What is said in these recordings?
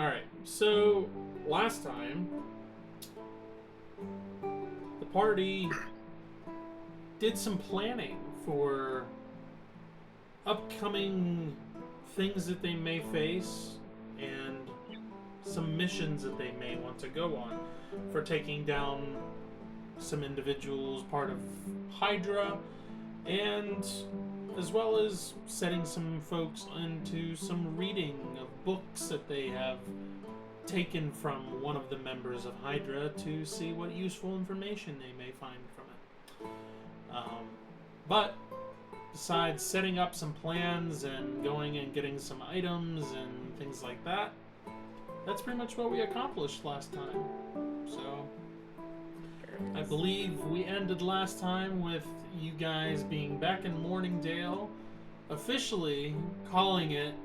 Alright, so last time, the party did some planning for upcoming things that they may face and some missions that they may want to go on for taking down some individuals part of Hydra, and as well as setting some folks into some reading of books that they have taken from one of the members of Hydra to see what useful information they may find from it. But besides setting up some plans and going and getting some items and things like that, that's pretty much what we accomplished last time. So I believe we ended last time with you guys being back in Morningdale, officially calling it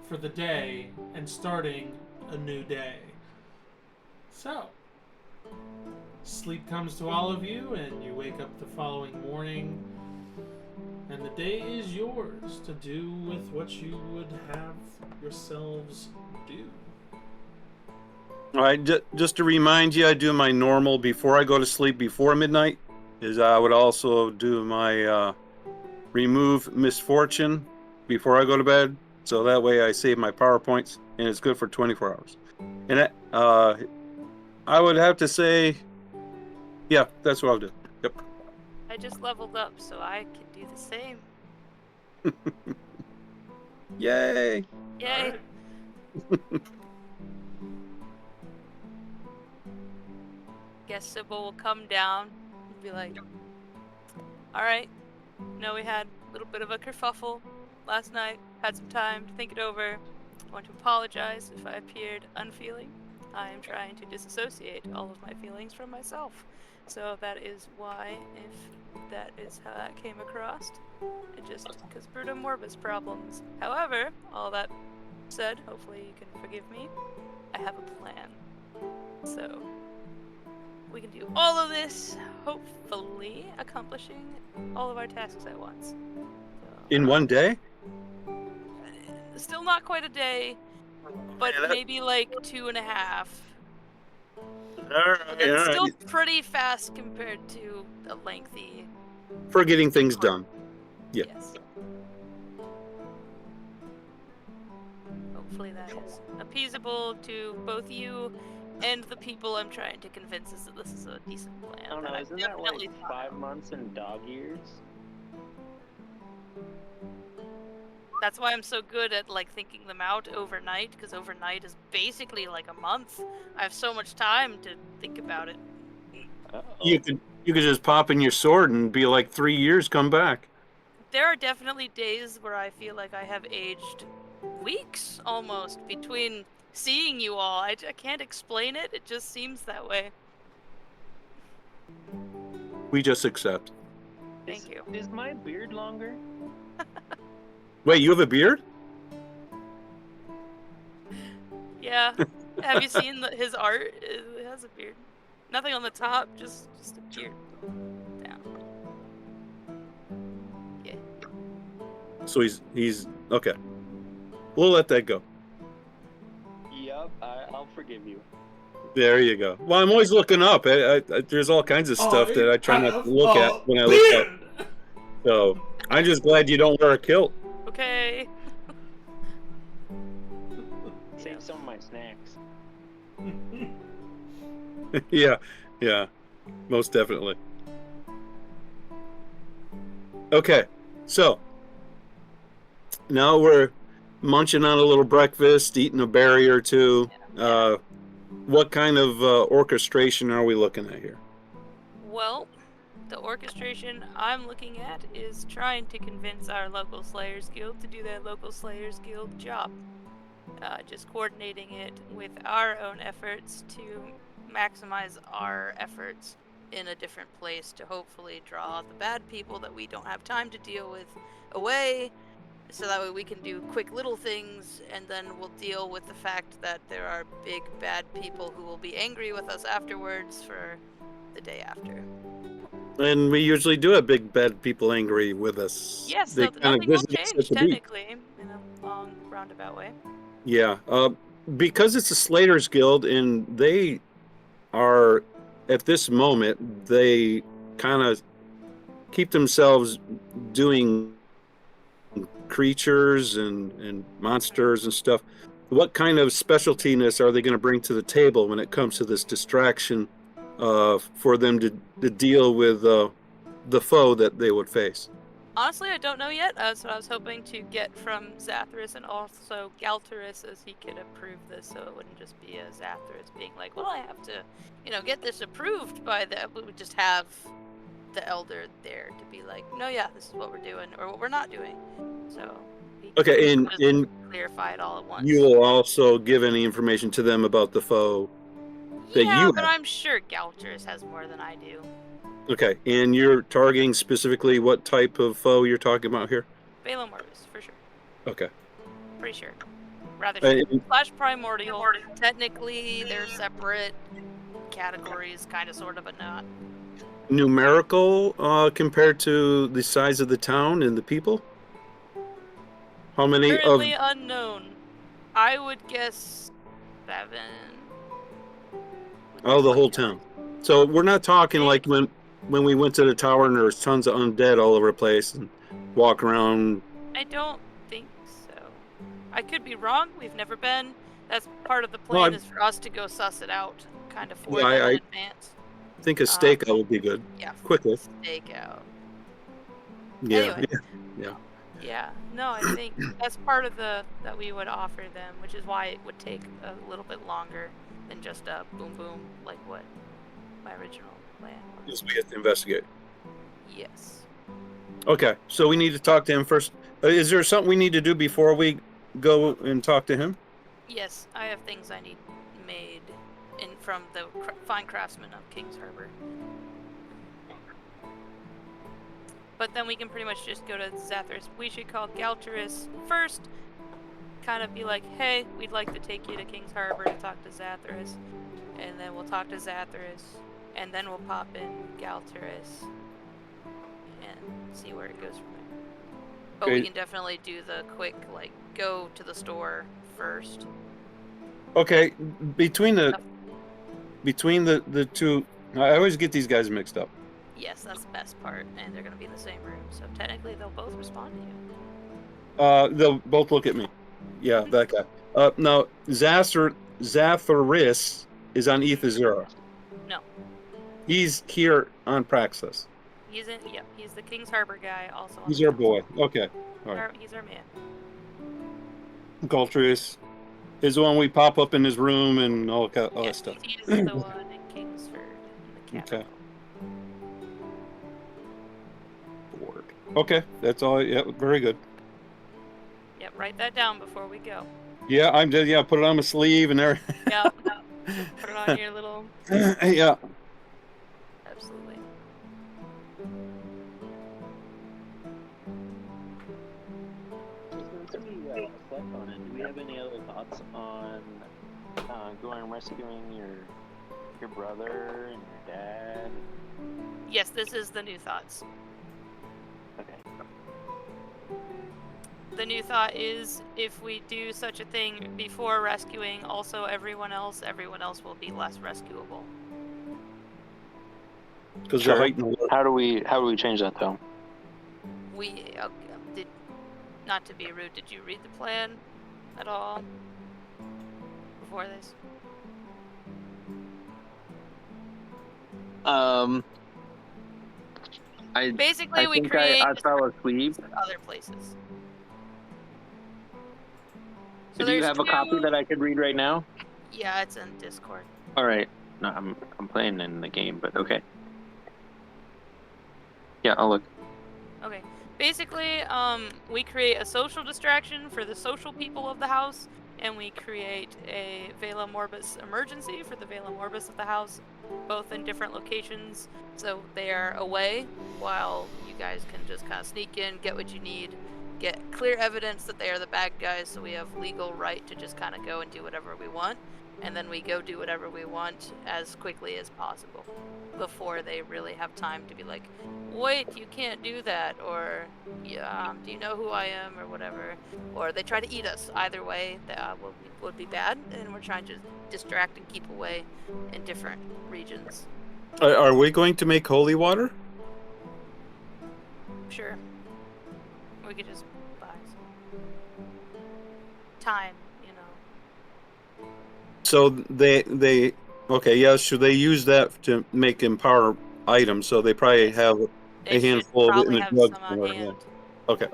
for the day and starting a new day. So, sleep comes to all of you, and you wake up the following morning, and the day is yours to do with what you would have yourselves do. All right, just to remind you, I do my normal before I go to sleep before midnight. Is I would also do my remove misfortune before I go to bed, so that way I save my PowerPoints, and it's good for 24 hours. And I would have to say, yeah, that's what I'll do. Yep. I just leveled up, so I can do the same. Yay! Yay! Guess Sybil will come down and be like, alright, know we had a little bit of a kerfuffle last night, had some time to think it over. I want to apologize if I appeared unfeeling. I am trying to disassociate all of my feelings from myself. So that is why, if that is how that came across, it just because Bruto Morbus problems. However, all that said, hopefully you can forgive me. I have a plan. So we can do all of this, hopefully accomplishing all of our tasks at once. So, In one day? still not quite a day, but maybe like 2.5. It's still pretty fast compared to a lengthy. For getting things done. Yeah. Yes. Hopefully that is appeasable to both you and the people I'm trying to convince is that this is a decent plan. I don't know, isn't that like 5 months in dog years? That's why I'm so good at like thinking them out overnight, because overnight is basically like a month. I have so much time to think about it. You could just pop in your sword and be like 3 years, come back. There are definitely days where I feel like I have aged weeks almost between seeing you all. I can't explain it. It just seems that way. We just accept. Thank you. Is my beard longer? Wait, you have a beard? Yeah. Have you seen his art? It has a beard. Nothing on the top, just a beard. Down. Yeah. So he's okay. We'll let that go. Yup, I'll forgive you. There you go. Well, I'm always looking up. There's all kinds of stuff that I try not to look at when I look up. So I'm just glad you don't wear a kilt. Okay. Save some of my snacks. Yeah, most definitely. Okay, so now we're munching on a little breakfast, eating a berry or two. What kind of orchestration are we looking at here? Well, the orchestration I'm looking at is trying to convince our local Slayers Guild to do their local Slayers Guild job. Just coordinating it with our own efforts to maximize our efforts in a different place to hopefully draw the bad people that we don't have time to deal with away, so that way we can do quick little things, and then we'll deal with the fact that there are big bad people who will be angry with us afterwards for the day after. And we usually do have big bad people angry with us. Yes, They so kind of nothing will visit us change at the beach. technically in a long roundabout way. Yeah. Because it's a Slaters Guild, and they are, at this moment, they kind of keep themselves doing creatures and monsters and stuff. What kind of specialtiness are they going to bring to the table when it comes to this distraction for them to deal with the foe that they would face? Honestly, I don't know yet. So I was hoping to get from Zathras and also Galterus as he could approve this, so it wouldn't just be a Zathras being like, "Well, I have to, get this approved by the." We would just have the elder there to be like, "No, yeah, this is what we're doing or what we're not doing." So he Okay, can and just clarify it all at once. you will also give any information to them about the foe that Yeah, you but have. I'm sure Galterus has more than I do. Okay, and you're targeting specifically what type of foe you're talking about here? Vela Morbus, for sure. Okay. Pretty sure. Rather And sure. Slash Primordial. Technically, they're separate categories, kind of, sort of, but not. numerical compared to the size of the town and the people? How many of... Currently unknown. I would guess 7. Oh, the whole town. So we're not talking like when we went to the tower and there was tons of undead all over the place and walk around. I don't think so. I could be wrong. We've never been. That's part of the Well, plan, is for us to go suss it out kind of for Yeah, them I in advance. think a stakeout would be good. Yeah, Quickly. stakeout. Yeah. Anyway. Yeah. Yeah, no, I think that's part of that we would offer them, which is why it would take a little bit longer than just a boom boom like what my original plan was. Just we have to investigate. Yes. Okay, so we need to talk to him first. Is there something we need to do before we go and talk to him? Yes, I have things I need made from the fine craftsman of King's Harbor. But then we can pretty much just go to Zathras. We should call Galterus first. Kind of be like, hey, we'd like to take you to King's Harbor to talk to Zathras. And then we'll talk to Zathras. And then we'll pop in Galterus. And see where it goes from there. But we can definitely do the quick, go to the store first. Okay, between the two, I always get these guys mixed up. Yes, that's the best part, and they're going to be in the same room, so technically they'll both respond to you. They'll both look at me. Yeah, that guy. Now, Zathras is on Ethazura. No. He's here on Praxis. He's the King's Harbor guy, also on He's our boy. Okay. All right. He's our man. Galtrius is the one we pop up in his room and all that stuff. He's the one in Kingsford, in the capital. Okay. Okay, that's all. Yeah, very good. Yep, write that down before we go. Yeah, I'm just put it on my sleeve and everything. Yep. Put it on your little. Yeah. Absolutely. Since we reflect on it, do we have any other thoughts on going and rescuing your brother and your dad? Yes, this is the new thoughts. Okay. The new thought is, if we do such a thing before rescuing also everyone else will be less rescuable. Because Sure. they're heightened. How do we change that though? We did, not to be rude, did you read the plan at all before this? Basically, we create I fell asleep. other places. So Do you there's have a copy that I could read right now? Yeah, it's in Discord. All right. No, I'm playing in the game, but okay. Yeah, I'll look. Okay. Basically, we create a social distraction for the social people of the house, and we create a Vela Morbus emergency for the Vela Morbus of the house, both in different locations, so they are away while you guys can just kind of sneak in, get what you need, get clear evidence that they are the bad guys, so we have legal right to just kind of go and do whatever we want, and then we go do whatever we want as quickly as possible. before they really have time to be like, wait, you can't do that, or yeah, do you know who I am, or whatever, or they try to eat us. Either way, that would be bad, and we're trying to distract and keep away in different regions. Are we going to make holy water? Sure, we could just buy some time, you know. So they okay, yeah, should they use that to make empower items? So they probably Yes. have They a should handful of it in probably the have drug some on store. Yeah. hand. Okay.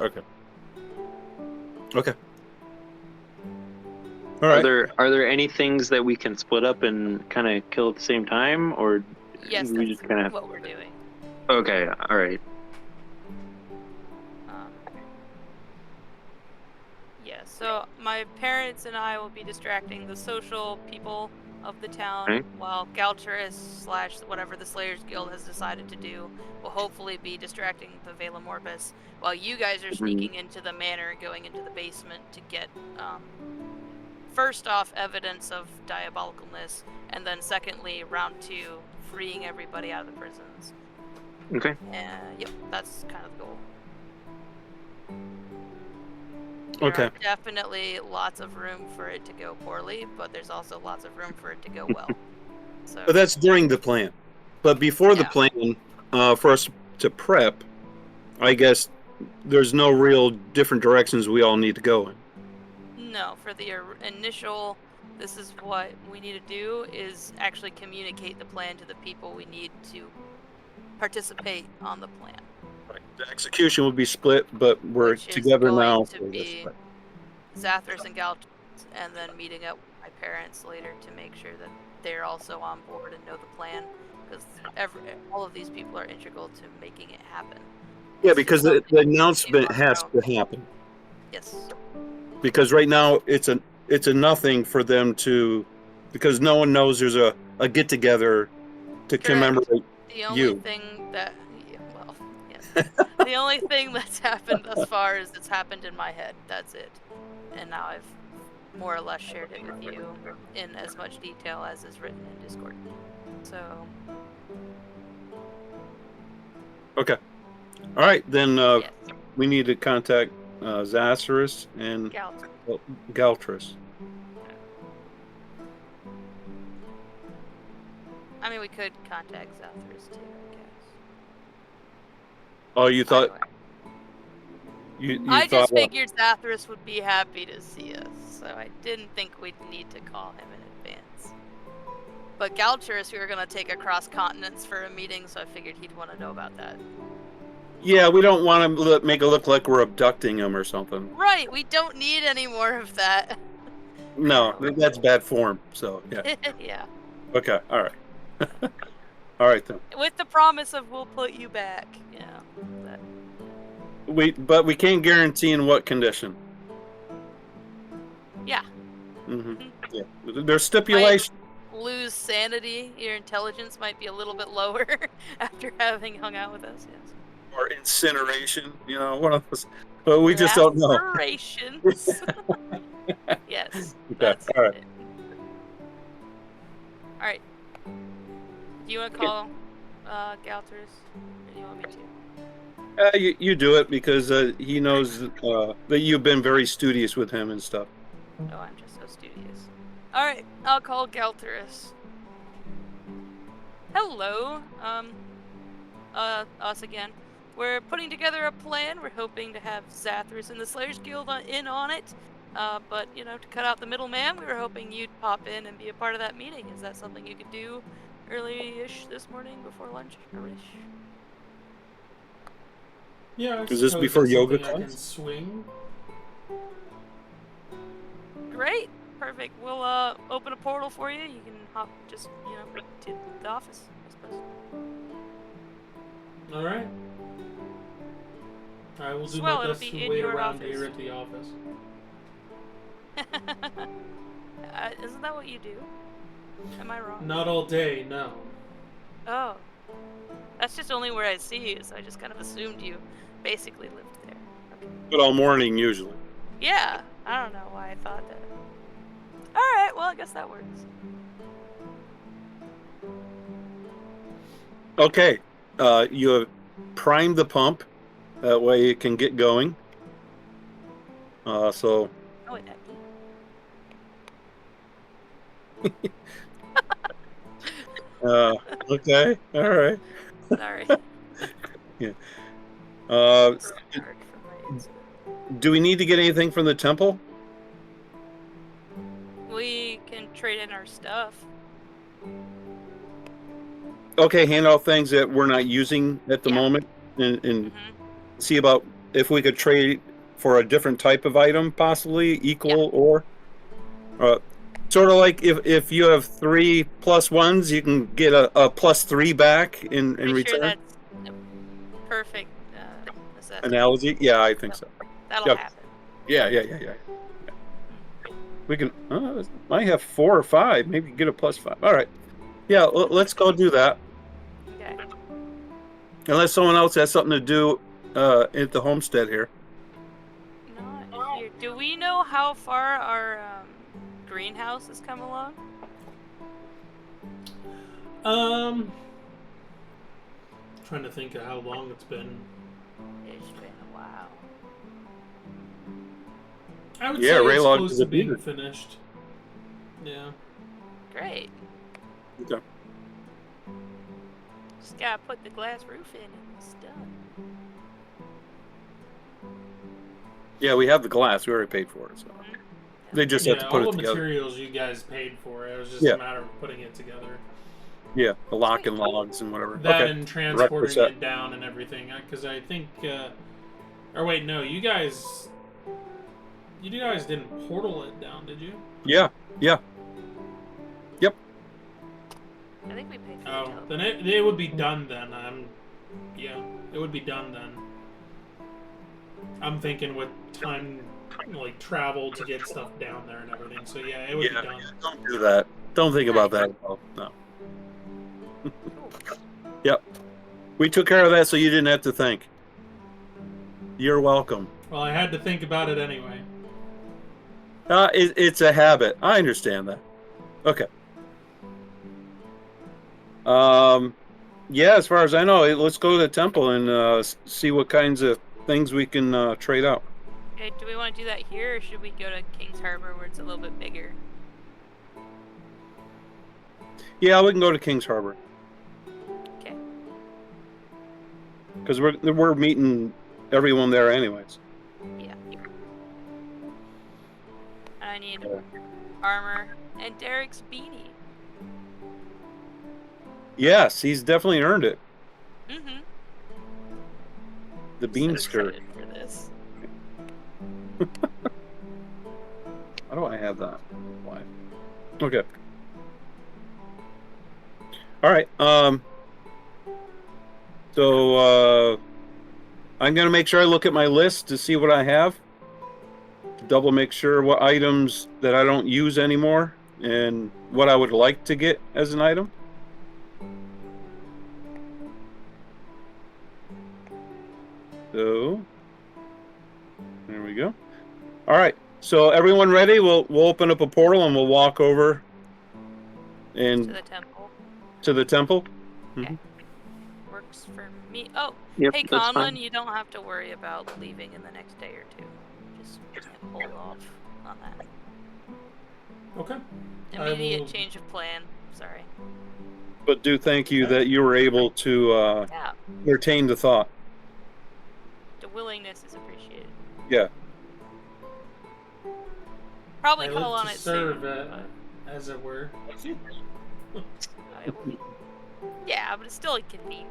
All right. Are there any things that we can split up and kind of kill at the same time, or Yes, we that's just kind of? what we're doing. Okay, all right. Yeah, so my parents and I will be distracting the social people of the town, Okay. while Galturus / whatever the Slayers Guild has decided to do will hopefully be distracting the Vela Morbus, while you guys are sneaking into the manor and going into the basement to get, first off, evidence of diabolicalness, and then secondly, round 2, freeing everybody out of the prisons. Okay. Yep, that's kind of the goal. Okay. There are definitely lots of room for it to go poorly, but there's also lots of room for it to go well. So But that's during the plan. But before the Yeah. plan, for us to prep, I guess there's no real different directions we all need to go in. no, for the initial, this is what we need to do, is actually communicate the plan to the people we need to participate on the plan. Right. The execution will be split, but we're Which is together going now. to be Zathras and Galturus, and then meeting up with my parents later to make sure that they're also on board and know the plan, because all of these people are integral to making it happen. Yeah, It's because just the something announcement we do on has our to happen. Yes. Because right now it's a nothing for them to, because no one knows there's a get together to Correct. commemorate The only you. thing that, well, yes. The only thing that's happened thus far is it's happened in my head. That's it. And now I've more or less shared it with you in as much detail as is written in Discord. So, Okay. All right, then yes. we need to contact Zathras and Galturus. Galturus. I mean, we could contact Zathras too, I guess. Oh, you thought Either way. you I thought just figured Zathras would be happy to see us, so I didn't think we'd need to call him in advance. But Galturus, we were going to take across continents for a meeting, so I figured he'd want to know about that. yeah, we don't want to make it look like we're abducting him or something. Right, we don't need any more of that. No, that's bad form. So yeah. Yeah. Okay. All right. All right then. With the promise of we'll put you back, you know. But we can't guarantee in what condition. Yeah. Mm-hmm. Yeah. There's stipulation. Lose sanity, your intelligence might be a little bit lower after having hung out with us, yes. Or incineration, one of those. But we just don't know. Aspirations. Yes. Okay, That's all right. it. Alright. Do you want to call Galturus? Or do you want me to? You do it because he knows that you've been very studious with him and stuff. Oh, I'm just so studious. Alright, I'll call Galturus. Hello. Us again. We're putting together a plan. We're hoping to have Zathras and the Slayers Guild in on it. But, to cut out the middleman, we were hoping you'd pop in and be a part of that meeting. Is that something you could do early-ish this morning before lunch? Yeah. Is this suppose before that's yoga something I can class? swing. Great. Perfect. We'll open a portal for you. You can hop just, to the office, I suppose. All right. I will do Swell, my it'll best be to in wait your around office. here at the office. Isn't that what you do? Am I wrong? Not all day, no. Oh. That's just only where I see you, so I just kind of assumed you basically lived there. Okay. But all morning usually. Yeah, I don't know why I thought that. Alright, well, I guess that works. Okay. You have primed the pump. That way it can get going. So, Oh, wait, that okay. All right. Sorry. Yeah. Uh, Scarred from my incident. do we need to get anything from the temple? We can trade in our stuff. Okay, hand out things that we're not using at the Yeah. moment and Hmm. see about if we could trade for a different type of item, possibly equal or sort of like if you have 3+1s, you can get a +3 back in Pretty sure return. that's a perfect necessity. Analogy? Yeah, I think so. That'll Yep. happen. Yeah. We can. Might have 4 or 5. Maybe get a +5. All right. Yeah, let's go do that. Okay. Unless someone else has something to do at the homestead here. Not here. Do we know how far our greenhouse has come along? Trying to think of how long it's been. It's been a while. I would Yeah, say it's Raylog close is to a being beaver. finished. Yeah. Great. Okay. Just gotta put the glass roof in and it's done. Yeah, we have the glass. We already paid for it. So Mhm. they just have to Yeah, put all it the together. materials you guys paid for. It was just Yeah. a matter of putting it together. Yeah, the lock and logs and whatever. That Okay. and transporting set. it down and everything. Because I think, or wait, no, you guys didn't portal it down, did you? Yeah. I think we paid for Oh, the then it would be done then. Yeah, it would be done then. I'm thinking with time, like travel to get stuff down there and everything. So yeah, it would be done. Don't do that. Don't think about that. No. Yep. We took care of that, so you didn't have to think. You're welcome. Well, I had to think about it anyway. It's a habit. I understand that. Okay. Yeah, as far as I know, let's go to the temple and see what kinds of things we can trade out. Okay, do we want to do that here or should we go to King's Harbor where it's a little bit bigger? Yeah, we can go to King's Harbor Okay. because we're meeting everyone there anyways. Yeah. I need armor and Derek's beanie. Yes, he's definitely earned it. Mm-hmm. The bean skirt. For this. How do I have that? Why? Okay. All right. So I'm gonna make sure I look at my list to see what I have. Double make sure what items that I don't use anymore and what I would like to get as an item. So there we go. All right. So everyone ready? We'll open up a portal and we'll walk over and To the temple. to the temple. Okay. Works for me. Oh, Yep, hey that's Conlon, fine. you don't have to worry about leaving in the next day or two. Just hold off on that. Okay. Immediate will- change of plan. Sorry. But do thank you that you were able to Yeah, entertain the thought. the willingness is appreciated. Yeah. Probably I call live on to it serve, soon. as it were. Yeah, but it's still inconvenient.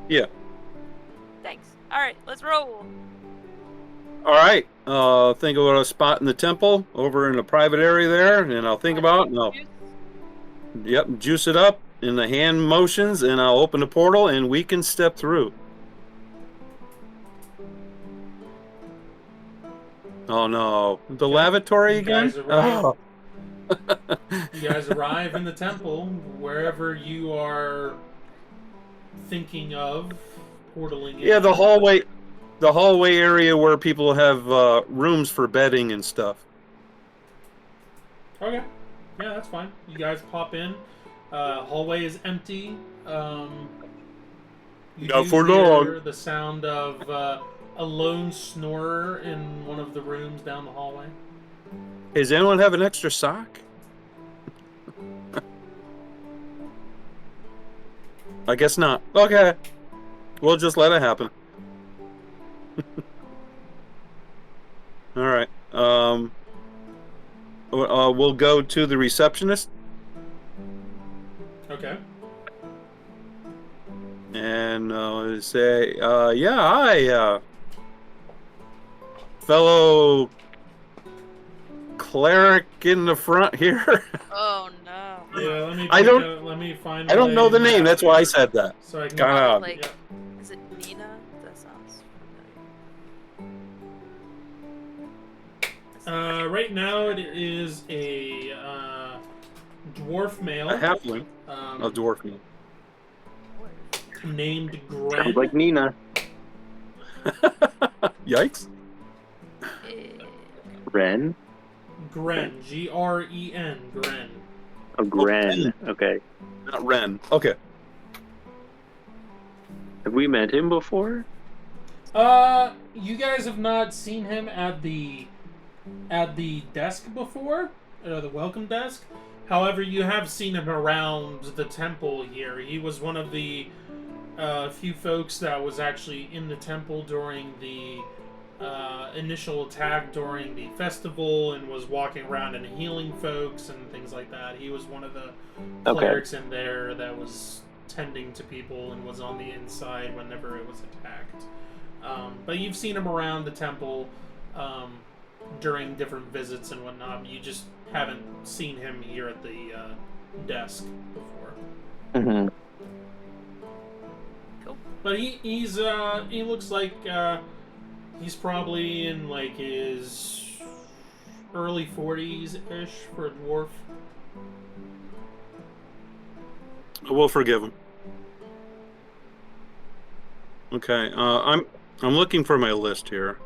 Yeah. Thanks. All right, let's roll. All right. Think about a spot in the temple over in the private area there, and I'll think about it. And I'll, yep, juice it up in the hand motions, and I'll open the portal, and we can step through. Oh no, the lavatory You again? guys arrive. Oh. You guys arrive in the temple, wherever you are thinking of portaling in. Yeah, the hallway area where people have rooms for bedding and stuff. Okay. Yeah, that's fine. You guys pop in. Hallway is empty. You Not do for hear long. the sound of a lone snorer in one of the rooms down the hallway. Does anyone have an extra sock? I guess not. Okay. We'll just let it happen. All right. We'll go to the receptionist. Okay. And say, yeah, hi, fellow cleric in the front here. Oh no. Yeah, let me. I don't- Let me find. I don't know the my name. map That's why I here said that. So I can. Kinda- Probably like, Yeah. is it Nina? That sounds familiar. Right now it is a dwarf male. A halfling. Um, A dwarf man. named Sounds Gren. like Nina. Yikes. Ren? Gren. Gren. Gren. Oh, Gren. Okay. Not Ren. Okay. Have we met him before? You guys have not seen him at the desk before, the welcome desk. However, you have seen him around the temple here. He was one of the few folks that was actually in the temple during the initial attack during the festival and was walking around and healing folks and things like that. He was one of the clerics in there that was tending to people and was on the inside whenever it was attacked. But you've seen him around the temple during different visits and whatnot. You just haven't seen him here at the desk before. Mm-hmm. Cool. But he looks like he's probably in like his early 40s ish for a dwarf. We'll forgive him. Okay. I'm looking for my list here.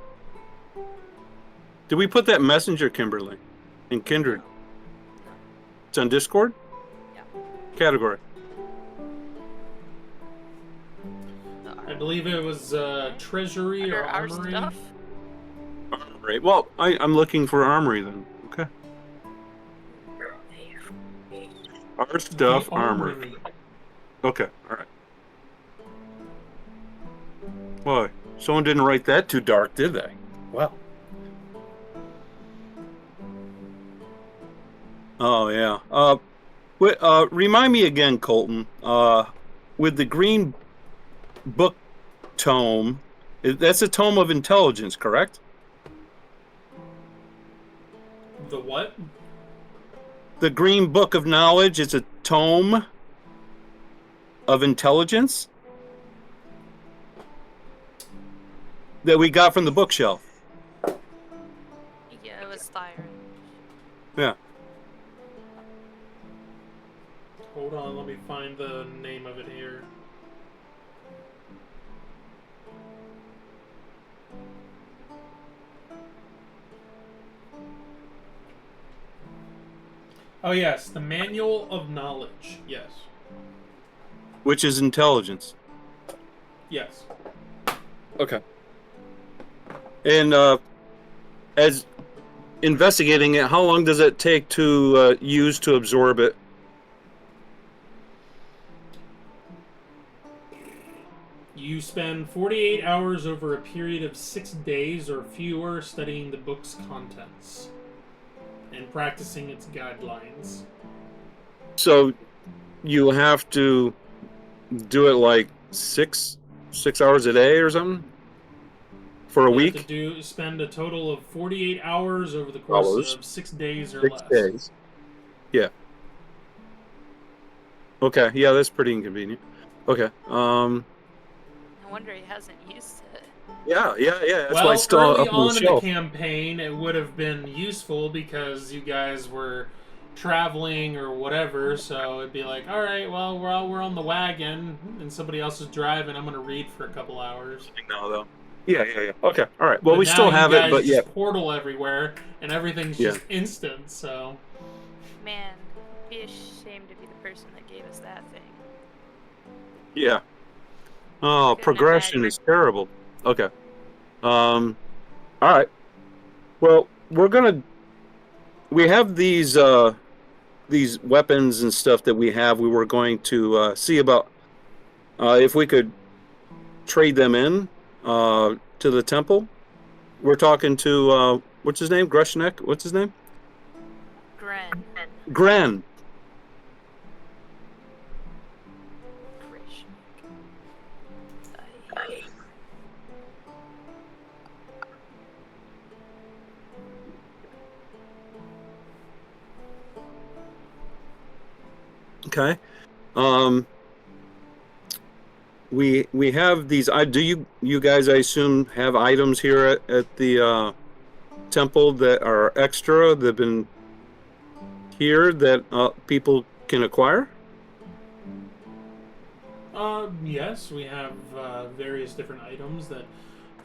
Did we put that messenger, Kimberly, in Kindred? It's on Discord? Yeah. Category. I believe it was treasury Under or our armory. stuff? Armory. Well, I'm looking for armory then. Okay. Our stuff, The armory. Okay, alright. Boy, someone didn't write that too dark, did they? Wow. Oh, yeah. Remind me again, Colton, with the green book tome, that's a tome of intelligence, correct? The what? The green book of knowledge is a tome of intelligence that we got from the bookshelf. Yeah, it was Thyron. Yeah. Hold on, let me find the name of it here. Oh yes, the Manual of Knowledge. Yes. Which is intelligence. Yes. Okay. And as investigating it, how long does it take to use to absorb it? You spend 48 hours over a period of 6 days or fewer studying the book's contents and practicing its guidelines. So you have to do it like six hours a day or something for a You week? have to spend a total of 48 hours over the course Hours. of 6 days or 6 less. days. Yeah. Okay. Yeah, that's pretty inconvenient. Okay. No wonder he hasn't used it. Yeah. That's Well, why it's still early up on on the in the shelf. campaign, it would have been useful because you guys were traveling or whatever, so it'd be like, all right, well, we're on the wagon and somebody else is driving. I'm going to read for a couple hours. No, though. Yeah. Okay. All right. Well, But we now still have you it, guys but yeah. just portal everywhere and everything's Yeah. just instant. So Man, it'd be a shame to be the person that gave us that thing. Yeah. Oh, Couldn't progression imagine. is terrible. Okay. All right. Well, we have these weapons and stuff that we have. We were going to see about if we could trade them in to the temple. We're talking to what's his name? Grushnek. What's his name? Gren. Gren. Krishnik. Okay. We have these. Do you guys, I assume, have items here at the temple that are extra that have been here that people can acquire? Yes, we have various different items that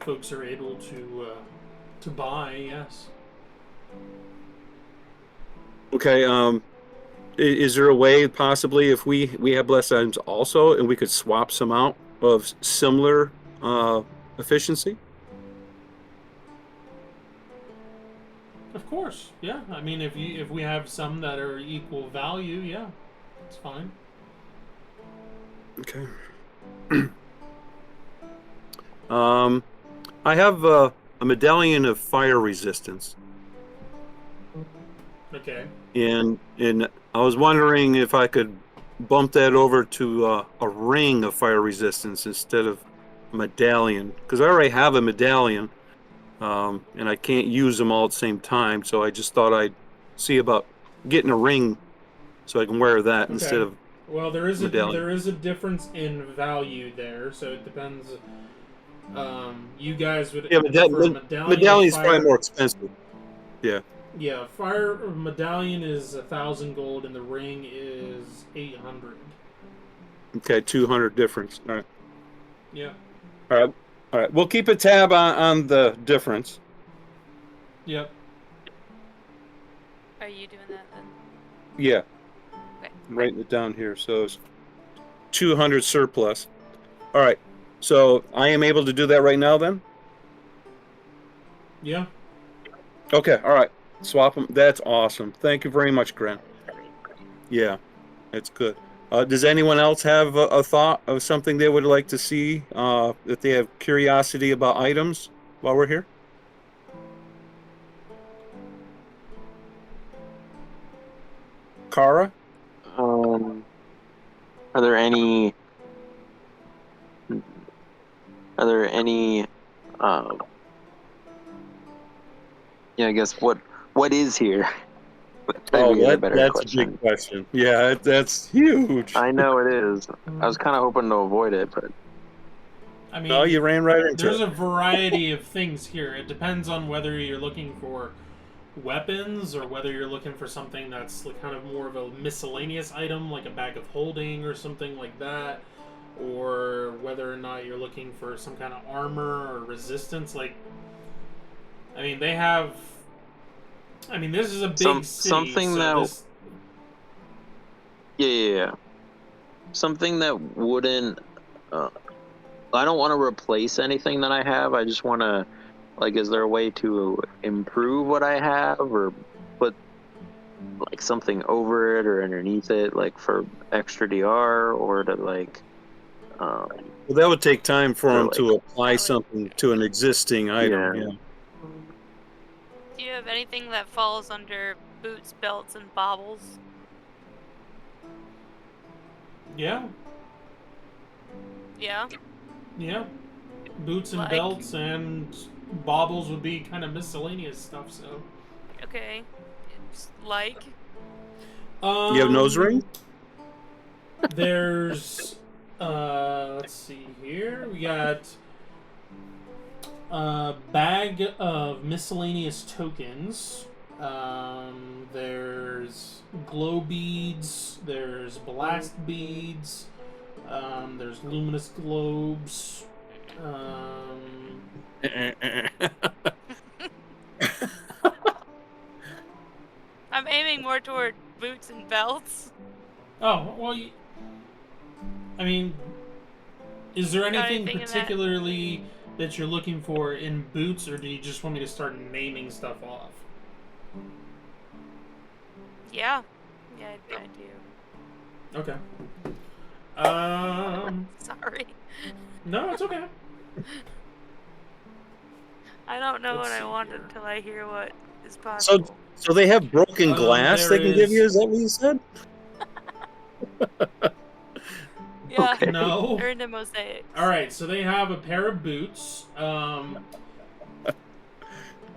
folks are able to buy. Yes. Okay. Is there a way possibly if we have blessed items also and we could swap some out of similar efficiency? Of course. Yeah. I mean, if we have some that are equal value, yeah, it's fine. Okay. I have a medallion of fire resistance, Okay. and I was wondering if I could bump that over to a ring of fire resistance instead of a medallion, because I already have a medallion, and I can't use them all at the same time. So I just thought I'd see about getting a ring so I can wear that instead Okay. of Well, there is medallion. a difference in value there, so it depends. You guys would Yeah, prefer a medallion of medallion's probably fire. more expensive. Yeah. Yeah, fire medallion is 1,000 gold, and the ring is 800. Okay, 200 difference. All right. Yeah. All right. All right. We'll keep a tab on the difference. Yep. Are you doing that then? Yeah. Okay. I'm writing it down here. So it's 200 surplus. All right. So I am able to do that right now then? Yeah. Okay. All right. Swap them. That's awesome. Thank you very much, Grant. Yeah, that's good. Does anyone else have a thought of something they would like to see if they have curiosity about items while we're here? Kara? Are there any? Are there any? Yeah, I guess what is here? Maybe is a better That's a question. big question. Yeah, that's huge. I know it is. I was kind of hoping to avoid it, but I No, you mean, ran right into there's it. a variety of things here. It depends on whether you're looking for weapons or whether you're looking for something that's like kind of more of a miscellaneous item, like a bag of holding or something like that, or whether or not you're looking for some kind of armor or resistance. Like, I mean, they have. I mean, this is a big city, something so that this. yeah. Something that wouldn't. I don't want to replace anything that I have. I just want to, like, is there a way to improve what I have or put like something over it or underneath it, like for extra DR or to like, Well, that would take time for or them like, to apply something to an existing item. Yeah. Yeah. Do you have anything that falls under boots, belts, and baubles? Yeah, Yeah. yeah. Boots and Like- belts and baubles would be kind of miscellaneous stuff. So. Okay. It's like. You have nose ring? There's, let's see here. We got a bag of miscellaneous tokens. There's glow beads. There's blast beads. There's luminous globes. I'm aiming more toward boots and belts. Oh, well, I mean, is there Got anything anything in that? particularly that you're looking for in boots, or do you just want me to start naming stuff off? Yeah. Yeah, I do. Okay. Sorry. No, it's okay. I don't know Let's what I see want here. until I hear what is So, possible. so they have broken glass there they can give you. is- Is that what you said? Yeah. Okay. No. They're into mosaics. All right, so they have a pair of boots that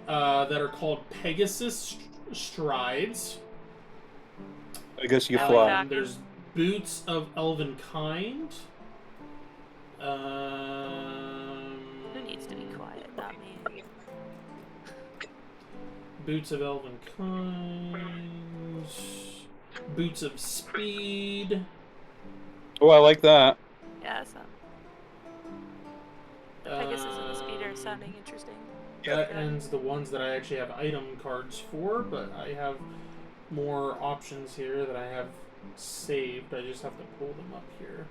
are called Pegasus Strides. I guess you Elven fly. back. There's boots of elven kind. Who needs to be quiet? Not me. Boots of elven kind. Boots of speed. Oh, I like that. Yeah, that's not. The Pegasus and the Speed are sounding interesting. That ends the ones that I actually have item cards for, but I have more options here that I have saved. I just have to pull them up here.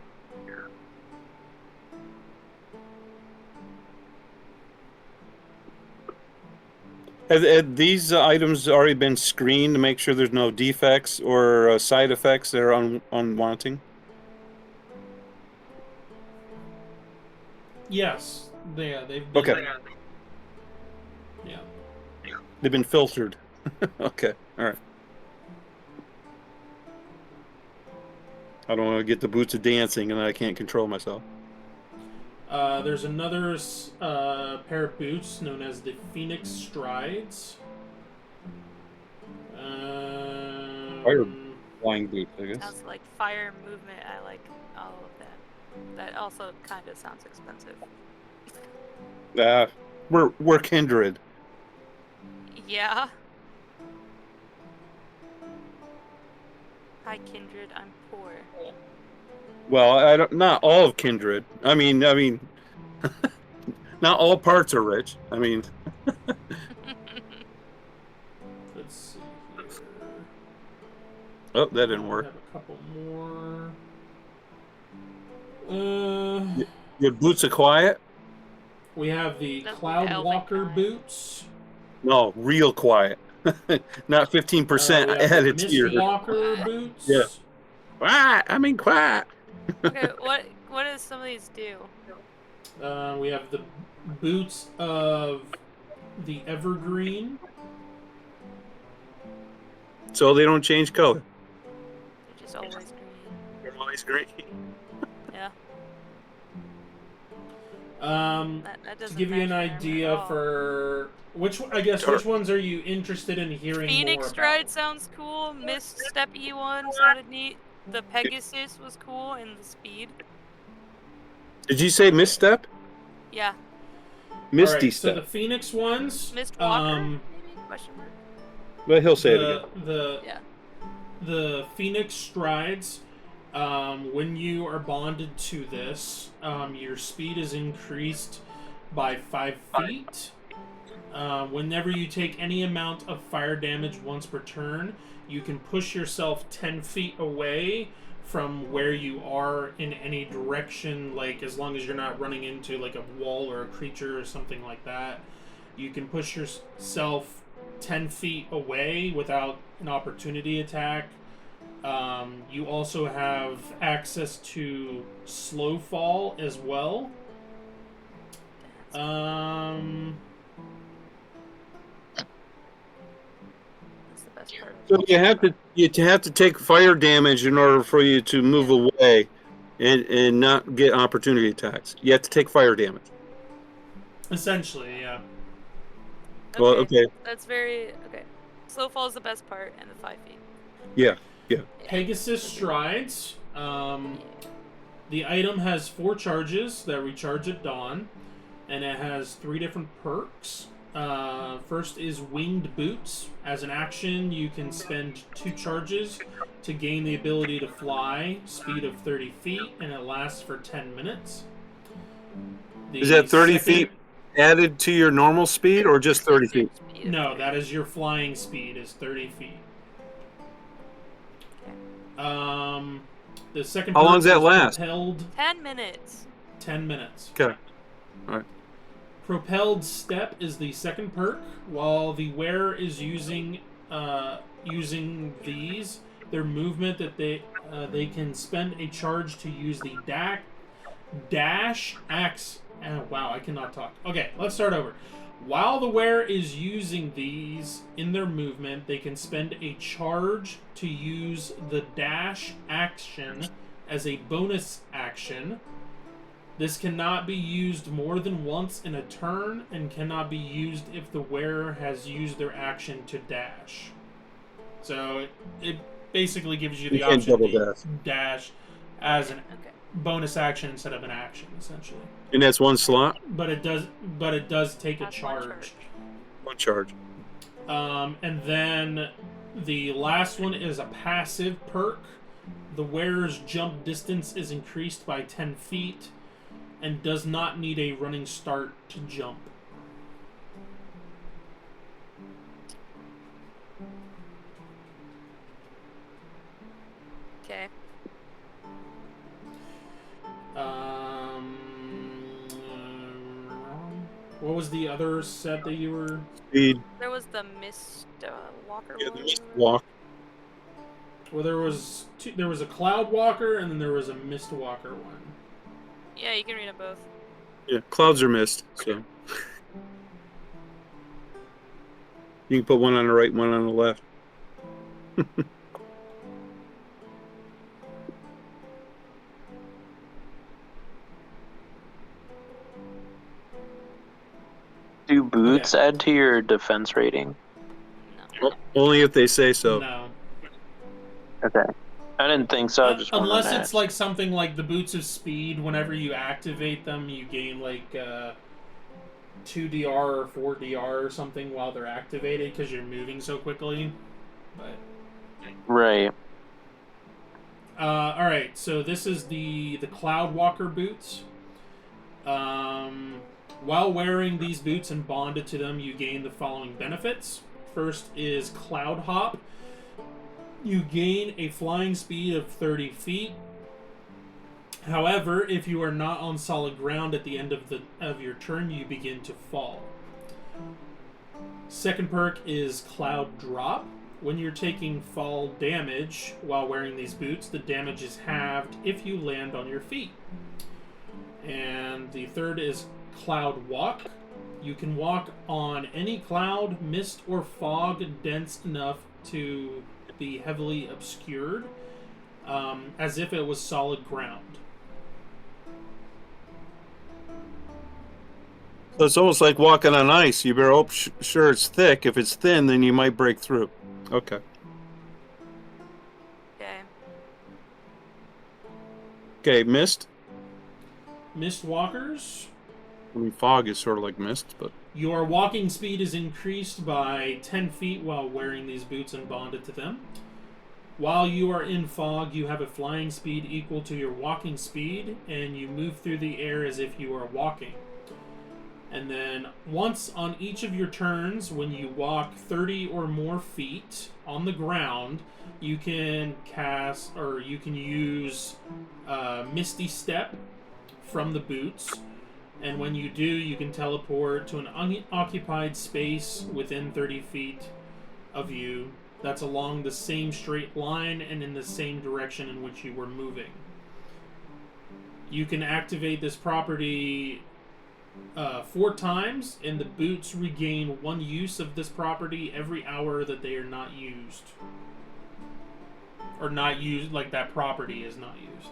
Have these items already been screened to make sure there's no defects or side effects that are unwanting? Yes, they've been. Okay. Yeah. They've been filtered. Okay, all right. I don't want to get the boots of dancing and I can't control myself. There's another pair of boots known as the Phoenix Strides. Flying boots, I guess. Sounds like fire movement. I like all of that. That also kind of sounds expensive. We're kindred. Yeah. Hi, Kindred. I'm poor. Well, I don't. Not all of kindred. I mean, not all parts are rich. I mean, Let's see here. oh, that didn't I work. have a couple more. Your boots are quiet. We have the Those Cloud elven Walker kind. boots. No, real quiet. Not 15% We have added the to your. Mistwalker boots. Yeah. Quiet. I mean, quiet. Okay, what does some of these do? We have the boots of the Evergreen. So they don't change color. They're just always green. They're always green. Yeah. That To doesn't give you an match my armor at idea all. for which ones are you interested in hearing Phoenix more Stride about? sounds cool. Misstep-y one sounded neat. The Pegasus was cool, and the Speed. Did you say misstep? Yeah. Misty Alright, step. so the Phoenix ones. Mistwalker? Maybe? Question mark. Well, he'll say it again. Yeah. The Phoenix Strides. When you are bonded to this, your speed is increased by 5 feet. Whenever you take any amount of fire damage once per turn, you can push yourself 10 feet away from where you are in any direction, like as long as you're not running into like a wall or a creature or something like that. You can push yourself 10 feet away without an opportunity attack. You also have access to slow fall as well. That's the best part. So you have to take fire damage in order for you to move away, and not get opportunity attacks. You have to take fire damage. Essentially, yeah. Okay. Well, okay. That's very... Okay. Slow fall is the best part, and the 5 feet. Yeah. Pegasus Strides. The item has 4 charges that recharge at dawn, and it has 3 different perks. First is Winged Boots. As an action, you can spend 2 charges to gain the ability to fly, speed of 30 feet, and it lasts for 10 minutes. Is that 30 feet added to your normal speed, or just 30 feet? No, that is your flying speed, is 30 feet. The second How perk long does that is last? Propelled 10 minutes. 10 minutes. Okay. All right. Propelled Step is the second perk. While the wearer is using these, their movement that they can spend a charge to use the dash axe. Wow, I cannot talk. Okay, let's start over. While the wearer is using these in their movement, they can spend a charge to use the dash action as a bonus action. This cannot be used more than once in a turn and cannot be used if the wearer has used their action to dash. So it basically gives you the can't option double to dash. dash as an Okay. bonus action instead of an action, essentially. And that's one slot? But it does take a Has one charge. One charge. And then the last one is a passive perk. The wearer's jump distance is increased by 10 feet and does not need a running start to jump. Okay. What was the other set that you were... Speed. There was the Mist Walker Yeah, one. the mist walk. Well, there was a Cloud Walker and then there was a Mist Walker one. Yeah, you can read them both. Yeah, clouds are mist, so. You can put one on the right and one on the left. Do boots add to your defense rating? No. Only if they say so. No. Okay. I didn't think so. I just wanted Unless to it's like something like the Boots of Speed, whenever you activate them, you gain like 2 DR or 4 DR or something while they're activated because you're moving so quickly. But Right. all right, so this is the Cloud Walker boots. While wearing these boots and bonded to them, you gain the following benefits. First is Cloud Hop. You gain a flying speed of 30 feet. However, if you are not on solid ground at the end of your turn, you begin to fall. Second perk is Cloud Drop. When you're taking fall damage while wearing these boots, the damage is halved if you land on your feet. And the third is Cloud Walk. You can walk on any cloud, mist, or fog dense enough to be heavily obscured, as if it was solid ground. So it's almost like walking on ice. You better hope sure it's thick. If it's thin, then you might break through. Okay. Okay. Okay, mist. Mist walkers. I mean, fog is sort of like mist, but... Your walking speed is increased by 10 feet while wearing these boots and bonded to them. While you are in fog, you have a flying speed equal to your walking speed, and you move through the air as if you are walking. And then once on each of your turns, when you walk 30 or more feet on the ground, you can cast, or you can use Misty Step from the boots. And when you do, you can teleport to an unoccupied space within 30 feet of you that's along the same straight line and in the same direction in which you were moving. You can activate this property 4 times, and the boots regain 1 use of this property every hour that they are not used. Or not used, like that property is not used.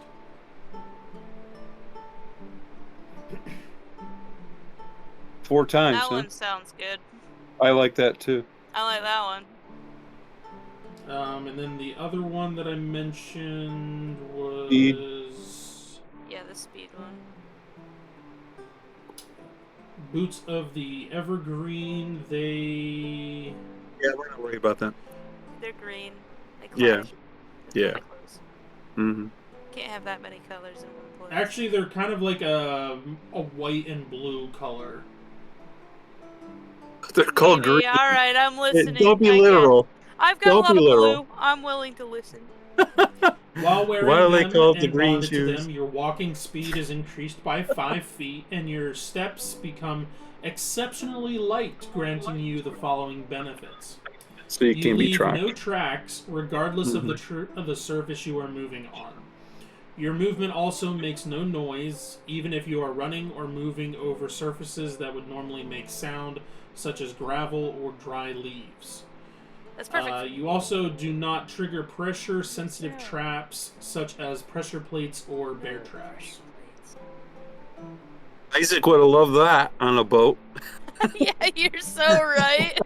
4 times, That huh? one sounds good. I like that too. I like that one. And then the other one that I mentioned was... Speed. Yeah, the speed one. Boots of the Evergreen, they... Yeah, we're not worried about that. They're green. They Yeah. clash. Yeah. They're close. Mm-hmm. Can't have that many colors in one place. Actually, they're kind of like a white and blue color. They're called green. Yeah, all right, I'm listening. Don't be I get it. literal. I've got Don't a lot be of literal. blue. I'm willing to listen. While Why wearing are they them called the and green bonded to shoes? them, your walking speed is increased by 5 feet, and your steps become exceptionally light, granting you the following benefits. So you You can't be leave no tracked. tracks, regardless of Mhm. of the surface you are moving on. Your movement also makes no noise, even if you are running or moving over surfaces that would normally make sound, such as gravel or dry leaves. That's perfect. You also do not trigger pressure-sensitive Yeah. traps, such as pressure plates or bear traps. Isaac would have loved that on a boat. Yeah, you're so right.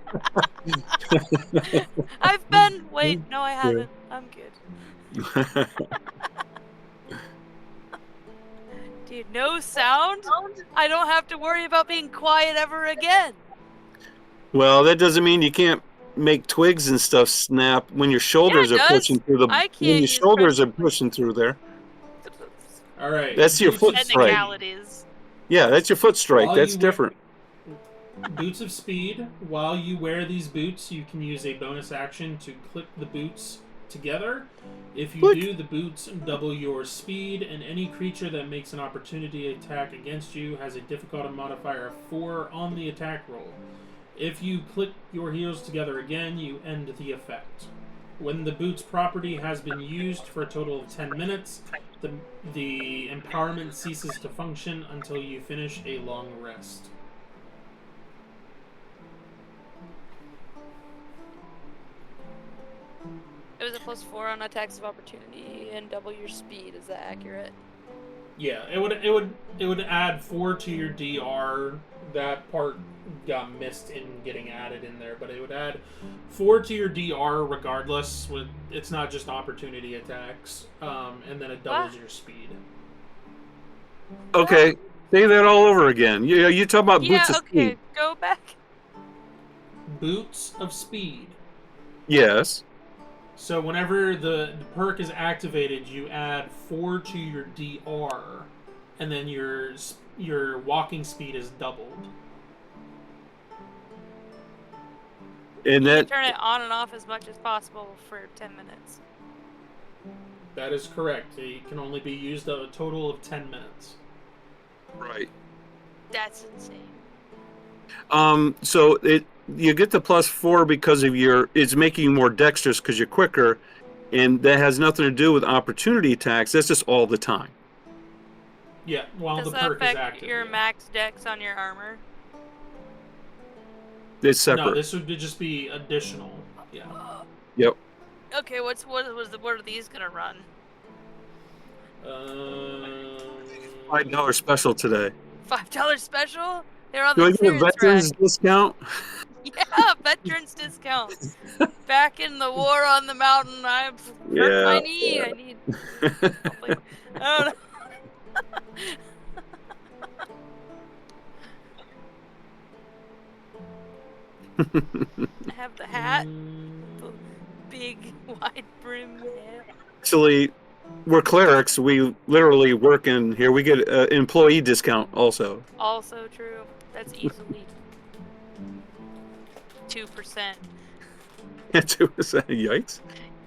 I've been. Wait, no, I haven't. I'm good. Dude, no sound? I don't have to worry about being quiet ever again. Well, that doesn't mean you can't make twigs and stuff snap when your Yeah, shoulders it are does. pushing through the I when can't your use shoulders pressure are pushing through there. plates. All right. That's your Boots of foot strike. Speed. Technicalities. Yeah, that's your foot strike. While That's you wear different. Boots of Speed. While you wear these boots, you can use a bonus action to click the boots together. If you Click. do, the boots double your speed, and any creature that makes an opportunity attack against you has a difficulty modifier of 4 on the attack roll. If you click your heels together again, you end the effect. When the boots property has been used for a total of 10 minutes, the empowerment ceases to function until you finish a long rest. It was a +4 on attacks of opportunity and double your speed. Is that accurate? Yeah, it would add 4 to your DR. That part got missed in getting added in there, but it would add 4 to your DR regardless. It's not just opportunity attacks, and then it doubles your speed. Okay, say that all over again. You talk about Yeah, boots of okay. speed. Go back. Boots of Speed. Yes. So whenever the perk is activated, you add 4 to your DR, and then your walking speed is doubled. And You can that turn it on and off as much as possible for 10 minutes. That is correct. It can only be used a total of 10 minutes. right. That's insane. So you get the +4 because of it's making you more dexterous because you're quicker, and that has nothing to do with opportunity attacks. That's just all the time. Yeah, while Does the that perk is affect active. your yeah. max dex on your armor? It's separate. No, this would just be additional. Yeah. Yep. Okay, what are these gonna run? $5 special today. $5 special? They're on Do the I get a clearance rack. veterans discount? Yeah, veterans discount. Back in the war on the mountain, I hurt my knee. I need something. I don't know. I have the hat, the big wide brim hat. Actually, we're clerics. We literally work in here. We get an employee discount also. Also true. That's easily 2%. 2%. Yikes.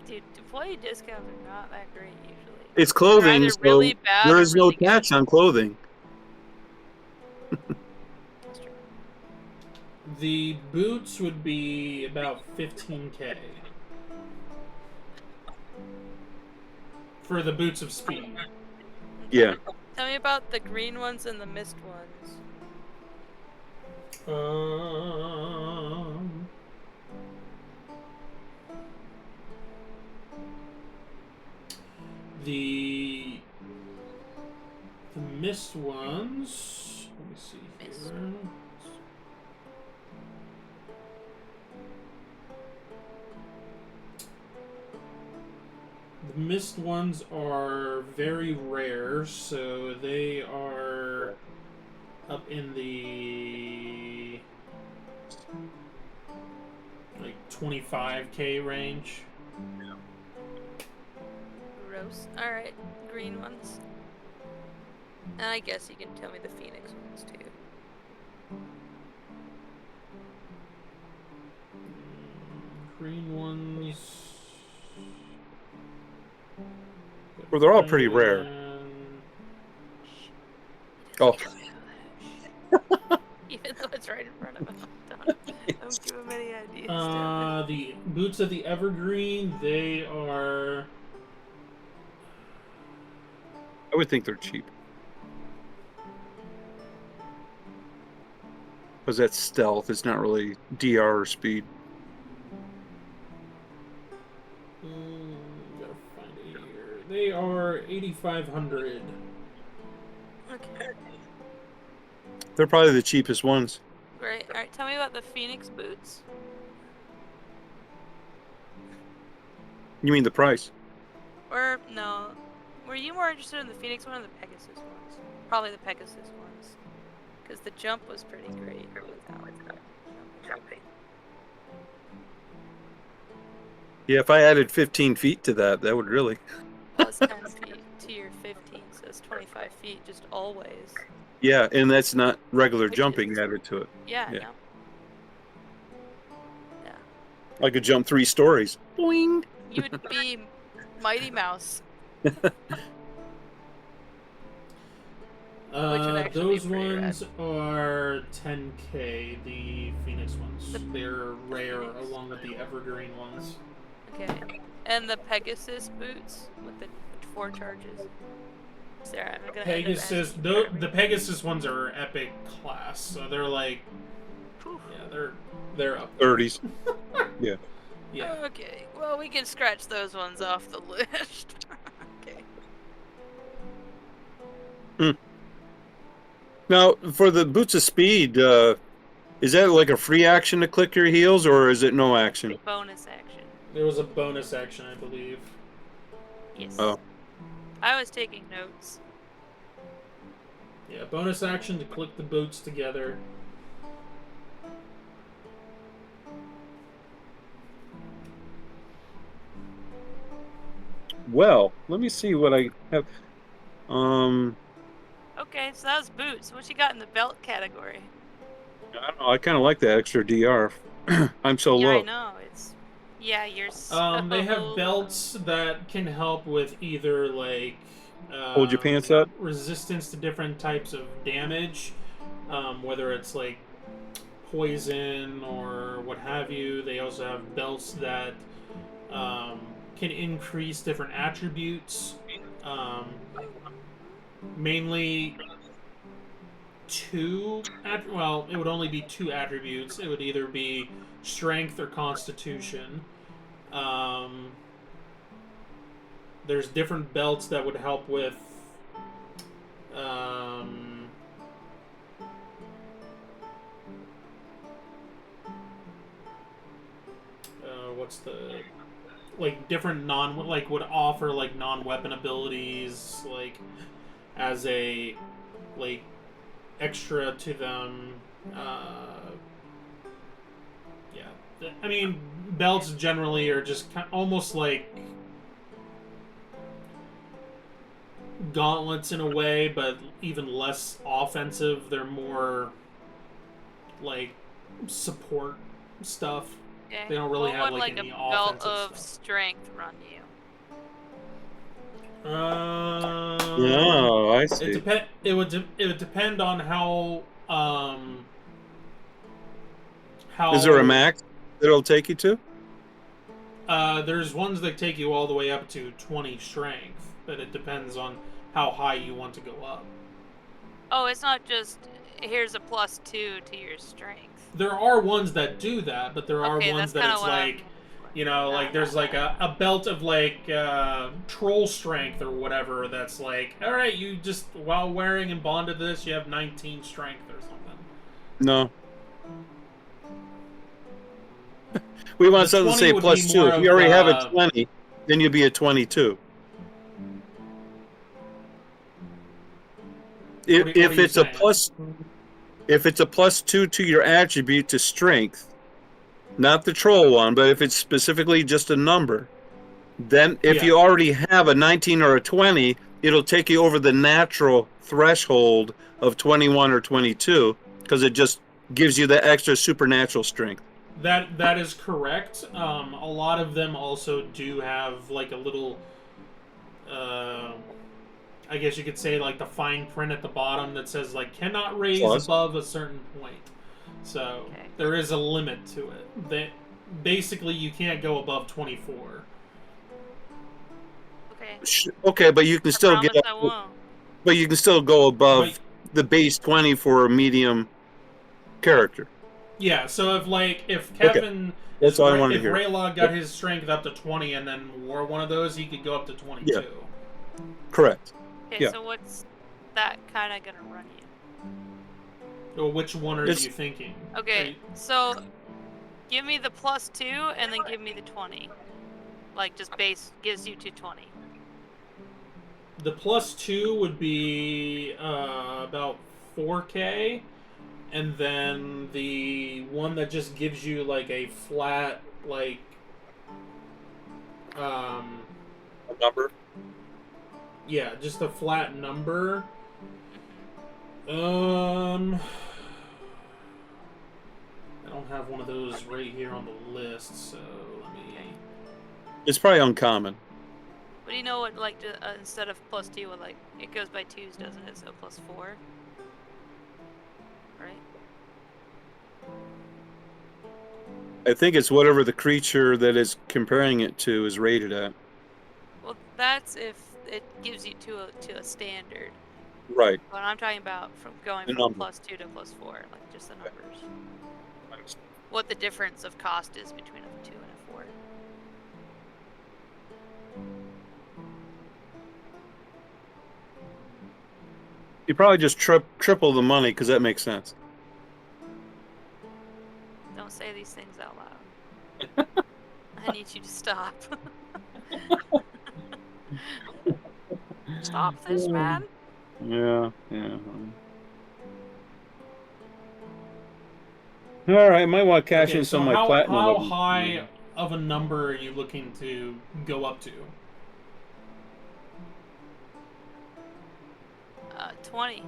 Dude, employee discounts are not that great usually. It's They're clothing, either so really bad there or is no really good. tax on clothing. That's true. The boots would be about 15k. For the boots of speed. Yeah. Tell me about the green ones and the mist ones. The mist ones. Let me see Mist. here. The mist ones are very rare, so they are up in the like 25k range. Gross. Alright, green ones. And I guess you can tell me the phoenix ones too. Green ones. Well, they're all pretty rare. Oh, Even though it's right in front of him. Don't give him any ideas. The boots of the Evergreen, they are... I would think they're cheap. Because that's stealth. It's not really DR or speed. Gotta find it here. They are 8,500. Okay. They're probably the cheapest ones. Great. Alright, tell me about the Phoenix boots. You mean the price? Or, no. Were you more interested in the Phoenix one or the Pegasus ones? Probably the Pegasus ones. Because the jump was pretty great without jumping. Yeah, if I added 15 feet to that, that would really... Plus 10 feet to your 15, so it's 25 feet just always. Yeah, and that's not regular Which jumping is- added to it. Yeah, Yeah. no. Yeah. I could jump 3 stories. Boing! You would be Mighty Mouse. would actually be Those pretty ones are 10k, the Phoenix ones. They're rare along with the Evergreen ones. Okay. And the Pegasus boots with the 4 charges. Sarah, I'm gonna end up Pegasus, asking you the Pegasus ones are epic class, so they're like, Whew. yeah, they're up there. 30s. Yeah. Yeah. Okay, well, we can scratch those ones off the list. Okay. Now, for the Boots of Speed, is that like a free action to click your heels, or is it no action? Bonus action. There was a bonus action, I believe. Yes. Oh. I was taking notes. Yeah, bonus action to click the boots together. Well, let me see what I have. Okay, so that was boots. What you got in the belt category? I don't know. I kind of like that extra DR. I'm so Yeah, low. I know. Yeah, you're so They have belts that can help with either like Hold your pants up. resistance to different types of damage, whether it's like poison or what have you. They also have belts that can increase different attributes. Mainly well, it would only be 2 attributes. It would either be strength or constitution. There's different belts that would help with what's the like different would offer like non-weapon abilities like as a like extra to them. Yeah, I mean belts generally are just almost like gauntlets in a way, but even less offensive. They're more like support stuff. Okay. They don't really What have would, like a any belt offensive of stuff. strength run you? Oh, I see. It would depend on how Is there a max that it'll take you to? There's ones that take you all the way up to 20 strength, but it depends on how high you want to go up. Oh, it's not just here's a +2 to your strength. There are ones that do that, but there are Okay, ones that's that kinda it's what I'm like, looking for. you know, like there's like a belt of like troll strength or whatever that's like, all right, you just while wearing and bonded this, you have 19 strength or something. No. We want The something to 20 say would plus be 2. more If you of, already have a 20, then you'll be a 22. If what are you it's a saying? if it's a +2 to your attribute to strength, not the troll one, but if it's specifically just a number, then if you already have a 19 or a 20, it'll take you over the natural threshold of 21 or 22 because it just gives you the extra supernatural strength. That is correct. A lot of them also do have like a little I guess you could say like the fine print at the bottom that says like cannot raise Clause. above a certain point. So Okay. there is a limit to it. That basically you can't go above 24. Okay. Okay, but you can I still get promise up, I won't. but you can still go above But the base 20 for a medium character. yeah, so if Okay. Kevin That's all I wanted to if hear. Raylog got his strength up to 20 and then wore one of those, he could go up to 22. Yeah. Correct. Okay, Yeah. so what's that kind of gonna run you? Well, which one are It's- you thinking? Okay, so give me the +2 and then give me the 20. Like just base gives you 220. The +2 would be about 4K, and then the one that just gives you like a flat like A number. yeah, just a flat number. I don't have one of those right here on the list, so let me. It's probably uncommon. But you know what? Like instead of +2, what, like it goes by twos, doesn't it? So +4, right? I think it's whatever the creature that is comparing it to is rated at. Well, that's if it gives you to a standard. Right. But I'm talking about from going The from number. +2 to +4, like just the numbers. What the difference of cost is between a 2 and a 4. You probably just triple the money because that makes sense. Don't say these things out loud. I need you to stop. Stop this, man. Yeah. All right, might want to cash Okay, in so some of my how platinum. high of a number are you looking to go up to? 20.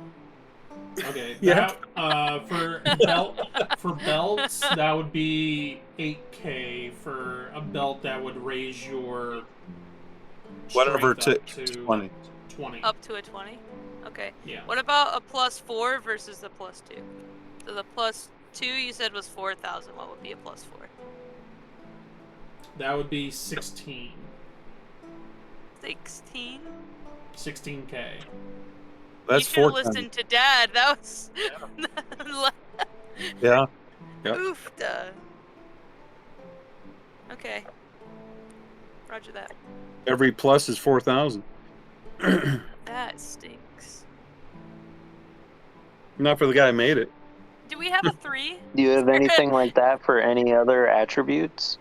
Okay. Yeah. That, for belts, that would be 8K. For a belt, that would raise your Whatever strength up to to 20. 20. Up to a 20? Okay. Yeah. What about a +4 versus the +2? So the +2 you said was 4,000. What would be a +4? That would be 16. 16? 16K. That's you should have 4 times. listened to Dad. That was... Yeah. Yep. Oof, duh. Okay. Roger that. Every plus is 4,000. That stinks. Not for the guy who made it. Do we have a 3? Do you have anything like that for any other attributes?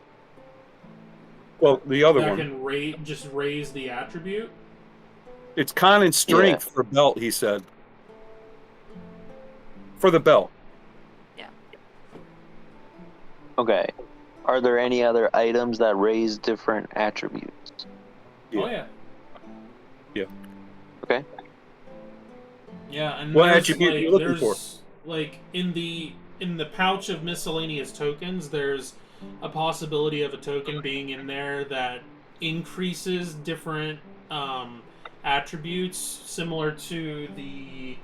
Well, the other That one. can just raise the attribute. It's con and strength for belt, he said. For the belt. Yeah. Okay. Are there any other items that raise different attributes? Yeah. Oh yeah. Yeah. Okay. Yeah, and What there's, attribute like, are you looking there's, like in the pouch of miscellaneous tokens, there's a possibility of a token being in there that increases different attributes, similar to the.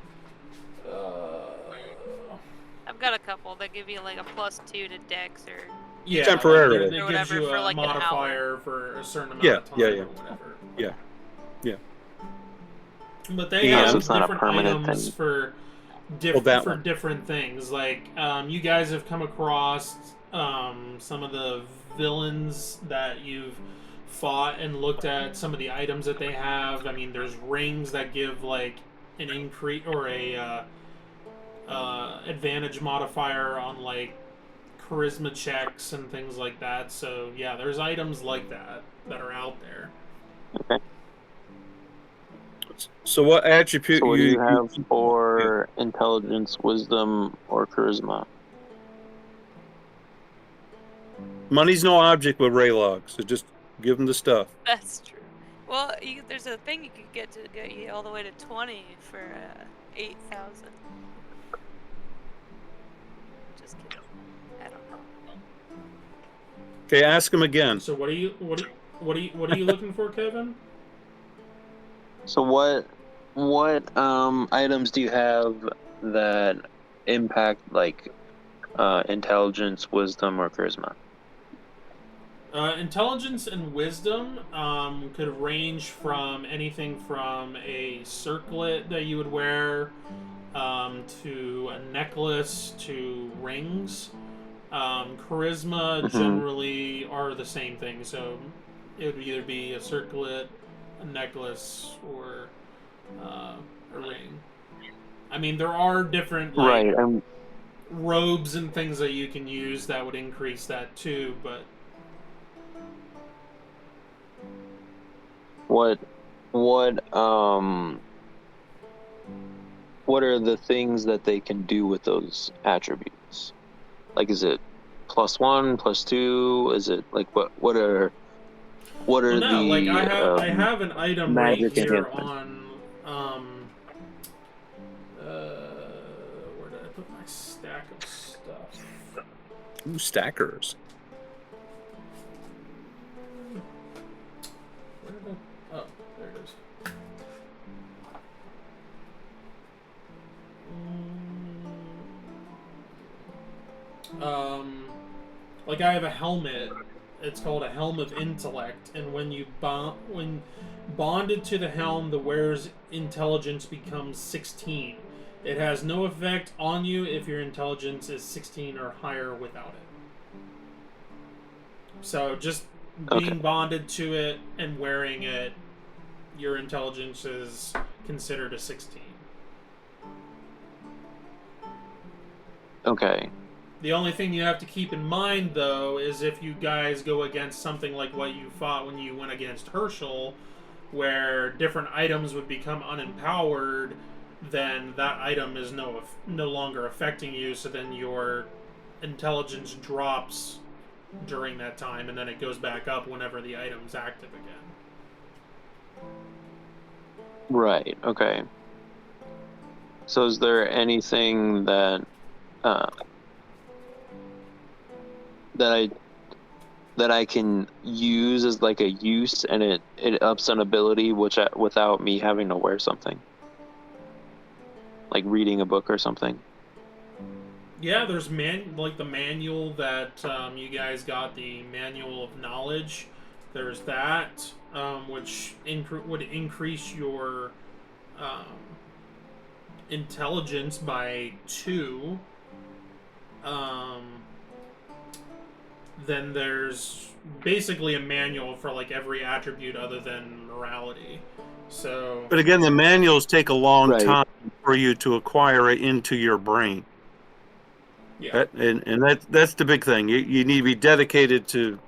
I've got a couple that give you like a +2 to Dex or... Yeah, Temporarily. Like, Or it gives whatever you for, a like, an hour. modifier for a certain amount Yeah, of time yeah. or whatever. Yeah. But they Yeah, have it's not a different permanent items thing. for that one. different things. Like you guys have come across some of the villains that you've fought and looked at some of the items that they have. I mean, there's rings that give like an increase or a advantage modifier on like charisma checks and things like that. So yeah, there's items like that are out there. So what attribute So what do you have for intelligence, wisdom, or charisma? Money's no object with Raylog, so just give him the stuff. That's true. Well, there's a thing you could get to get you all the way to 20 for 8,000. Just kidding. I don't know. Okay, ask him again. So what are you looking for, Kevin? So what items do you have that impact like intelligence, wisdom, or charisma? Intelligence and wisdom could range from anything from a circlet that you would wear to a necklace to rings. Charisma Hmm. generally are the same thing, so it would either be a circlet, a necklace, or a ring. I mean, there are different like Right. And robes and things that you can use that would increase that too, but what what um what are the things that they can do with those attributes? Like, is it +1, +2? Is it like what well, are no, like the I have an item right magic here enhancements? on where did I put my stack of stuff? Ooh, stackers. Where did I? Oh, there it is. Um, like I have a helmet. It's called a helm of intellect, and when bonded to the helm, the wearer's intelligence becomes 16. It has no effect on you if your intelligence is 16 or higher without it. So just Okay. being bonded to it and wearing it, your intelligence is considered a 16. Okay. The only thing you have to keep in mind, though, is if you guys go against something like what you fought when you went against Herschel, where different items would become unempowered, then that item is no longer affecting you. So then your intelligence drops during that time, and then it goes back up whenever the item's active again. Right. Okay. So is there anything that uh, that I can use as like a use, and it ups an ability without me having to wear something, like reading a book or something? Yeah, there's like the manual that you guys got, the manual of knowledge. There's that, which would increase your um, intelligence by 2. Um, then there's basically a manual for like every attribute other than morality. So But again, the manuals take a long Right. time for you to acquire it into your brain. yeah, That's the big thing. You need to be dedicated to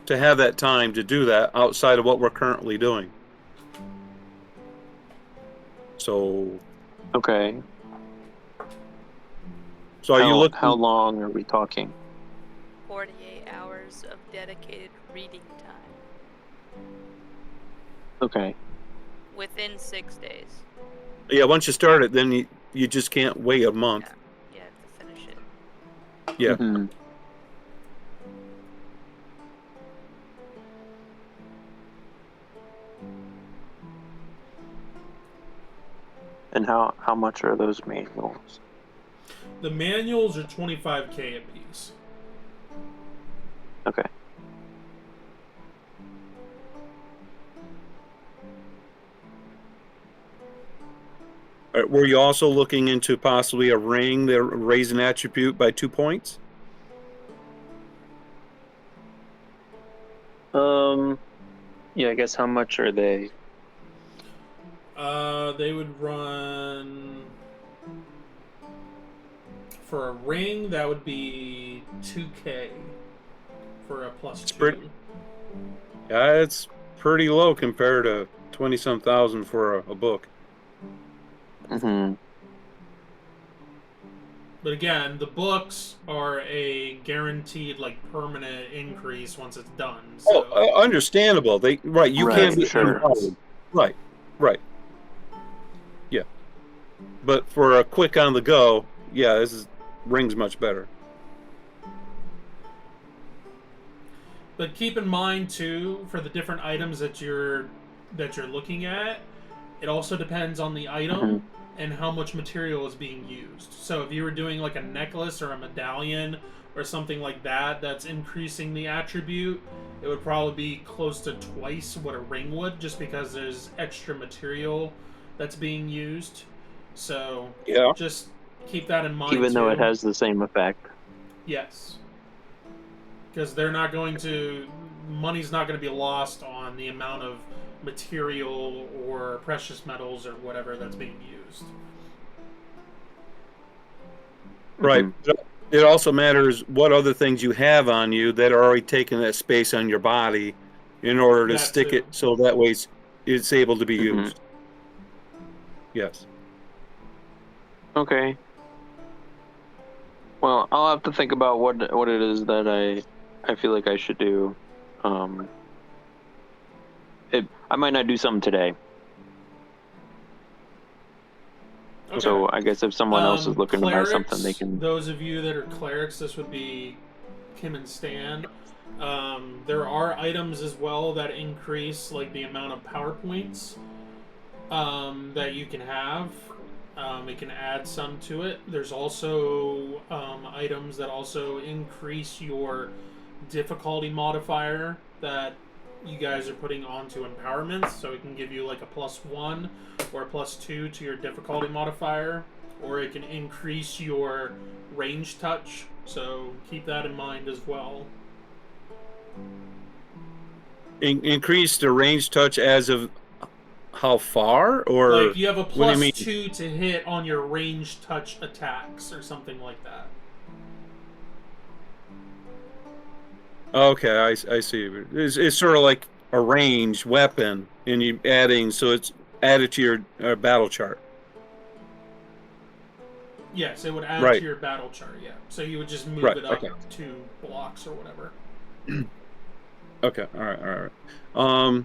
have that time to do that outside of what we're currently doing. So Okay. are you How looking? long are we talking? 48 hours of dedicated reading time Okay. within 6 days. Yeah, once you start it, then you just can't wait a month. Yeah, you have to finish it. Yeah. Hmm. And how much are those manuals? the manuals are 25k a piece. Okay. Were you also looking into possibly a ring that raise an attribute by 2 points? Yeah, I guess how much are they? They would run for a ring. That would be 2k for a plus It's 2. pretty. Yeah, it's pretty low compared to 20-some thousand for a book. Hmm. But again, the books are a guaranteed, like, permanent increase once it's done. Oh, So understandable. Right. You that's can't Right, the be sure. difference. unpowered. Right. Right. Yeah. But for a quick on the go, yeah, rings much better. But keep in mind too, for the different items that you're looking at, It also depends on the item Mhm. and how much material is being used. So if you were doing like a necklace or a medallion or something like that that's increasing the attribute, it would probably be close to twice what a ring would, just because there's extra material that's being used. So Yeah. just keep that in mind Even though it too. has the same effect. Yes. Because they're not going to, money's not going to be lost on the amount of material or precious metals or whatever that's being used. Right. Mhm. It also matters what other things you have on you that are already taking that space on your body in order to That stick too. it so that way it's able to be Mhm. used. Yes. Okay. Well, I'll have to think about what it is that I feel like I should do. Um, I might not do something today. Okay. So I guess if someone else is looking to buy something, they Clerics, can. those of you that are clerics, this would be Kim and Stan. There are items as well that increase like the amount of power points that you can have. It can add some to it. There's also items that also increase your difficulty modifier that you guys are putting onto empowerments, so it can give you like a +1 or a +2 to your difficulty modifier, or it can increase your range touch, so keep that in mind as well. Increase the range touch as of how far, or Like you have a what do you mean? +2 to hit on your range touch attacks or something like that. Okay, I see. It's sort of like a ranged weapon, and you adding, so it's added to your battle chart. Yes, it would add to Right. your battle chart, yeah. So you would just move Right. it up Okay. 2 blocks or whatever. Okay. All right. All right.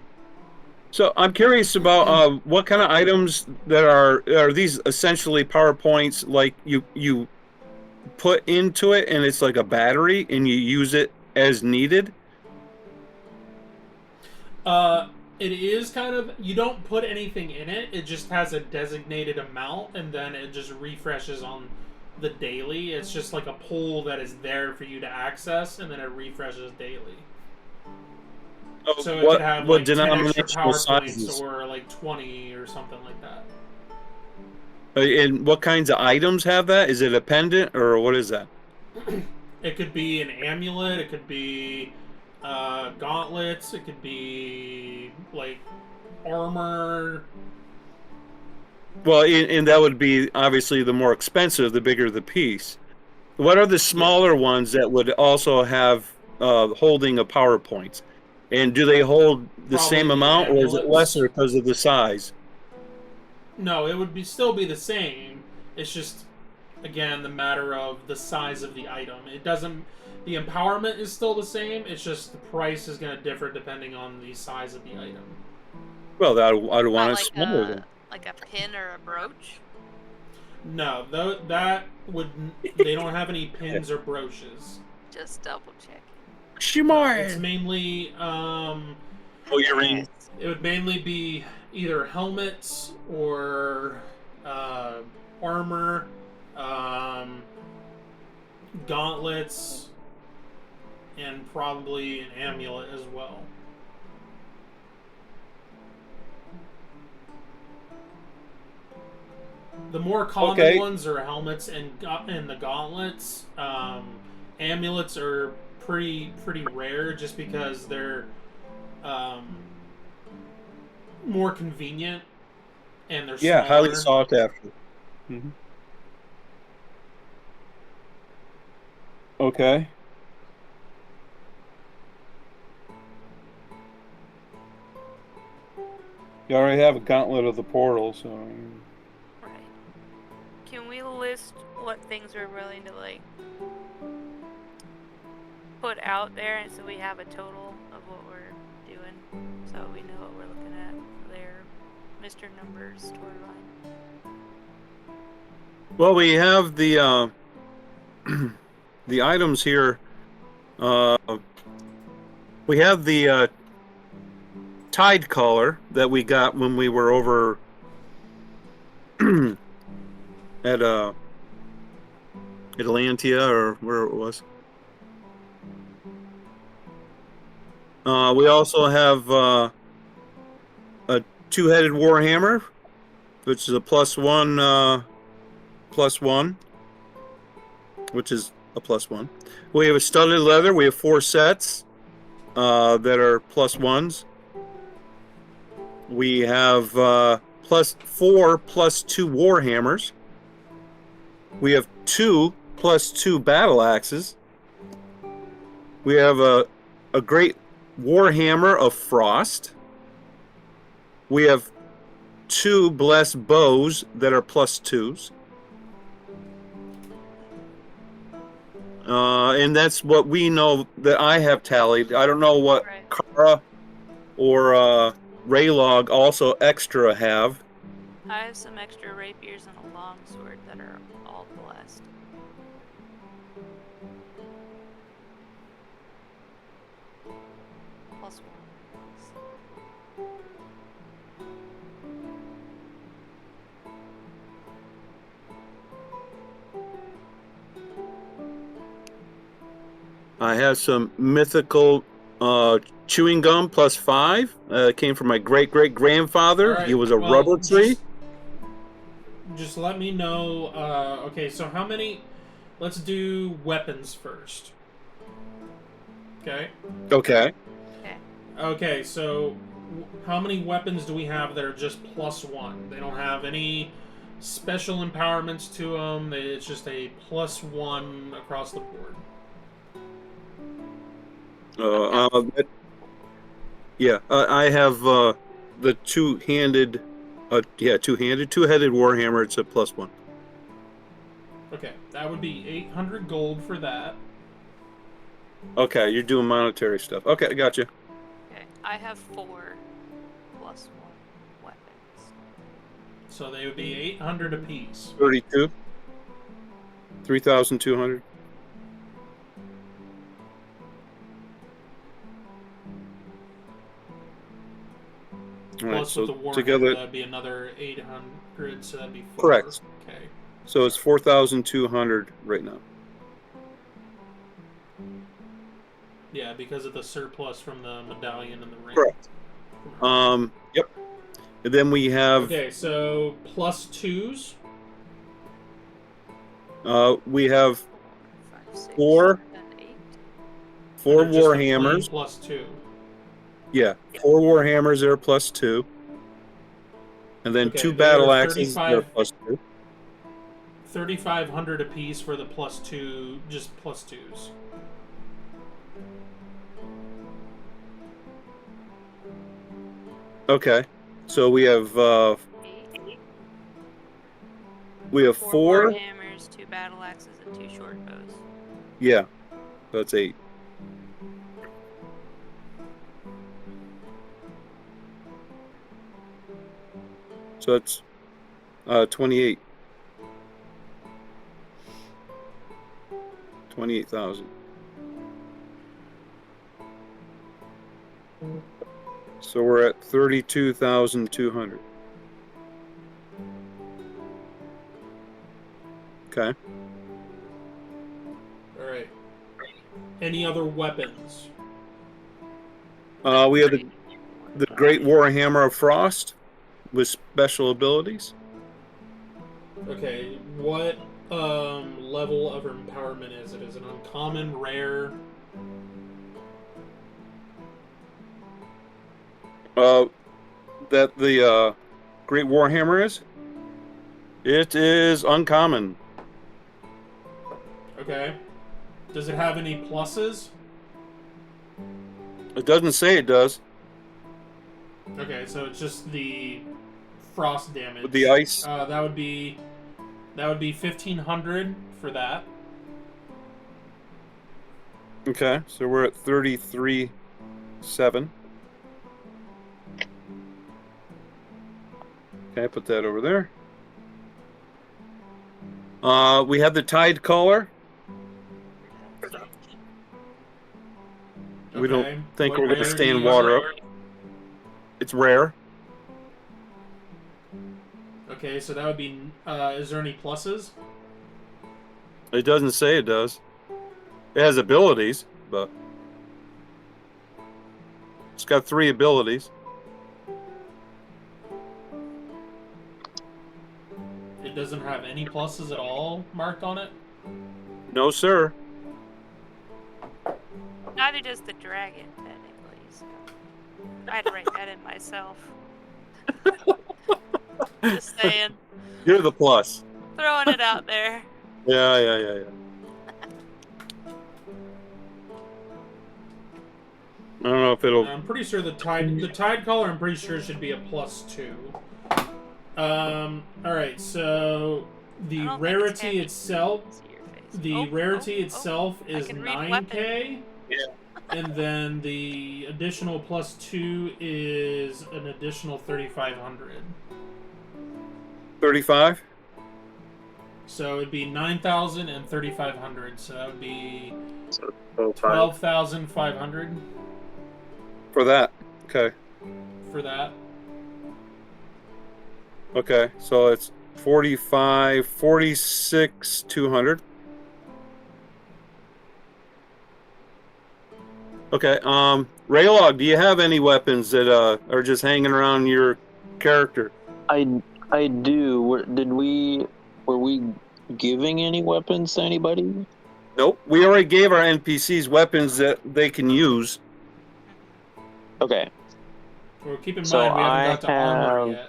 So I'm curious about what kind of items that are these essentially PowerPoints, like you put into it and it's like a battery and you use it as needed. It is kind of, you don't put anything in it. It just has a designated amount, and then it just refreshes on the daily. It's just like a pool that is there for you to access, and then it refreshes daily. So it could have What like 10 extra denominational power points sizes? or like 20 or something like that. And what kinds of items have that? Is it a pendant or what is that? It could be an amulet, it could be gauntlets, it could be like armor. Well, and that would be obviously the more expensive, the bigger the piece. What are the Yeah. smaller ones that would also have holding of PowerPoints? And do they hold the Probably same the amount, or is it lesser amulets. because of the size? No, it would be still be the same. It's just again the matter of the size of the item. It doesn't. The empowerment is still the same. It's just the price is going to differ depending on the size of the item. Well, I'd Not want it like smaller then. a pin or a brooch. No, that would. They don't have any pins or brooches. Just double checking. It's Shimon. mainly. Oh, you're in. It would mainly be either helmets or armor, gauntlets, and probably an amulet as well. The more common ones are helmets and the gauntlets. Amulets are pretty rare just because they're more convenient and they're Yeah, highly smaller. sought after. Mm-hmm. Okay. You already have a gauntlet of the portal, so. Right. Can we list what things we're willing to like put out there, and so we have a total of what we're doing, so we know what we're looking at there, Mr. Numbers storyline. Well, we have the the items here. We have the Tide collar that we got when we were over at Atlantia or where it was. We also have a two-headed warhammer, which is a +1, +1, which is a +1. We have a studded leather. We have 4 sets that are +1s. We have +4 +2 warhammers. We have 2 +2 battle axes. We have a great warhammer of frost. We have 2 blessed bows that are +2s. And that's what we know that I have tallied. I don't know what Right. Kara or Raylog also extra have. I have some extra rapiers and a longsword that are all blessed. +1. I have some mythical chewing gum +5. Came from my great-great-grandfather. All right, He was a well, rubber tree. Just let me know. Okay, so how many? Let's do weapons first. Okay. Okay. Okay. Okay, so how many weapons do we have that are just +1? They don't have any special empowerments to them. It's just a +1 across the board. I have the two-headed warhammer. It's a +1. Okay, that would be 800 gold for that. Okay, you're doing monetary stuff. Okay, I got you. Okay. I have 4 +1 weapons. So they would be 800 apiece. 32. 3,200. All right, Plus with the so warhammer, together, that'd be another 800, so that'd be 4. Correct. Okay. so it's 4,200 right now. Yeah, because of the surplus from the medallion and the ring. Correct. Yep. And then we have Okay, so +2s. we have 5, 6, 4 7, 8. 4 They're just a plain warhammers. +2. Yeah, 4 warhammers that are +2, and then Okay, 2 they battle are axes that are 35 +2. 3,500 apiece for the +2, just +2s. Okay, so we have 8. 4 4. warhammers, 2 battle axes, and 2 short bows. Yeah, that's 8. So that's 28. 28,000. So we're at 32,200. Okay. All right. Any other weapons? We have the Great Warhammer of Frost with special abilities. Okay, what level of empowerment is it? Is it uncommon, rare? That the Great Warhammer is? It is uncommon. Okay. Does it have any pluses? It doesn't say it does. Okay, so it's just the frost damage. With the ice. That would be 1,500 for that. Okay, so we're at 33,700. Okay, put that over there. We have the Tide Collar. We don't Okay, think what we're going to rarity stand is water it? up. It's rare. Okay, so that would be. Is there any pluses? It doesn't say it does. It has abilities, but it's got 3 abilities. It doesn't have any pluses at all marked on it? No, sir. Neither does the dragon, technically. So I had to write that in myself. Just saying. You're the plus. Throwing it out there. Yeah. I don't know if it'll. I'm pretty sure the tide collar, I'm pretty sure should be a +2. Alright, so the rarity itself is 9k. Yeah. And then the additional +2 is an additional 3,500. 35? So it'd be 9,000 and 3,500. So that would be So 12,500 For that. Okay. for that. Okay. So it's 45, 46, 200. Okay. Raylog, do you have any weapons that are just hanging around your character? I do. Were we giving any weapons to anybody? Nope. We already gave our NPCs weapons that they can use. Okay. Well, keep in So mind we haven't got to armor have- yet.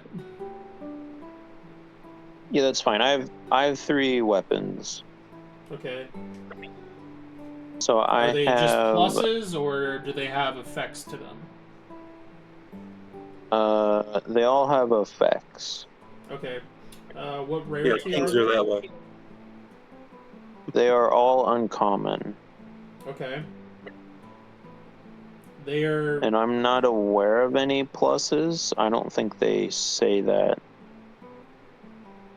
Yeah, that's fine. I have 3 weapons. Okay. So Are they just have pluses or do they have effects to them? they all have effects. Okay. What Yeah, rarity are things are they? that way. They are all uncommon. Okay. They are. And I'm not aware of any pluses. I don't think they say that.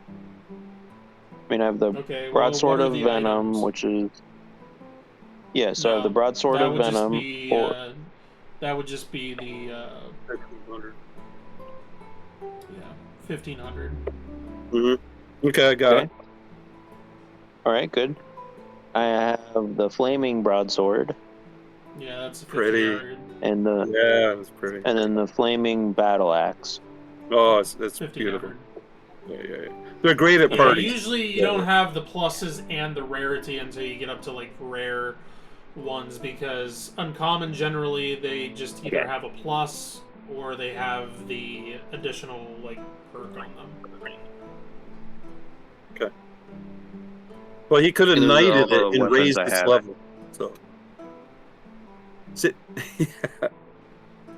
I mean, I have the Okay. Well, broadsword what are of the venom, items? which is so I have the No, broadsword that of would just venom. be, that would just be the 1,500. Okay, I got Okay. it. All right, good. I have the flaming broadsword Yeah, that's Pretty. 1,500. and Yeah, that's pretty. then the flaming battle axe. Oh, that's beautiful. 1,500. Yeah. They're great at Yeah, parties. usually you don't have the pluses and the rarity until you get up to like rare ones, because uncommon generally they just either Okay. have a plus or they have the additional like perk on them. Well, he could have These are all knighted the it and weapons raised I its have. level. So,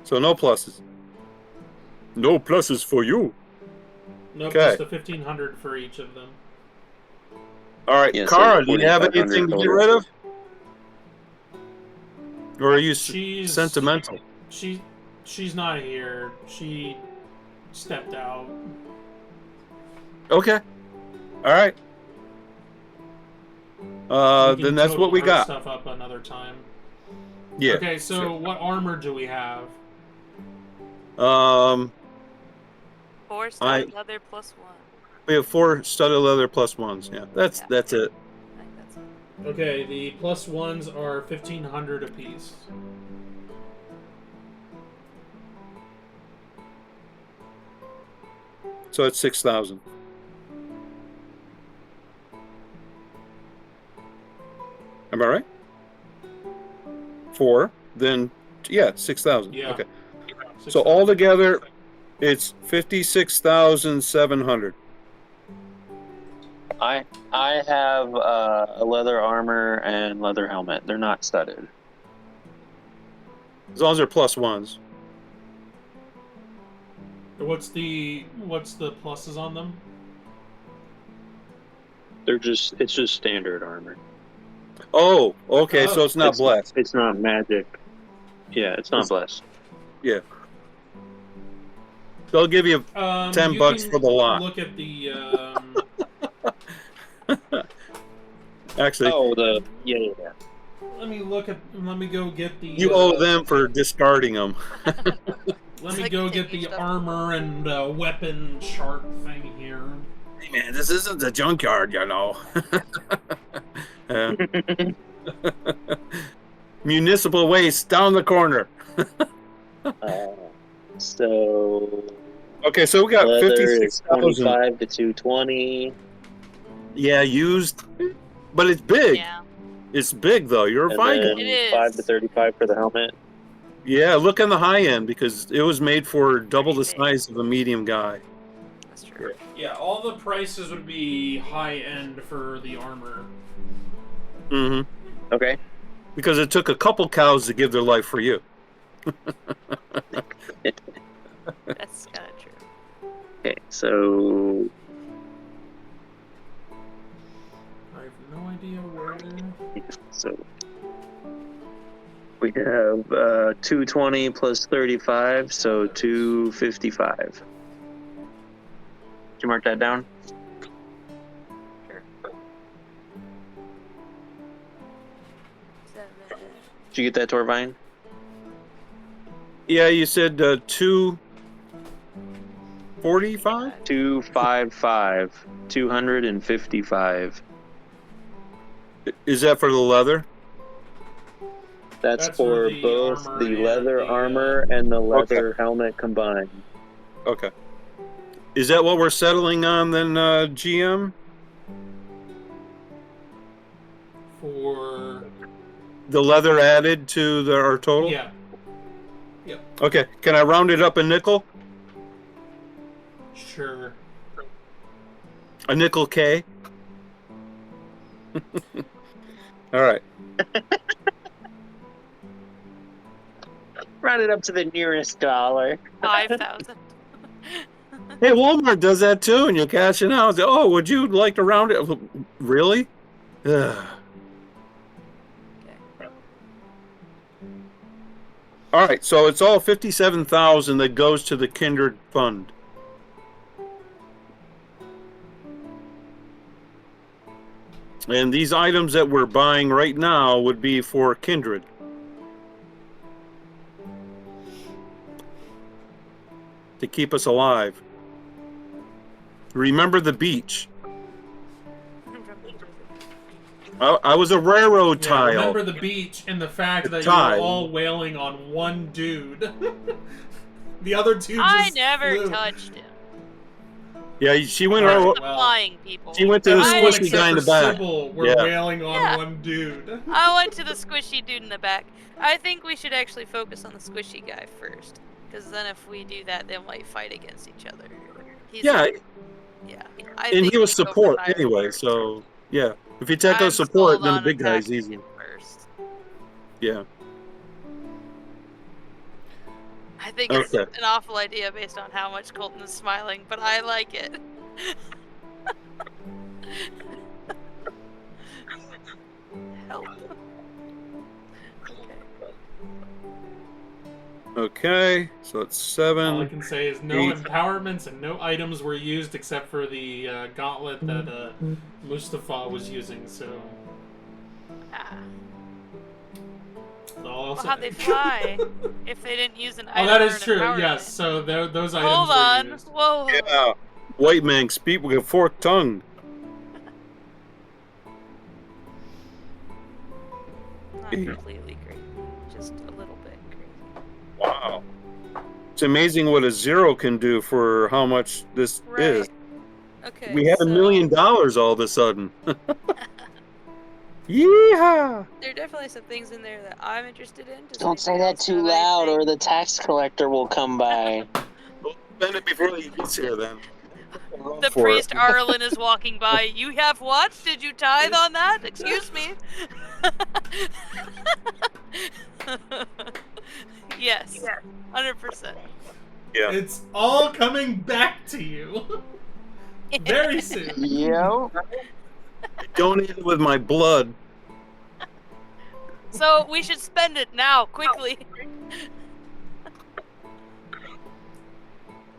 so no pluses. No pluses for you. Nope, Okay. just a 1,500 for each of them. All right, Yeah, so Kara, do you have 4,500 anything to get total. rid of? Or are you She's sentimental? She's not here. She stepped out. Okay. All right. We can Then that's total what we her got. Stuff up another time. Yeah. Okay, so sure. what armor do we have? 4 studded leather +1. We have 4 studded leather +1s. Yeah, that's it. I think that's it. Okay, the +1s are 1,500 apiece. So it's 6,000. Am I right? 4, then 6,000. Yeah. Okay. 6,000. So altogether, it's 56,700. I have a leather armor and leather helmet. They're not studded. As long as they're +1s. What's the pluses on them? It's just standard armor. Oh, okay. So it's not blessed. It's not magic. Yeah, it's not blessed. Yeah. They'll give you 10 you bucks can for the lot. Look at the. Actually, yeah. Let me go get the. you owe them for discarding them. Let It's me like go taking get the stuff. armor and weapon chart thing here. Hey man, this isn't the junkyard, you know. Municipal waste down the corner. So Okay, so we got leather is 56,000. 25 to 220, Yeah, used, but it's big. Yeah, It's big though. You're a and fine guy. then It 5 to is. 35 for the helmet. Yeah, look on the high end because it was made for double the Pretty big. size of a medium guy. That's true. Yeah, all the prices would be high end for the armor. Mm-hmm. Okay. Because it took a couple cows to give their life for you. That's kind of true. Okay, so I have no idea where. so we have 220 plus 35, so 255. Did you mark that down? Sure. 7. Did you get that, Torvine? Yeah, you said 245? 255. 255. Is that for the leather? That's That's for for the both armor the and leather the, armor and the leather helmet combined. Okay. Is that what we're settling on then, GM? For The leather added to our total? yeah, Okay. Can I round it up a nickel? sure. A nickel K? All right. Round it up to the nearest dollar. 5,000. Hey, Walmart does that too, and you cash it out. Oh, would you like to round it? Really? Ugh. All right, so it's all 57,000 that goes to the Kindred fund. And these items that we're buying right now would be for Kindred. To keep us alive. Remember the beach. I was a railroad Yeah, tile. remember the beach and the fact that you tile. were all wailing on one dude. The other two just I never flew. touched him. Yeah, she went. All right, over, The well, flying people. she went to the everyone squishy except guy in for the back. Sybil were Yeah. wailing on Yeah. one dude. I went to the squishy dude in the back. I think we should actually focus on the squishy guy first. Because then if we do that, they might fight against each other. He's Yeah, yeah. and he was support anyway, so yeah. If you take out support, then the big guy's easy. First. Yeah. I think it's Okay. an awful idea based on how much Colton is smiling, but I like it. Help. Okay, so it's All I 7. can say is no 8. empowerments and no items were used except for the gauntlet that Mustafa was using. So Ah. all I'll Well, say. how'd they fly if they didn't use an Oh, item? that or is an true. empowerment? Yes. So those items Hold were on. used. Whoa. Yeah. White man speak with a forked tongue. Not completely crazy. Just a little bit crazy. Wow. It's amazing what a zero can do for how much this Right. is. Okay. We had so $1 million all of a sudden. Yeehaw! there are definitely some things in there that I'm interested in. Does Don't say anybody that else too have loud, or anything? the tax collector will come by. Spend it before he gets here then. The For priest it. Arlen is walking by. You have what? Did you tithe on that? Excuse me. Yes. 100%. Yeah. It's all coming back to you very soon. Yo. Donated with my blood. So we should spend it now, quickly.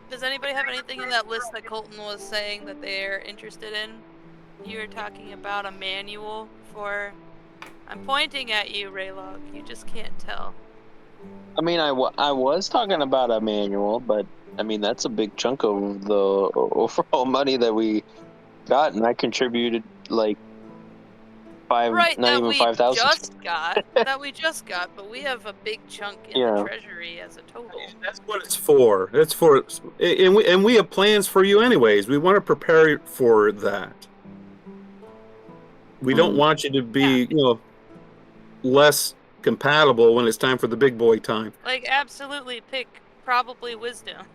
Does anybody have anything in that list that Colton was saying that they're interested in? You were talking about a manual for... I'm pointing at you, Raylog. You just can't tell. I mean, I was talking about a manual, but I mean that's a big chunk of the overall money that we got, and I contributed like Right, not that even we 5,000. just got, but we have a big chunk in the Yeah. treasury as a total. That's what it's for. It's for, and we have plans for you anyways. We want to prepare for that. We don't want you to be, less compatible when it's time for the big boy time. Like, absolutely pick probably wisdom.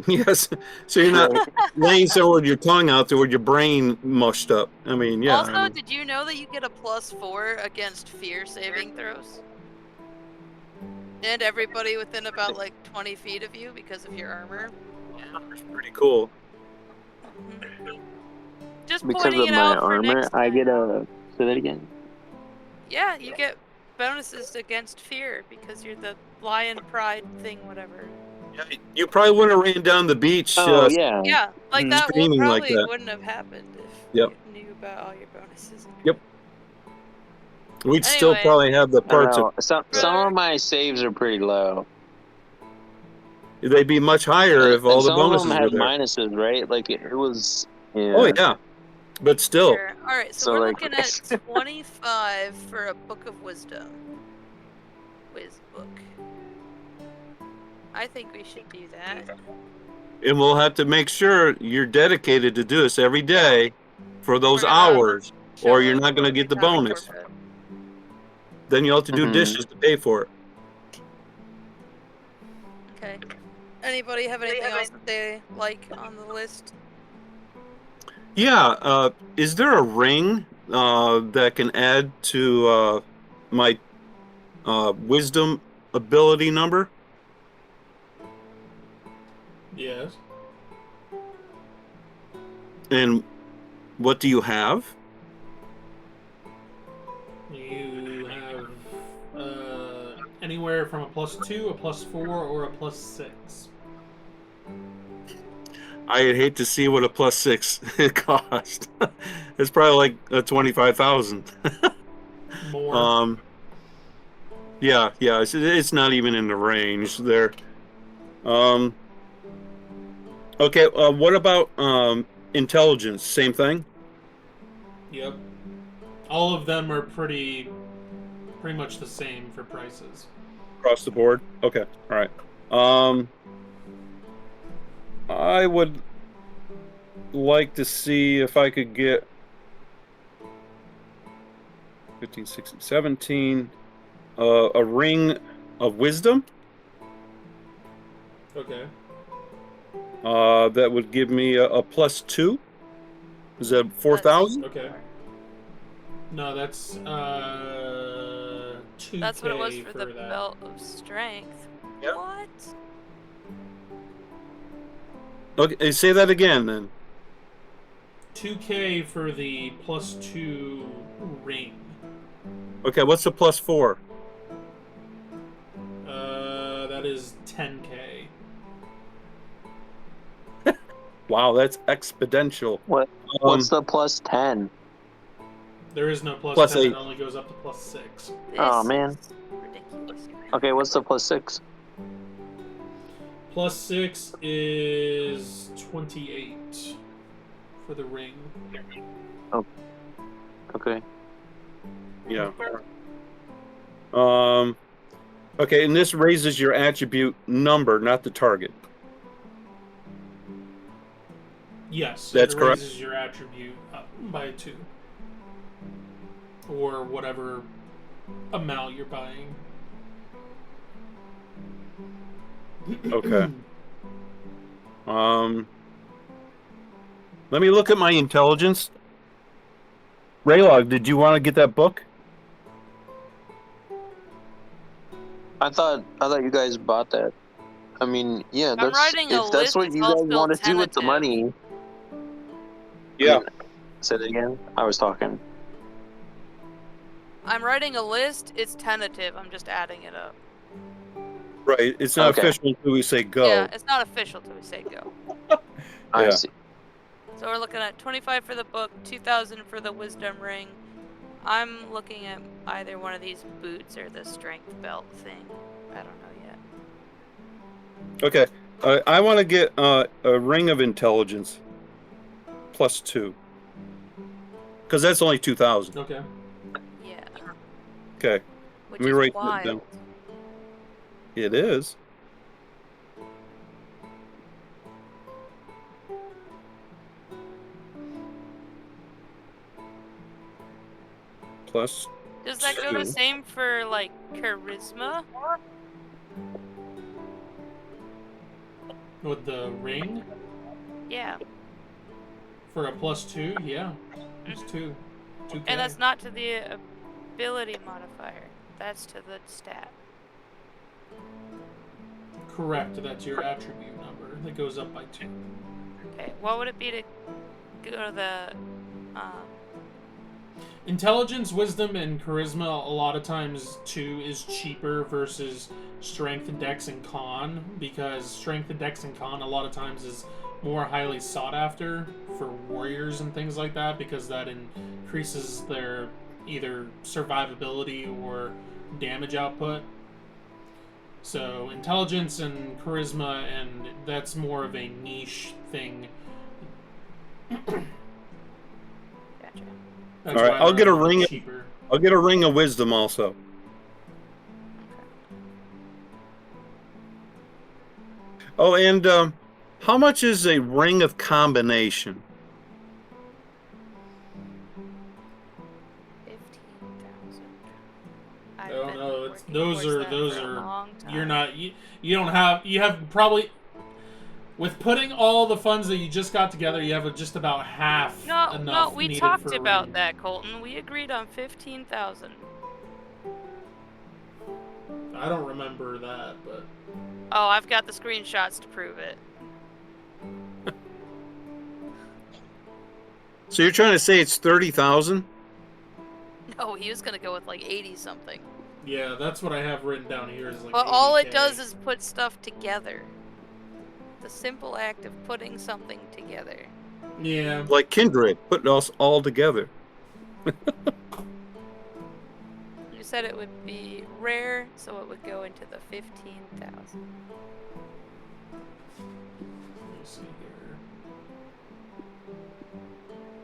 Yes, so you're not laying somewhere with your tongue out there with your brain mushed up. I mean, yeah. Also, did you know that you get a +4 against fear saving throws? And everybody within about like 20 feet of you because of your armor. It's pretty cool. Just Because pointing of it my out for armor, next I time. get a. Say that again. Yeah, you get bonuses against fear because you're the lion pride thing, whatever. Yeah, you probably wouldn't have ran down the beach. Oh yeah. Yeah, like that Screaming like probably that. wouldn't have happened if Yep. you knew about all your bonuses. Yep. We'd still Anyway. probably have the I parts know. of. Some of my saves are pretty low. They'd be much higher if all And the some of bonuses them were had there. minuses, right? Like it was. Yeah. Oh yeah, but still. Sure. All right, so, So, we're like- looking at 25 for a book of wisdom. Wiz book. I think we should do that. And we'll have to make sure you're dedicated to do this every day for those We're gonna hours, Show or you're up not going to get the every time bonus. before bed. Then you'll have to do Mhm. dishes to pay for it. Okay. Anybody have anything else that they like on the list? Yeah. Is there a ring that can add to my wisdom ability number? Yes. And what do you have? You have anywhere from a +2, a +4, or a +6. I'd hate to see what a +6 it cost. It's probably like 25,000. More. Yeah. It's not even in the range there. Okay. What about intelligence? Same thing. Yep. All of them are pretty much the same for prices. Across the board. Okay. All right. I would like to see if I could get 15, 16, 17, a ring of wisdom. Okay. That would give me a +2. Is that 4,000? Okay. No, that's 2K. That's what it was for the that. belt of strength. Yep. What? Okay, say that again then. 2K for the +2 ring. Okay, what's the +4? That is 10K. Wow, that's exponential. What's the +10? There is no +10. +8. It only goes up to +6. Oh, This man. is ridiculous. Okay, what's the +6? +6 is 28 for the ring. Okay. Yeah. Okay, and this raises your attribute number, not the target. Yes, That's it correct. raises your attribute up by 2. Or whatever amount you're buying. Okay. Let me look at my intelligence. Raylog, did you want to get that book? I thought you guys bought that. I mean, yeah, I'm that's writing a if that's list, what it's you all guys still want to do with the tentative. money. Yeah. Say it again. I was talking. I'm writing a list. It's tentative. I'm just adding it up. Right. It's not Okay. official until we say go. Yeah, it's not official till we say go. I Yeah. see. So we're looking at 25 for the book, 2,000 for the wisdom ring, I'm looking at either one of these boots or the strength belt thing. I don't know yet. Okay. I want to get a ring of intelligence +2. Because that's only 2,000. Okay. Yeah. Okay. Which Let me is write that down. wild. It is. Plus. Does that go the Two. same for like charisma? With the ring Yeah. for a +2, yeah. It's 2. 2K. And that's not to the ability modifier. That's to the stat. Correct. That's your attribute number. That goes up by 2. Okay. What would it be to go to the Intelligence, wisdom, and charisma, a lot of times 2 is cheaper versus strength, dex, and con, because strength, dex, and con a lot of times is more highly sought after for warriors and things like that, because that increases their either survivability or damage output. So intelligence and charisma, and that's more of a niche thing. Gotcha. That's All right, why I'll they're get a a little ring. cheaper. I'll get a ring of wisdom also. Oh, and how much is a ring of combination? 15,000. Oh no, it's, those are you're time. not you have probably with putting all the funds that you just got together, you have just about half No, enough we needed talked for a about ring. that, Colton. We agreed on 15,000. I don't remember that, but Oh, I've got the screenshots to prove it. So you're trying to say it's 30,000? No, he was gonna go with like 80 something. yeah, that's what I have written down here is like. But all it 80K. does is put stuff together. The simple act of putting something together. Yeah. Like Kindred, putting us all together. You said it would be rare, so it would go into the 15,000. Let me see here.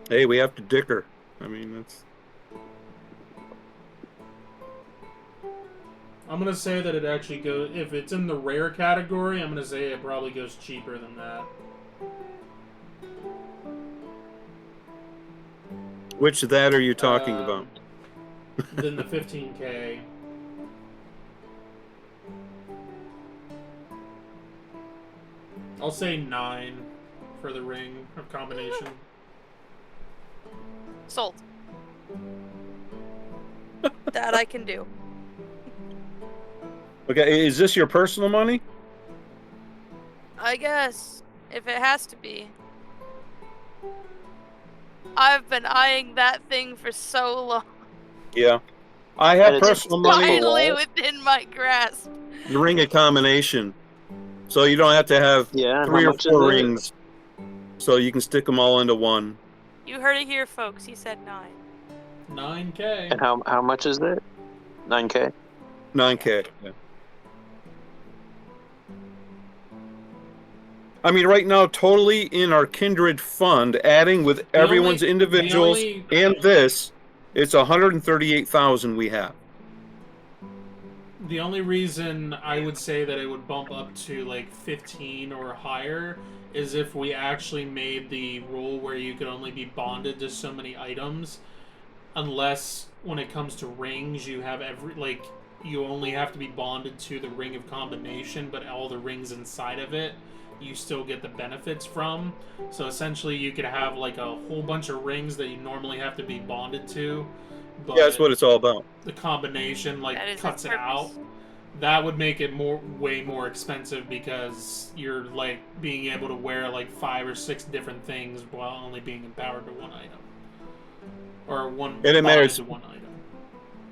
Hey, we have to dicker. I mean, that's. I'm gonna say that it actually goes. If it's in the rare category, I'm gonna say it probably goes cheaper than that. Which that are you talking about? Than the 15K. I'll say 9 for the ring of combination. Sold. That I can do. Okay, is this your personal money? I guess. If it has to be. I've been eyeing that thing for so long. Yeah. I have And it's personal money. Finally within my grasp. The ring of combination. So you don't have to have Yeah, and 3 how or much 4 is it? rings. So you can stick them all into one. You heard it here, folks. He said 9. 9K. And how much is it? 9K? 9K. Yeah. I mean, right now, totally in our Kindred fund, adding with everyone's individuals and this, it's 138,000 we have. The only reason I would say that it would bump up to like 15 or higher is if we actually made the rule where you could only be bonded to so many items, unless when it comes to rings you have you only have to be bonded to the ring of combination, but all the rings inside of it you still get the benefits from. So essentially you could have like a whole bunch of rings that you normally have to be bonded to, but Yeah, that's what it's all about. the combination That is cuts its it out. purpose. That would make it way more expensive because you're like being able to wear like 5 or 6 different things while only being empowered to one item, or one And it matters. to one item.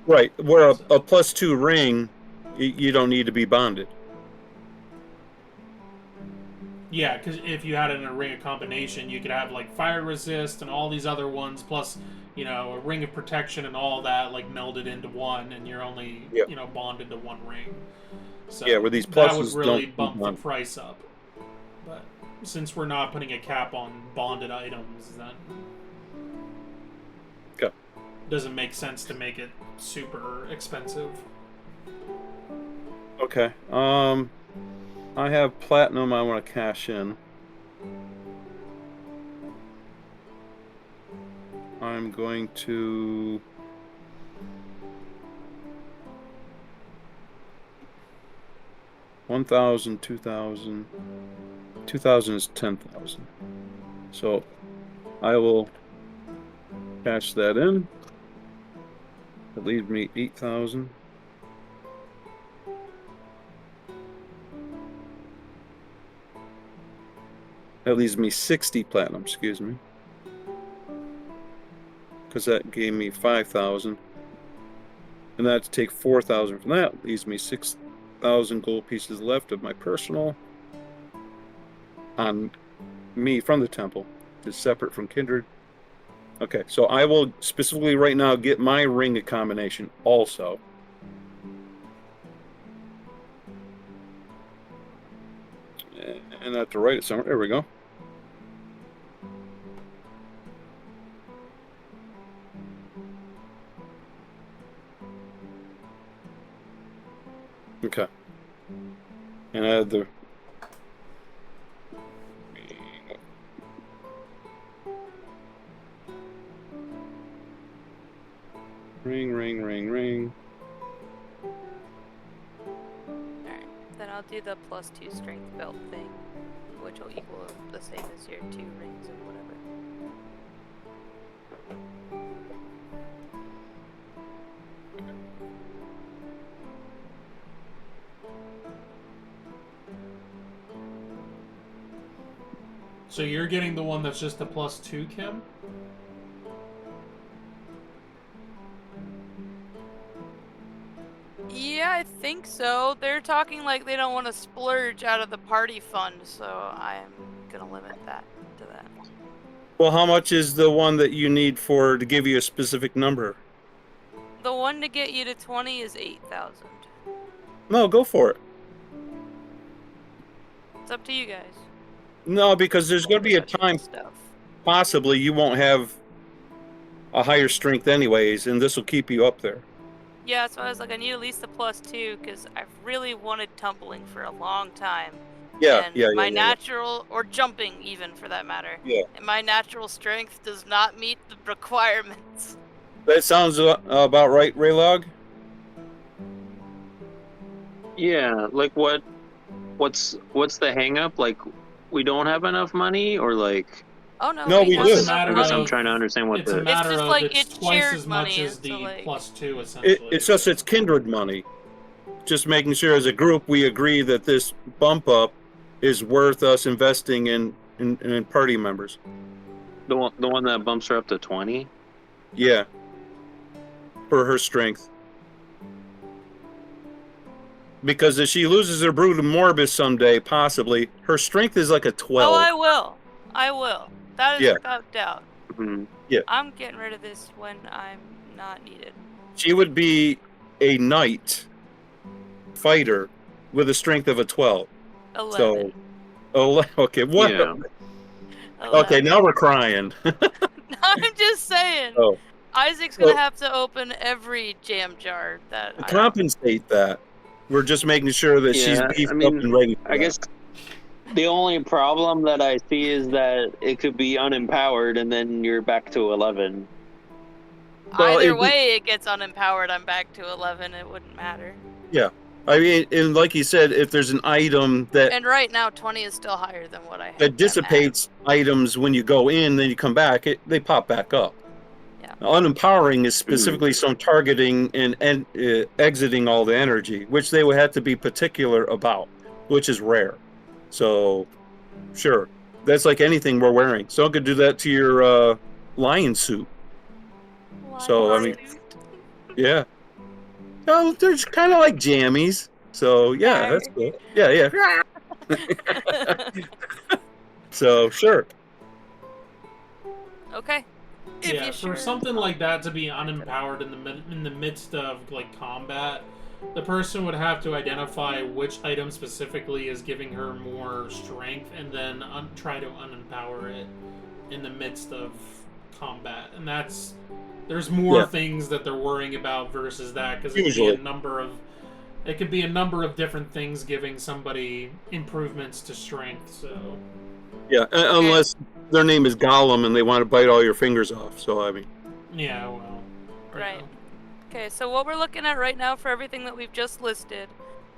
Right. Where a +2 ring, you don't need to be bonded. Yeah, because if you had it in a ring of combination, you could have like fire resist and all these other ones, plus a ring of protection and all that like melded into one, and you're only Yeah. Bonded to one ring. So Yeah, where these that would pluses really don't bump the on. price up. But since we're not putting a cap on bonded items, then Okay. doesn't make sense to make it super expensive. Okay. I have platinum I want to cash in. I'm going to... $1,000, $2,000. 2,000 is 10,000. So I will cash that in. That leaves me 8,000. That leaves me 60 platinum, excuse me. Because that gave me 5,000. And that to take 4,000 from that leaves me 6,000 gold pieces left of my personal on me from the temple. It's separate from Kindred. Okay, so I will specifically right now get my ring of combination also. And I have to write it somewhere. There we go. Okay. And I have the ring. Alright, then I'll do the +2 strength belt thing, which will equal the same as your 2 rings or whatever. So you're getting the one that's just a +2, Kim? Yeah, I think so. They're talking like they don't want to splurge out of the party fund, so I'm gonna limit that to that. Well, how much is the one that you need to give you a specific number? The one to get you to 20 is 8,000. No, go for it. It's up to you guys. No, because there's going to be a time Stuff. possibly you won't have a higher strength anyways, and this will keep you up there. Yeah, so I was like, I need at least the +2 because I've really wanted tumbling for a long time. Yeah, and my natural, or jumping even for that matter. Yeah. And my natural strength does not meet the requirements. That sounds about right, Raylog? Yeah, like what's the hang up? Like we don't have enough money, or like? Oh no, No, we have do. enough I guess I'm money. trying to understand what It's a the. matter just of like it's it's twice shared as much money, as so the like- +2 essentially. It's just it's Kindred money. Just making sure as a group we agree that this bump up is worth us investing in party members. The one that bumps her up to 20. Yeah. For her strength. Because if she loses her Brood Morbus someday, possibly, her strength is like a 12. Oh, I will. That is without doubt. Mm-hmm. Yeah. I'm getting rid of this when I'm not needed. She would be a knight fighter with a strength of a 12. 11. So, okay, what? Yeah. 11. Okay, now we're crying. I'm just saying. Oh. Isaac's gonna have to open every jam jar that I Compensate that. We're just making sure that she's beefed up and ready. I guess the only problem that I see is that it could be unempowered, and then you're back to 11. Well, Either way, it gets unempowered. I'm back to 11. It wouldn't matter. Yeah, I mean, and like you said, if there's an item that And right now, 20 is still higher than what I have. that dissipates items when you go in, then you come back, they pop back up. Yeah. Now, unempowering is specifically some targeting and exiting all the energy, which they would have to be particular about, which is rare. So, sure, that's like anything we're wearing. Someone could do that to your lion suit. So, I mean, yeah. Oh, they're kind of like jammies. So, yeah, that's good. Yeah. So sure. Okay. If Yeah, you for sure. something like that to be unempowered in the midst of like combat, the person would have to identify which item specifically is giving her more strength, and then try to unempower it in the midst of combat. And there's more Yeah. things that they're worrying about versus that, because Usually. it could be a number of different things giving somebody improvements to strength. So Yeah, unless their name is Gollum and they want to bite all your fingers off. So I mean, yeah, well, Right. know. Okay, so what we're looking at right now for everything that we've just listed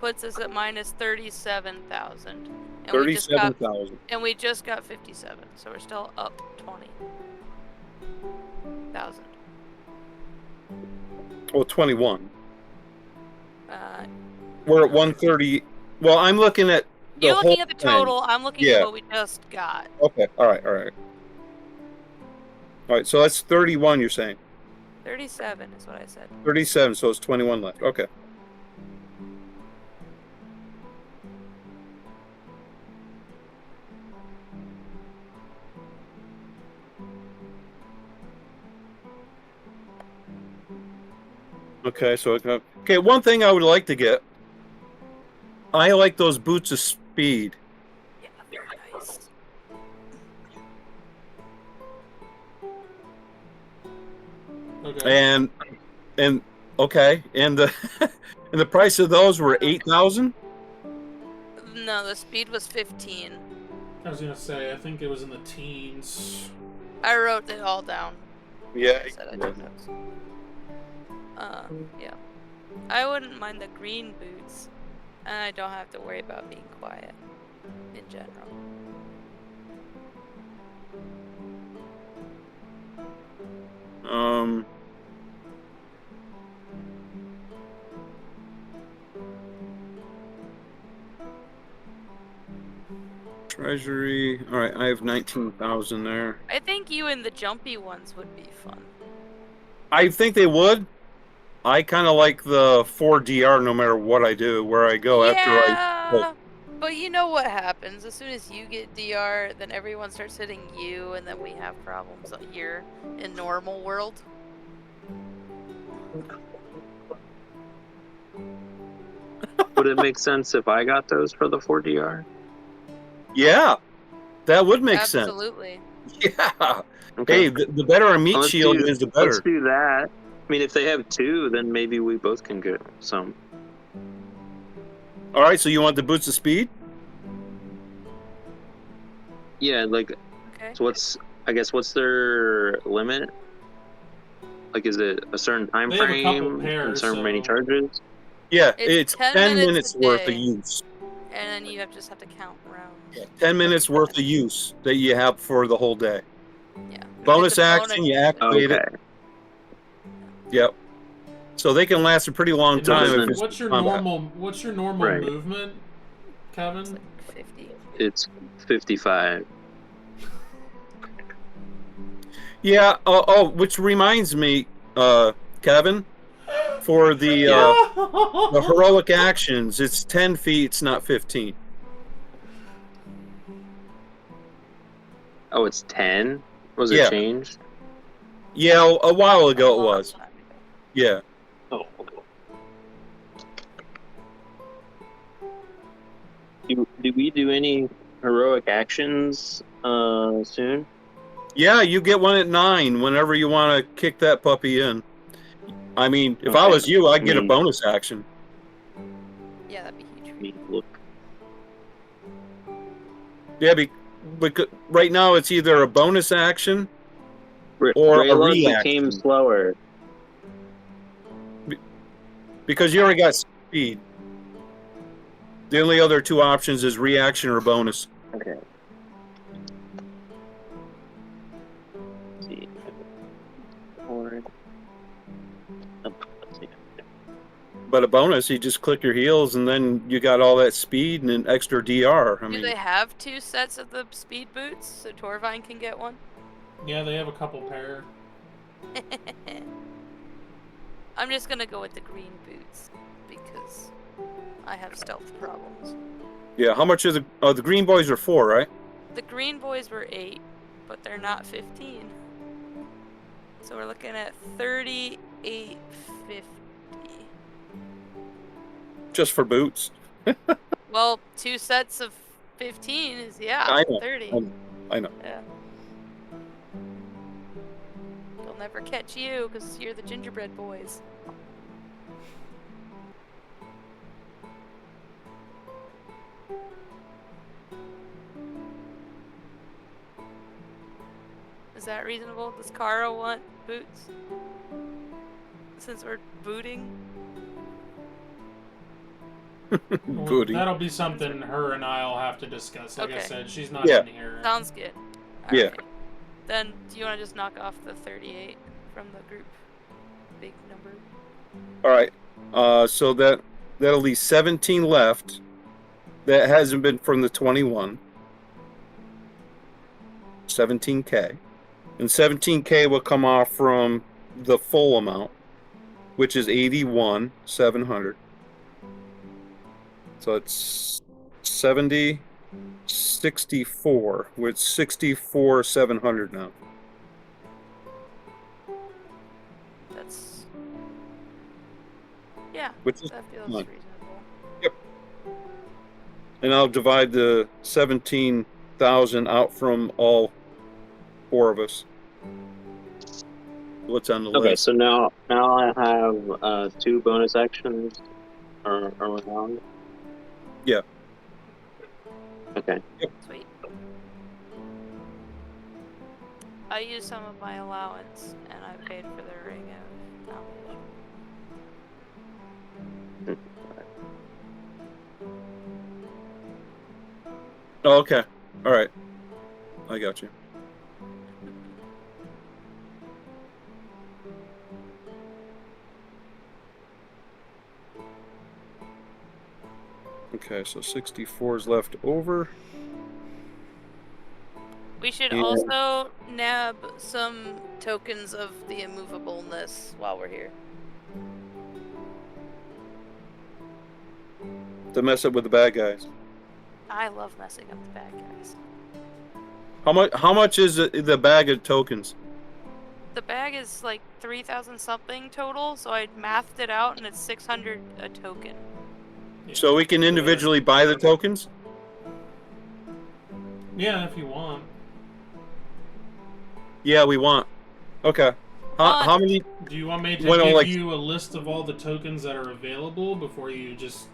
puts us at minus 37,000. And we just got 37,000. and we just got 57, so we're still up 20,000. Well, 21. We're at no. 130. Well, I'm looking at the You're whole looking at the thing. total. I'm looking Yeah. at what we just got. Okay. All right. All right. So that's 31. You're saying 37 is what I said. 37. So it's 21 left. Okay. Okay. So okay. One thing I would like to get. I like those boots of speed. Yeah, very nice. Okay. And okay, and the and the price of those were 8,000. No, the speed was 15. I was gonna say, I think it was in the teens. I wrote it all down. Yeah. I said I took notes. Yeah. I wouldn't mind the green boots, and I don't have to worry about being quiet in general. Treasury. All right, I have 19,000 there. I think you and the jumpy ones would be fun. I think they would. I kind of like the 4DR no matter what I do, where I go after I. But you know what happens. As soon as you get DR, then everyone starts hitting you, and then we have problems here in normal world. Would it make sense if I got those for the 4DR? Yeah, that would make sense. Absolutely. Yeah. Okay. Hey, the better our meat shield is, the better. Let's do that. I mean, if they have two, then maybe we both can get some. All right, so you want the boots of speed? Yeah, like, Okay. so what's their limit? Like, is it a certain time They have a couple frame pairs, and certain so- many charges? Yeah, It's it's 10 minutes minutes a worth of day. use. And then you just have to count rounds. 10 minutes worth of use that you have for the whole day. Yeah. Bonus It's a action, you activate Okay. it. Yep. So they can last a pretty long And time. then- If it's What's your combat. normal Right. movement, It's Kevin? like 50. It's 55. Yeah. Which reminds me, Kevin, for the heroic actions, it's 10 feet. It's not 15. Oh, it's 10? Was it Yeah. changed? Yeah, a while ago it Long was. time ago. Yeah. Oh, okay. Do we do any heroic actions soon? Yeah, you get one at 9 whenever you want to kick that puppy in. I mean, if I Okay. was you, I'd get a bonus action. Yeah, that'd be huge. Let me look. Yeah, because right now it's either a bonus action or a Raylord reaction. became slower. Because you already got speed. The only other two options is reaction or bonus. Okay. Let's see. Forward. Let's see. But a bonus, you just click your heels and then you got all that speed and an extra DR. I Do mean, they have 2 sets of the speed boots so Torvine can get one? Yeah, they have a couple pair. I'm just gonna go with the green boots because I have stealth problems. Yeah, how much are the green boys are 4, right? The green boys were 8, but they're not 15. So we're looking at 38.50. Just for boots. Well, 2 sets of 15 is I know. 30. I know. Yeah. They'll never catch you because you're the gingerbread boys. Is that reasonable? Does Kara want boots? Since we're booting? Well, Booty. that'll be something her and I'll have to discuss. Like I Okay. said, she's not Yeah. in here. Sounds good. Yeah. Alright. Then, do you want to just knock off the 38 from the group? Big number. All right. So that'll leave 17 left. That hasn't been from the 21. 17K. And 17K will come off from the full amount, which is 81,700. So it's 70, 64. We're at 64,700 now. That's... Yeah, Which is that feels fine. reasonable. And I'll divide the 17,000 out from all 4 of us. What's on the Okay, list? so now I have 2 bonus actions. Are we on? Yeah. Okay. Sweet. I used some of my allowance, and I paid for the ring of knowledge. Oh, okay. All right. I got you. Okay, so 64 is left over. We should Yeah. also nab some tokens of the immovableness while we're here. To mess up with the bad guys. I love messing up the bad guys. How much is the bag of tokens? The bag is like 3,000 something total, so I mathed it out and it's 600 a token. Yeah. So we can individually buy the tokens? Yeah, if you want. Yeah, we want. Okay. How many? Do you want me to Well, give like- you a list of all the tokens that are available before you just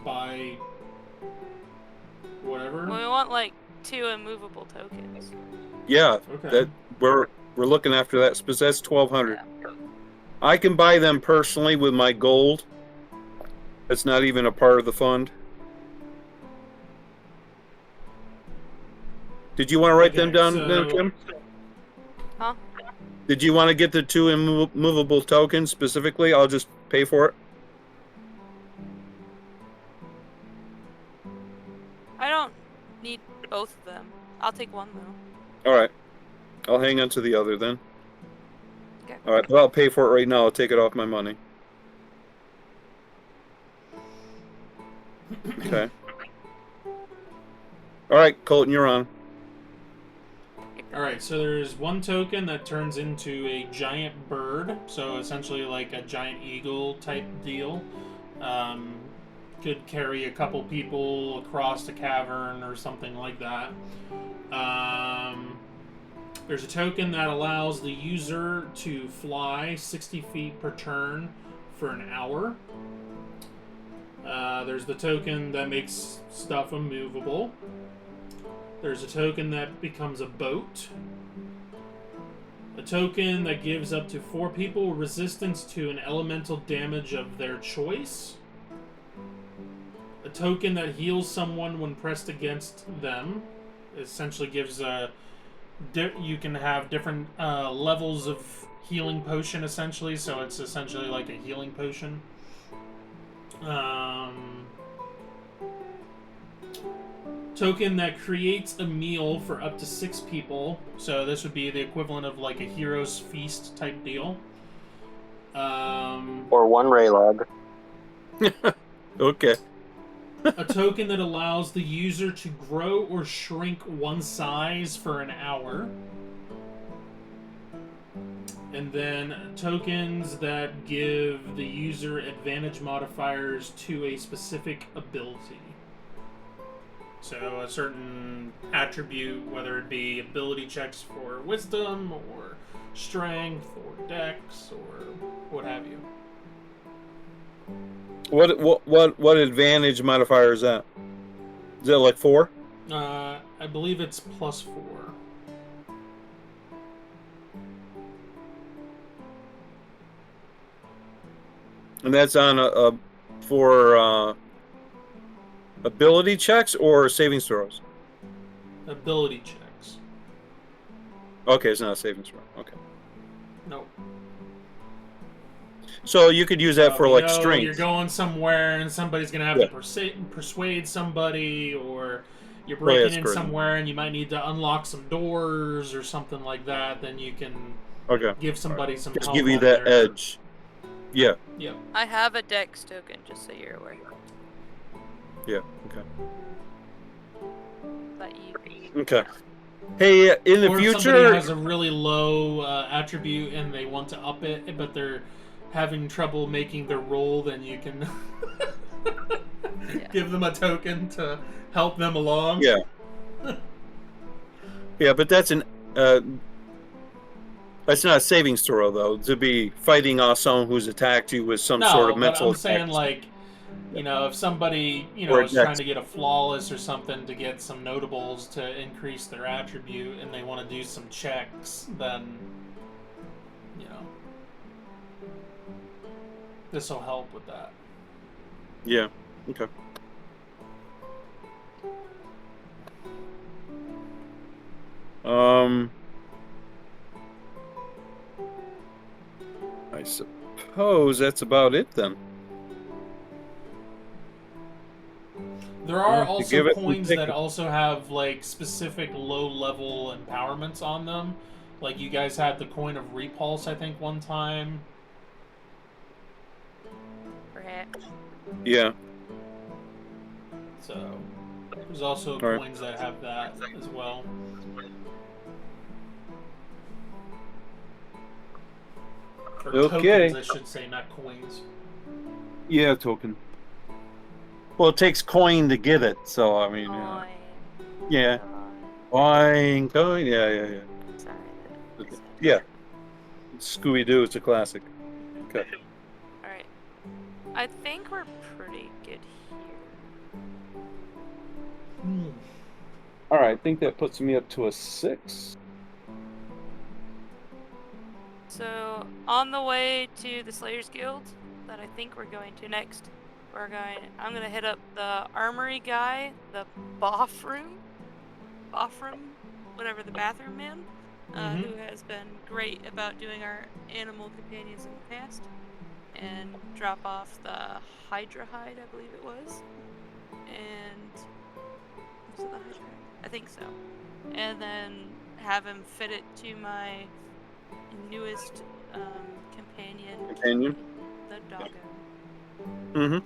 buy whatever? We want like 2 immovable tokens. Yeah, Okay. that we're looking after that. Because that's 1,200. Yeah. I can buy them personally with my gold. That's not even a part of the fund. Did you want to write them Okay, down, so- Kim? Huh? Did you want to get the 2 immovable tokens specifically? I'll just pay for it. I don't need both of them. I'll take one though. All right. I'll hang on to the other then. Okay. All right, but I'll pay for it right now. I'll take it off my money. Okay. All right, Colton, you're on. Alright, so there's one token that turns into a giant bird, so essentially like a giant eagle type deal. Could carry a couple people across the cavern or something like that. There's a token that allows the user to fly 60 feet per turn for an hour. There's the token that makes stuff immovable. There's a token that becomes a boat. A token that gives up to 4 people resistance to an elemental damage of their choice. A token that heals someone when pressed against them. Essentially gives a... you can have different levels of healing potion, essentially. So it's essentially like a healing potion. Token that creates a meal for up to 6 people. So this would be the equivalent of like a hero's feast type deal. Or 1 Raylog. Okay. A token that allows the user to grow or shrink one size for an hour. And then tokens that give the user advantage modifiers to a specific ability. So a certain attribute, whether it be ability checks for wisdom or strength or dex or what have you. What advantage modifier is that? Is that like 4? I believe it's +4. And that's on for ability checks or savings throws? Ability checks. Okay, it's not a savings throw. Okay. Nope. So you could use that for like strength. You're going somewhere and somebody's gonna have to persuade somebody, or you're breaking in somewhere and you might need to unlock some doors or something like that. Then you can give somebody some help. Give you that edge. Yeah. Yep. I have a dex token, just so you're aware. Yeah. Okay. But you... Okay. Hey, in the future, if somebody has a really low attribute and they want to up it, but they're having trouble making their roll, then you can give them a token to help them along. Yeah. Yeah, but that's that's not a savings throw though. To be fighting off someone who's attacked you with some sort of mental. I'm saying like, if somebody is trying to get a flawless or something to get some notables to increase their attribute, and they want to do some checks, then this will help with that. Yeah. Okay. I suppose that's about it then. There are also coins that also have like specific low-level empowerments on them. Like you guys had the coin of repulse, I think, one time. Perhaps. Yeah. So there's also coins that have that as well. Or tokens, I should say, not coins. Yeah, token. Well, it takes coin to get it, so I mean, yeah. Coin, yeah. Sorry. Okay. Yeah. Scooby-Doo, it's a classic. Okay. Alright. I think we're pretty good here. Alright, I think that puts me up to a 6. So, on the way to the Slayers Guild, that I think we're going to next, I'm gonna hit up the armory guy, the Boffroom, whatever, the bathroom man, who has been great about doing our animal companions in the past, and drop off the Hydra hide, I believe it was, and was it the Hydra? I think so, and then have him fit it to my newest companion, the doggo. Mm-hmm.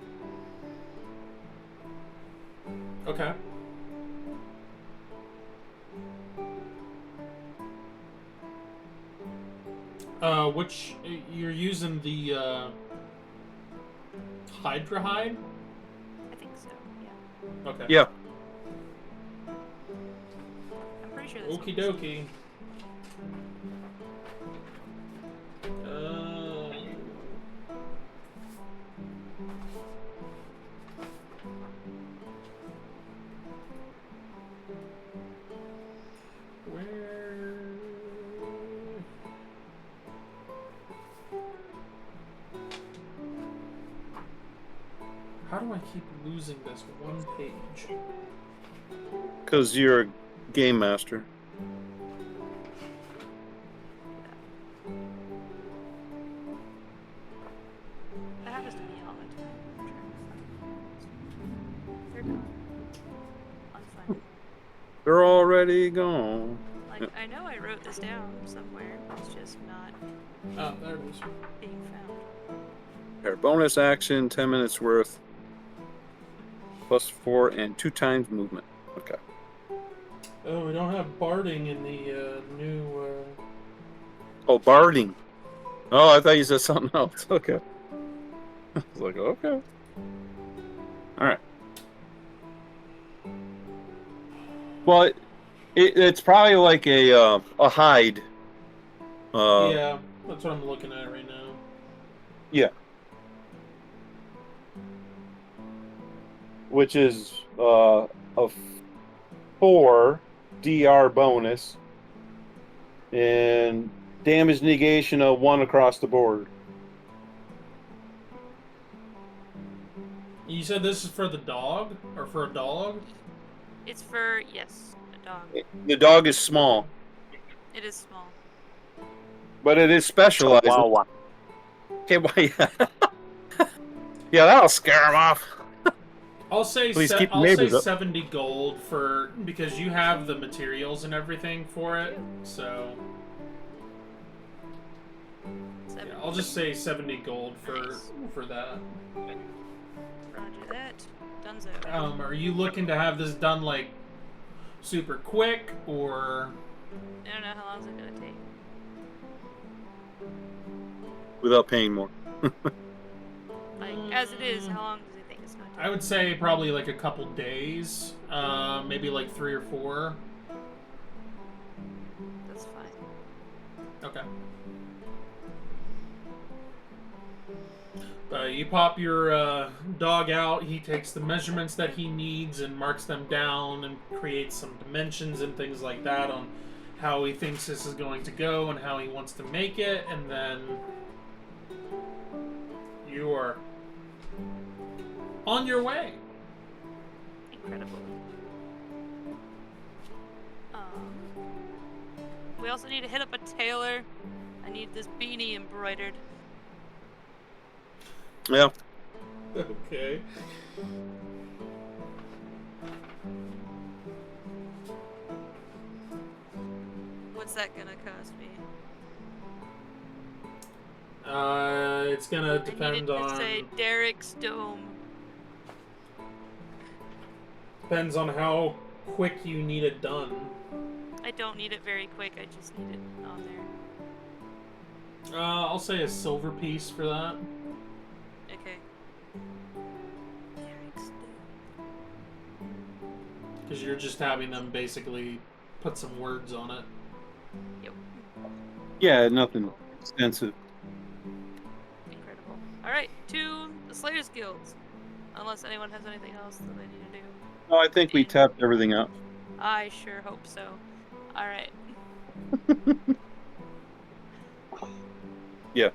Okay. Which you're using the Hydra hide? I think so. Yeah. Okay. Yeah. I'm pretty sure. Okie dokie. How do I keep losing this one page? Because you're a game master. That happens to me all the time. They're gone. Unfun. They're already gone. Like, I know I wrote this down somewhere, it's just not There it is. being found. Bonus action, 10 minutes worth. +4 and 2 times movement. Okay. Oh, we don't have barding in the new. Oh, barding. Oh, I thought you said something else. Okay. I was like, okay. All right. Well, it's probably like a hide. Yeah, that's what I'm looking at right now. Yeah. Which is a 4 DR bonus and damage negation of 1 across the board. You said this is for the dog or for a dog? It's for, yes, a dog. The dog is small, It is small. but it is specialized. Chihuahua. Okay, well, yeah, that'll scare him off. I'll say Please keep the I'll say neighbors up. 70 gold for because you have the materials and everything for it. So yeah, I'll just say 70 gold for that. Roger that. Dunzo. Are you looking to have this done like super quick or? I don't know how long is it gonna take. Without paying more. Like as it is, how long does it think it's gonna take? I would say probably like a couple days, maybe like 3 or 4. That's fine. Okay. You pop your dog out, he takes the measurements that he needs and marks them down and creates some dimensions and things like that on how he thinks this is going to go and how he wants to make it, and then you are on your way. Incredible. We also need to hit up a tailor. I need this beanie embroidered. Yeah. Okay. What's that gonna cost me? It's gonna I need depend it to on say Derek's Dome. depends on how quick you need it done. I don't need it very quick. I just need it on there. I'll say a silver piece for that. Okay. Derek's Dome. Because you're just having them basically put some words on it. Yep. Yeah, nothing extensive. Incredible. Alright, to the Slayers Guilds. Unless anyone has anything else that they need to do. No, I think we tapped everything out. I sure hope so. Alright. Yeah.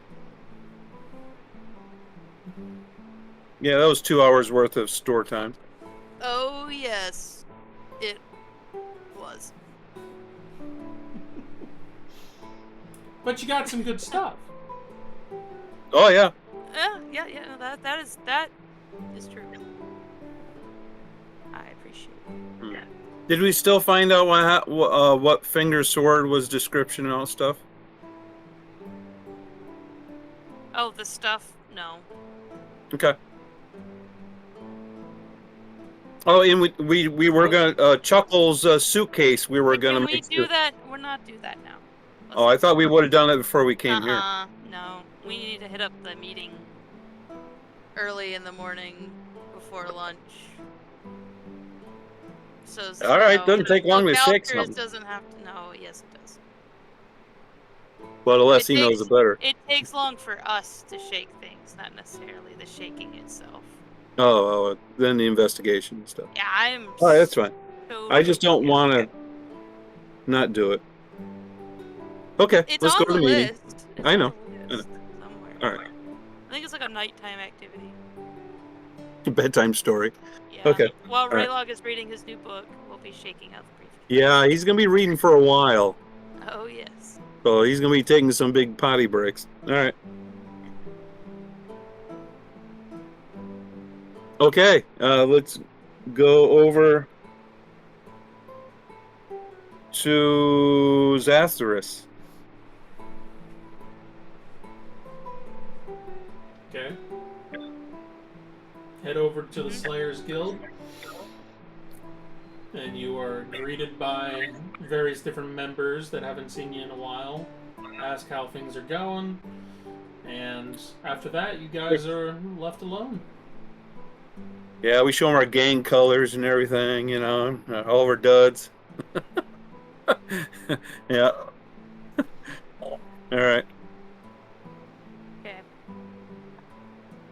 Yeah, that was 2 hours worth of store time. Oh, yes. It was. But you got some good stuff. Oh yeah. Yeah, no, that is true. I appreciate it. Did we still find out what finger sword was description and all stuff? Oh, the stuff? No. Okay. Oh, and we were gonna Chuckle's suitcase. We were gonna Can we make. do that? We're not do that now. Oh, I thought we would have done it before we came here. No. We need to hit up the meeting early in the morning before lunch. So All right, doesn't take long to shake Valkyries something. doesn't have to. No, yes, it does. Well, the less It he knows, takes- the better. It takes long for us to shake things, not necessarily the shaking itself. Oh, then the investigation and stuff. Yeah, I'm. All right, that's fine. So I just don't want to not do it. Okay, It's let's on go to the meeting. list. I know, On the list somewhere. All right. I think it's like a nighttime activity. Bedtime story. Yeah. Okay. While right. Raylog is reading his new book, we'll be shaking out the brief. Yeah, he's gonna be reading for a while, Oh yes. so he's gonna be taking some big potty breaks. All right. Okay, let's go over to Zathras. Okay. head over to the Slayers Guild, and you are greeted by various different members that haven't seen you in a while. Ask how things are going, and after that, you guys are left alone. Yeah, we show them our gang colors and everything, all of our duds. Yeah. All right. Okay.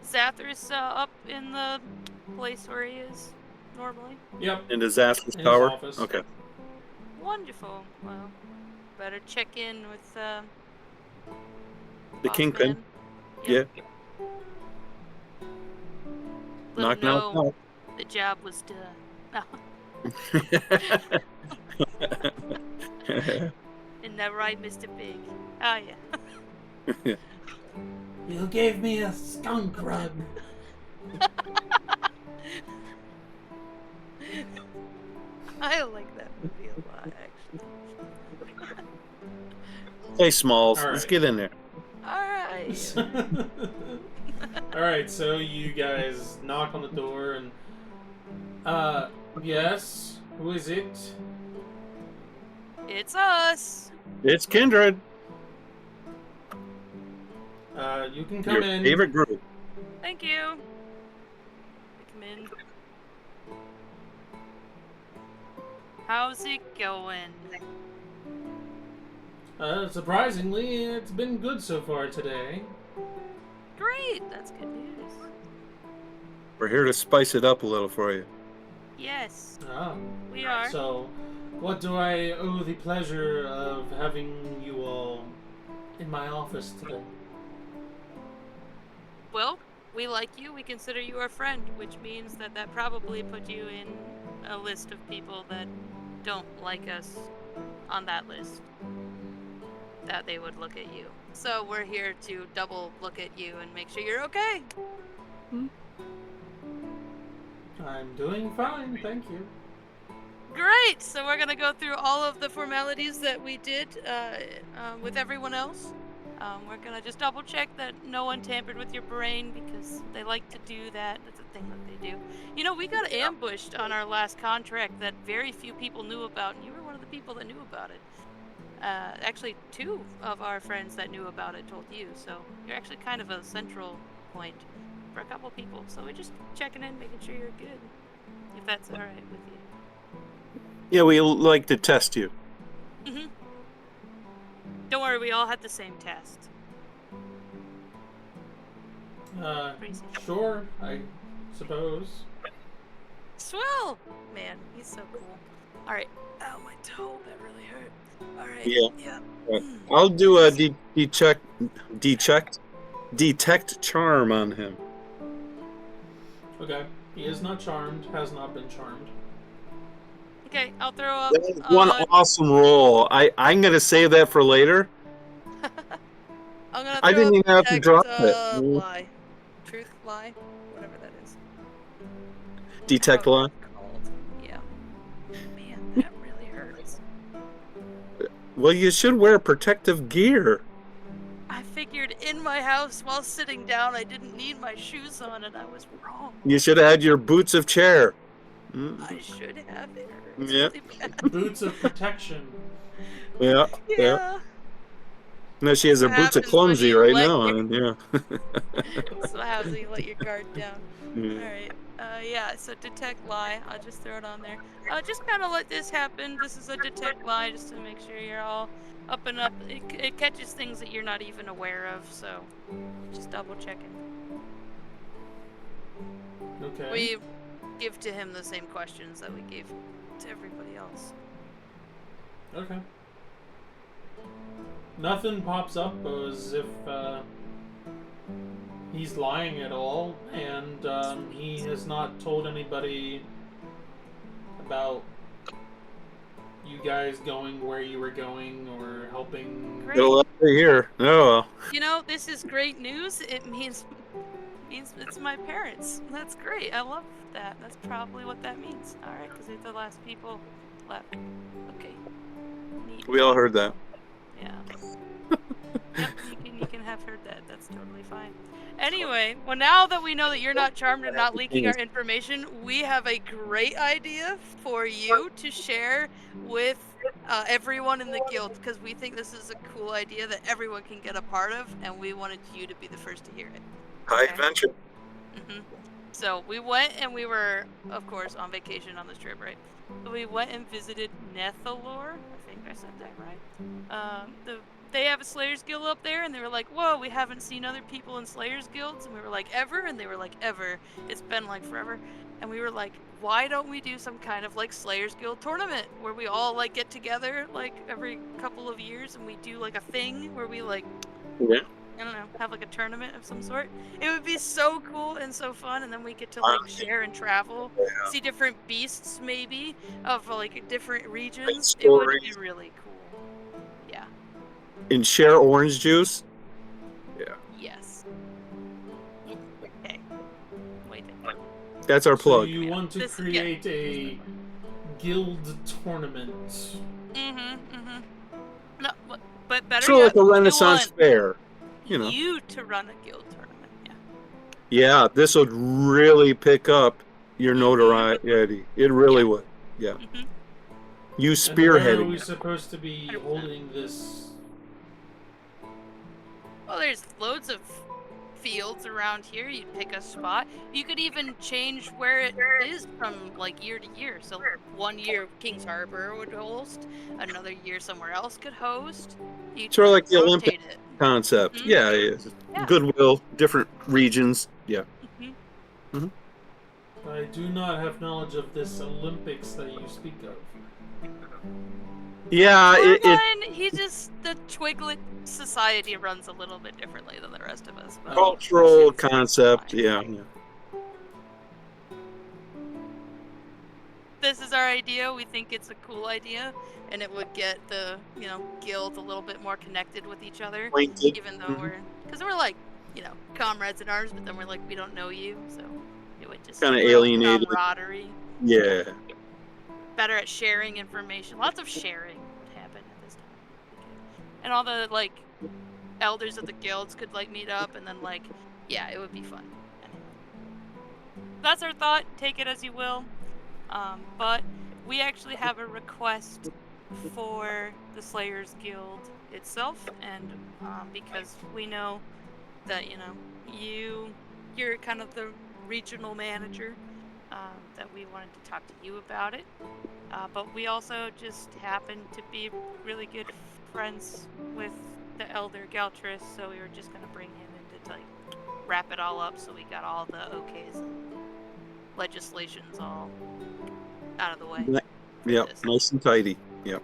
Zathar's up in the place where he is normally. Yep. In Disaster's In his Tower? office. Okay. Wonderful. Well, better check in with The boss Kingpin. man. Yeah. Let him Knock, know knock, the job was done. No. knock. Isn't that right, Mr. Big? Oh, yeah. You gave me a skunk rug. I like that movie a lot, actually. Hey, Smalls, All let's right. get in there. Alright. Alright, so you guys knock on the door and yes? Who is it? It's us. It's Kindred, You can come your in. favorite group. Thank you. Come in. How's it going? Surprisingly, it's been good so far today. Great. That's good news. We're here to spice it up a little for you. Yes, Ah, we are. so what do I owe the pleasure of having you all in my office today? Well, we like you. We consider you our friend, which means that probably put you in a list of people that don't like us on that list. That they would look at you. So we're here to double look at you and make sure you're okay. I'm doing fine, thank you. Great! So we're gonna go through all of the formalities that we did with everyone else. We're gonna just double check that no one tampered with your brain because they like to do that. That's a thing that they do. You know, we got ambushed on our last contract that very few people knew about, and you were one of the people that knew about it. Actually, 2 of our friends that knew about it told you, so you're actually kind of a central point for a couple people. So we're just checking in, making sure you're good, if that's all right with you. Yeah, we like to test you. Mm-hmm. Don't worry, we all had the same test. Crazy. Sure, I suppose. Swell! Man, he's so cool. Alright. Ow, my toe, that really hurt. Alright. Yeah. Yeah. I'll do a detect charm on him. Okay, he is not charmed, has not been charmed. Okay, I'll throw up. That is one awesome roll. I'm gonna save that for later. I'm gonna throw I didn't up even have to detect, drop it. lie. Truth, lie? Whatever that is. Detect How lie. it's called. Yeah. Man, that really hurts. Well, you should wear protective gear. I figured in my house while sitting down I didn't need my shoes on and I was wrong. You should have had your boots of chair. I should have. It hurts Yeah. really bad. Boots of protection. Yeah. Yeah. No, she has her What boots of happens when clumsy you right let now. your- And yeah. That's what happens when you let your guard down. Yeah. Alright. Yeah, so detect lie. I'll just throw it on there. Just kind of let this happen. This is a detect lie just to make sure you're all up and up. It catches things that you're not even aware of, so just double checking. Okay. We give to him the same questions that we gave to everybody else. Okay. Nothing pops up as if he's lying at all, and he has not told anybody about you guys going where you were going or helping. Great. Get a letter here. Oh well. You know, this is great news. It means it's my parents. That's great. I love that. That's probably what that means. All right, because they're the last people left. Okay. Neat. We all heard that. Yeah. Yep, you we can have her dead. That's totally fine. Anyway, well, now that we know that you're not charmed and not leaking our information, we have a great idea for you to share with everyone in the guild, because we think this is a cool idea that everyone can get a part of, and we wanted you to be the first to hear it. High Okay. adventure. So we went and we were, of course, on vacation on this trip, right? So we went and visited Nethalor. I think I said that right. They have a Slayers Guild up there, and they were like, whoa, we haven't seen other people in Slayers Guilds. And we were like, ever? And they were like, ever. It's been like forever. And we were like, why don't we do some kind of like Slayers Guild tournament where we all like get together like every couple of years and we do like a thing where we like, Yeah. I don't know, have like a tournament of some sort. It would be so cool and so fun, and then we get to like share and travel, see different beasts maybe of like different regions. It would be really cool. Yeah. And share orange juice. Yeah. Yes. Okay. Wait a minute. That's our So plug. you want to create a guild tournament? No, but better So yet, like a we Renaissance want fair, you know. you to run a guild tournament. Yeah. Yeah, this would really pick up your notoriety. It really would. Yeah. You And where are spearheading we it. supposed to be holding this? Well, there's loads of fields around here. You'd pick a spot. You could even change where it is from like year to year. So one year Kings Harbor would host, another year somewhere else could host. You'd Sort of like the rotate Olympic it. concept. Mhm. Yeah, Yeah. Goodwill, different regions. Yeah. I do not have knowledge of this Olympics that you speak of. Yeah, The Twiglet Society runs a little bit differently than the rest of us. But cultural it's concept. fine. Yeah. This is our idea. We think it's a cool idea, and it would get the guild a little bit more connected with each other. Acquainted. Even though we're like comrades in arms, but then we're like we don't know you, so it would just Kinda build alienated. camaraderie. Yeah. Better at sharing information. Lots of sharing would happen at this time. And all the like elders of the guilds could like meet up, and then like it would be fun. Anyway. That's our thought. Take it as you will. But we actually have a request for the Slayers Guild itself, and because we know that you're kind of the regional manager, that we wanted to talk to you about it. But we also just happen to be really good friends with the Elder Galtris, so we were just gonna bring him in to like wrap it all up, so we got all the okays and legislations all out of the way. Yeah, nice and tidy. Yeah.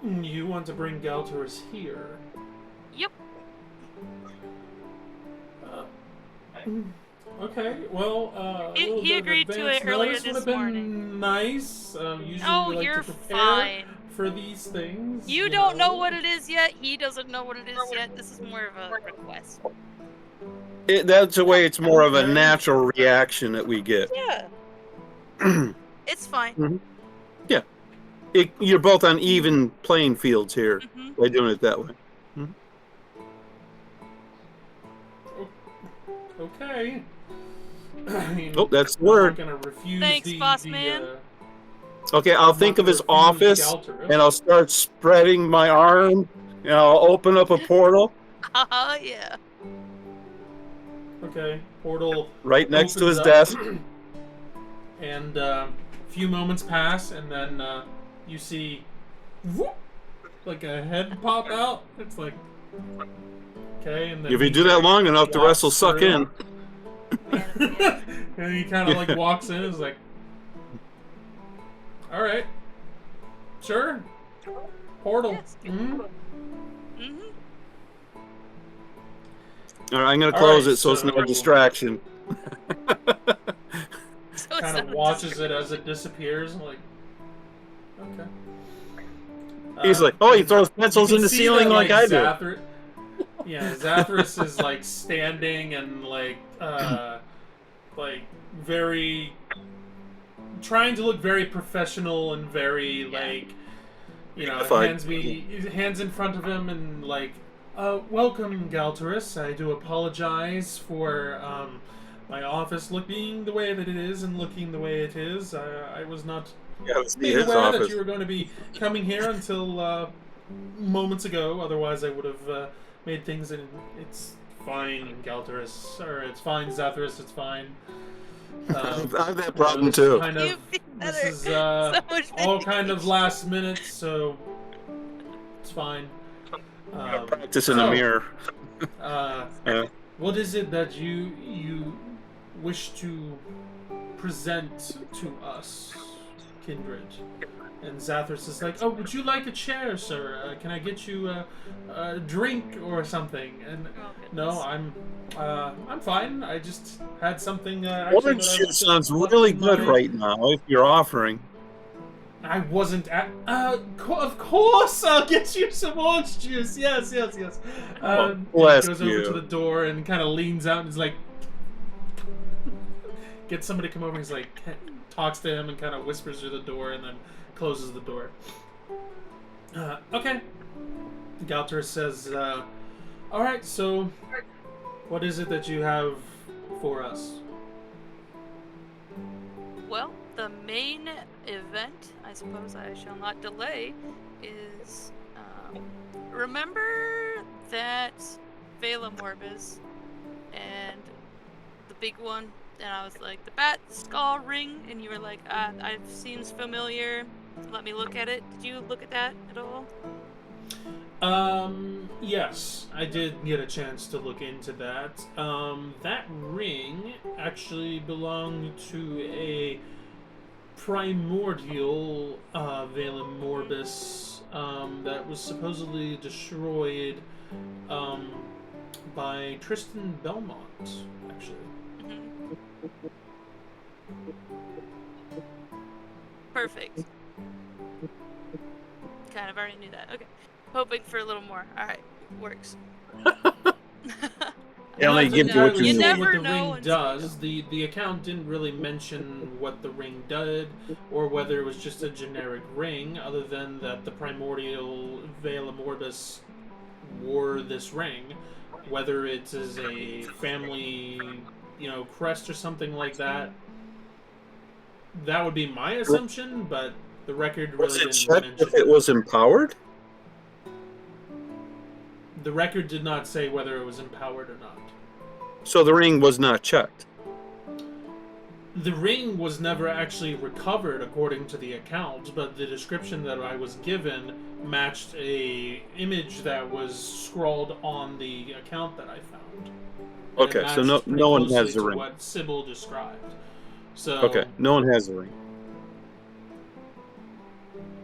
You want to bring Galtorus here? Yep. Okay, well, He agreed to it earlier this morning. Nice. Usually Oh, we like you're to prepare fine. for these things. You don't know what it is yet. He doesn't know what it is yet. This is more of a request. That's the way it's more of a natural reaction that we get. Yeah. It's fine. Yeah. You're both on even playing fields here by doing it that way. Okay. I mean, That's the I'm word. not gonna refuse Thanks, boss man. Okay, I'll think of his office, and I'll start spreading my arm, and I'll open up a portal Yeah. Okay, portal right next to his opens up, desk. and a few moments pass, and then you see, whoop, like a head pop out. It's like, okay, and then If you do that long enough, the rest will walks suck through. in. And he kind of like walks in and is like, all right, sure, portal. Yes. All right, I'm gonna All close right, it so it's not so- a distraction. So it's Kind of not watches it as it disappears, and like, okay. He's like, oh, he throws pencils you in can the see ceiling that, like I do. Zathras is like standing and like very trying to look very professional and very like Dignified. hands in front of him and like Welcome, Galterus. I do apologize for my office looking the way that it is and looking the way it is. I was not Yeah, let's see made his aware that office. you were going to be coming here until moments ago. Otherwise, I would have made things. And it's fine, Galterus. Or it's fine, Zathras. It's fine. I have that You know, problem this is too. kind of You feel this better. is So much all kind of vindication. last minute, so it's fine. Practice in the so, mirror. Uh, what is it that you wish to present to us, Kindred? And Zathras is like, oh, would you like a chair, sir? Can I get you a drink or something? And Oh, goodness. no, I'm fine. I just had something. Actually, Orange that I shit just sounds left really in good my- right now if you're offering. I wasn't at. Of course, I'll get you some orange juice. Yes. And he bless goes you. over to the door and kind of leans out and is like, gets somebody to come over. And he's like, talks to him and kind of whispers through the door and then closes the door. Okay. Galter says, all right. So, what is it that you have for us? Well, the main event, I suppose I shall not delay, is remember that Vela Morbis and the big one, and I was like, the bat skull ring, and you were like, it seems familiar. Let me look at it. Did you look at that at all? Yes, I did get a chance to look into that. That ring actually belonged to a primordial Valem Morbis that was supposedly destroyed by Tristan Belmont, actually. Mm-hmm. Perfect. Kind of already knew that. Okay. Hoping for a little more. Alright. Works. They only I'm not give you what entirely you sure need. never what the know ring until you does. The account didn't really mention what the ring did, or whether it was just a generic ring, other than that the primordial Vela Morbis wore this ring. Whether it is a family, crest or something like that, that would be my assumption, but the record Was really it didn't checked mention if it was empowered? The record did not say whether it was empowered or not. So the ring was not checked. The ring was never actually recovered according to the account, but the description that I was given matched a image that was scrawled on the account that I found. And Okay, it so matched pretty no one closely has the to ring. what Sybil described. So Okay, no one has the ring.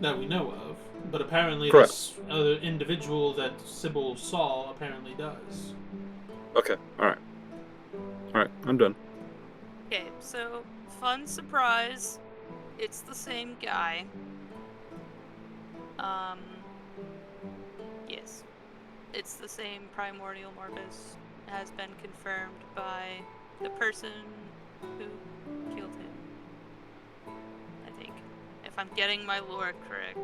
that we know of. But apparently Correct. this other individual that Sybil saw apparently does. Okay, alright. Alright, I'm done. Okay, so fun surprise. It's the same guy. Yes. It's the same primordial Morbis. Has been confirmed by the person who killed him. I think. If I'm getting my lore correct.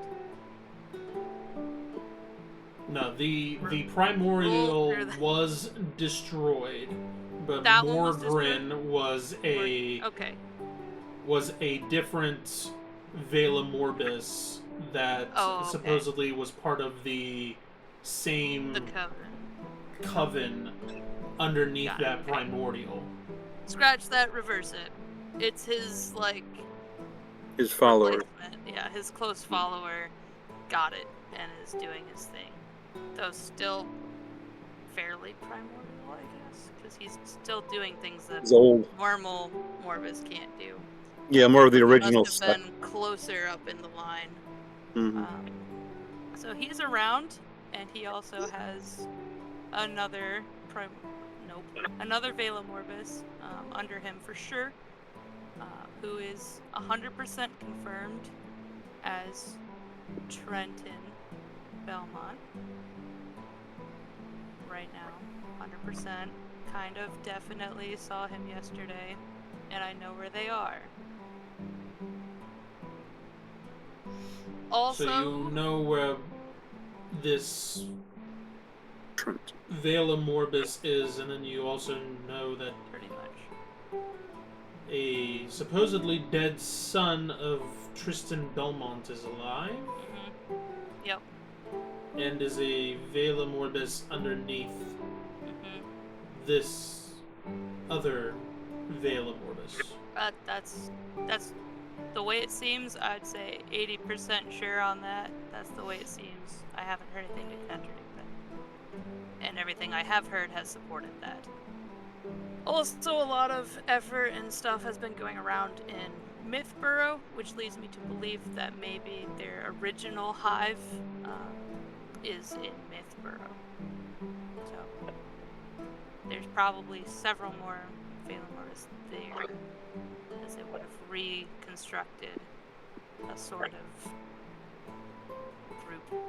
No, the primordial Or the- was destroyed, but That one was Morgrin was a Okay. different Vela Morbis that Oh, okay. supposedly was part of the same The coven. coven underneath Got it, that okay. primordial. Scratch that, reverse it. It's his, His follower. replacement. Yeah, his close follower got it and is doing his thing. Though still fairly primordial, I guess, because he's still doing things that He's old. normal Morbis can't do. Yeah, more of the He original must stuff. have been closer up in the line. Mhm. So he's around, and he also has another another Vela Morbis under him for sure, who is 100% confirmed as Trenton Belmont. Right now, 100%. Kind of definitely saw him yesterday, and I know where they are. Also, So you know where this Vela Morbis is, and then you also know that Pretty much. a supposedly dead son of Tristan Belmont is alive, Mm-hmm. Yep. and is a Vela Morbis underneath Mm-hmm. this other Vela Morbis. That's the way it seems. I'd say 80% sure on that. That's the way it seems. I haven't heard anything to contradict that, and everything I have heard has supported that. Also, a lot of effort and stuff has been going around in Mythborough, which leads me to believe that maybe their original hive is in Mythborough. So there's probably several more Phalanx there, as they would have reconstructed a sort of group.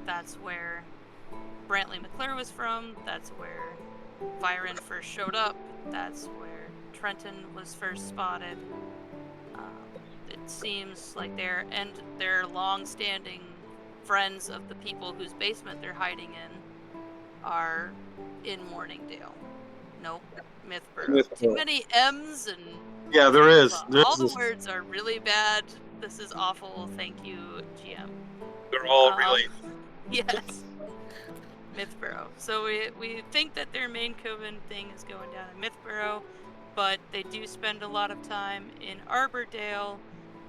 That's where Brantley McClure was from. That's where Byron first showed up. That's where Trenton was first spotted. It seems like they're long-standing friends of the people whose basement they're hiding in are in Morningdale. Nope, Mythborough. Too many M's and Yeah, there is. all the words are really bad. This is awful. Thank you, GM. They're all really. Yes. Mythborough. So we think that their main Coven thing is going down in Mythborough, but they do spend a lot of time in Arbordale,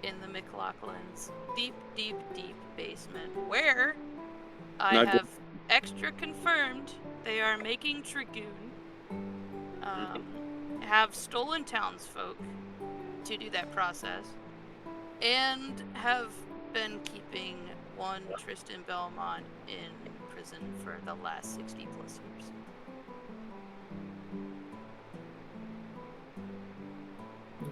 in the McLaughlin's deep, deep, deep basement, where I Not have extra confirmed they are making Dragoon, have stolen townsfolk to do that process, and have been keeping one Tristan Belmont in prison for the last 60 plus years.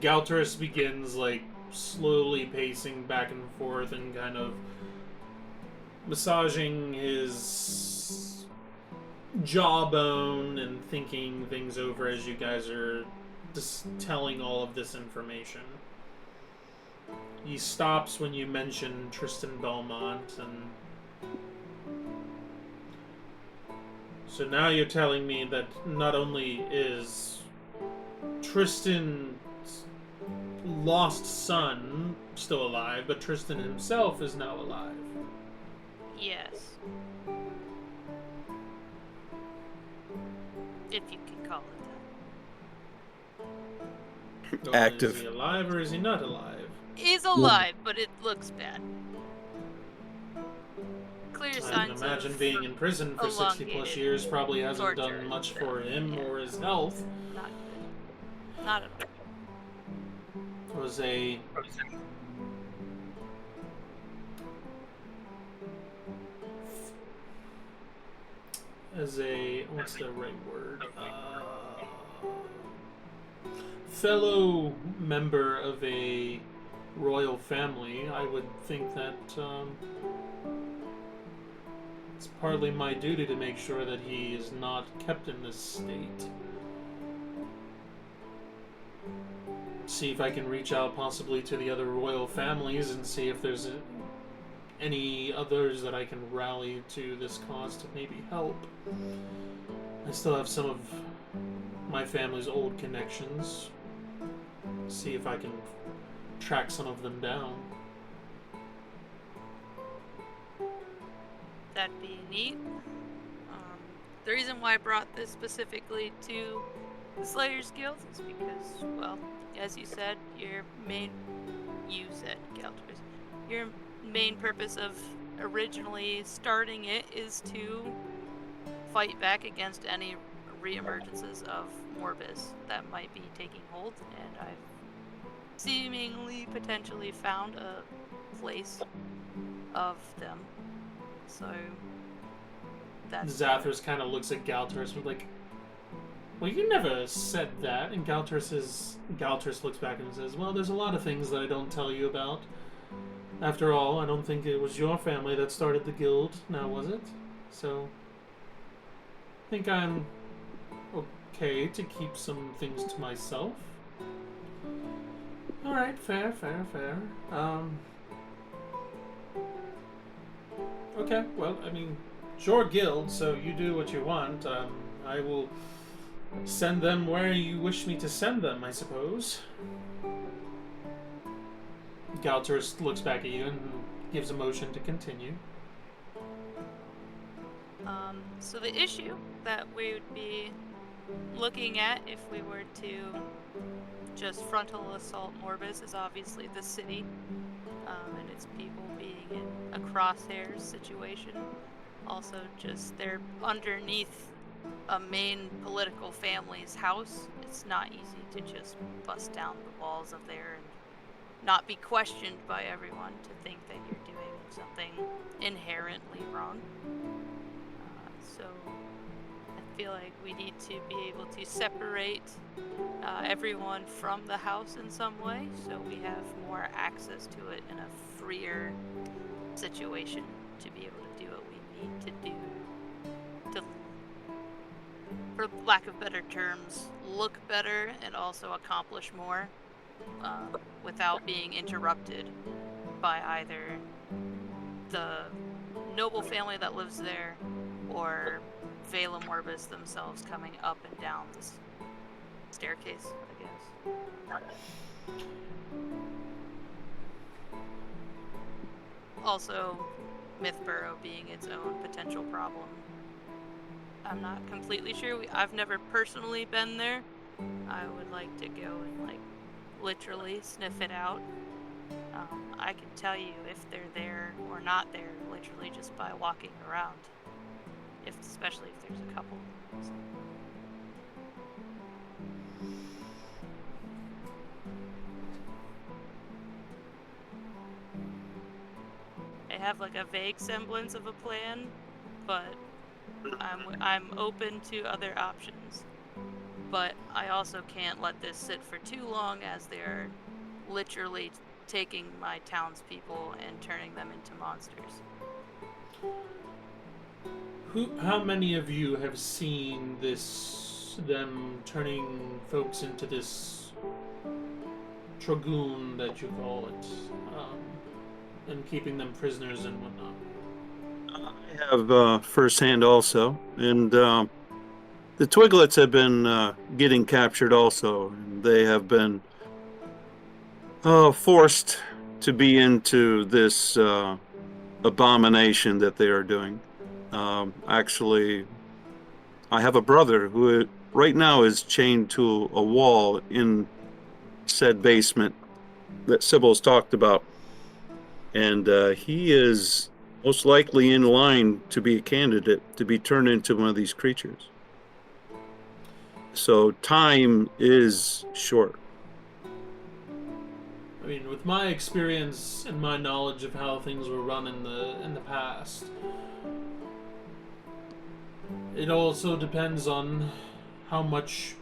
Galterus begins, like, slowly pacing back and forth and kind of massaging his jawbone and thinking things over as you guys are just telling all of this information. He stops when you mention Tristan Belmont, and so now you're telling me that not only is Tristan's lost son still alive, but Tristan himself is now alive. Yes. If you can call it Well, Active. Is he alive or is he not alive? that. He's alive, but it looks bad. Clear I signs can imagine of being in prison for 60 plus elongated years probably hasn't torture done much and for stuff, him yeah. or his health. not good. Not at all. Was a as a what's the right word? Fellow member of a royal family, I would think that it's partly my duty to make sure that he is not kept in this state. See if I can reach out possibly to the other royal families and see if there's any others that I can rally to this cause to maybe help. I still have some of my family's old connections. See if I can track some of them down. That'd be neat. The reason why I brought this specifically to the Slayers Guild is because, well, as you said, your main purpose of originally starting it is to fight back against any reemergences of Morbus that might be taking hold, and I've seemingly potentially found a place of them. So that's Zathras kind of looks at Galterus with like, well, you never said that. And Galterus looks back and says, well, there's a lot of things that I don't tell you about. After all, I don't think it was your family that started the guild, now was it? So, I think I'm okay to keep some things to myself. Alright, fair. Okay, well, I mean, It's your guild, so you do what you want. I will send them where you wish me to send them, I suppose. Galturus looks back at you and gives a motion to continue. So the issue that we would be looking at if we were to just frontal assault Morbus is obviously the city, and its people being in a crosshairs situation. Also, just they're underneath a main political family's house. It's not easy to just bust down the walls of there and not be questioned by everyone to think that you're doing something inherently wrong. So I feel like we need to be able to separate everyone from the house in some way, so we have more access to it in a freer situation to be able to do what we need to do to, for lack of better terms, look better and also accomplish more without being interrupted by either the noble family that lives there or Vela Morbus themselves coming up and down this staircase, I guess. Also, Mythborough being its own potential problem. I'm not completely sure. I've never personally been there. I would like to go and, like, literally sniff it out. I can tell you if they're there or not there, literally just by walking around. Especially if there's a couple. So. I have like a vague semblance of a plan, but I'm open to other options. But I also can't let this sit for too long, as they're literally taking my townspeople and turning them into monsters. How many of you have seen them turning folks into this Dragoon that you call it, and keeping them prisoners and whatnot? I have firsthand also, and the Twiglets have been getting captured also, and they have been forced to be into this abomination that they are doing. Actually, I have a brother who right now is chained to a wall in said basement that Sybil's talked about. And he is most likely in line to be a candidate to be turned into one of these creatures. So time is short. I mean, with my experience and my knowledge of how things were run in the past, it also depends on how much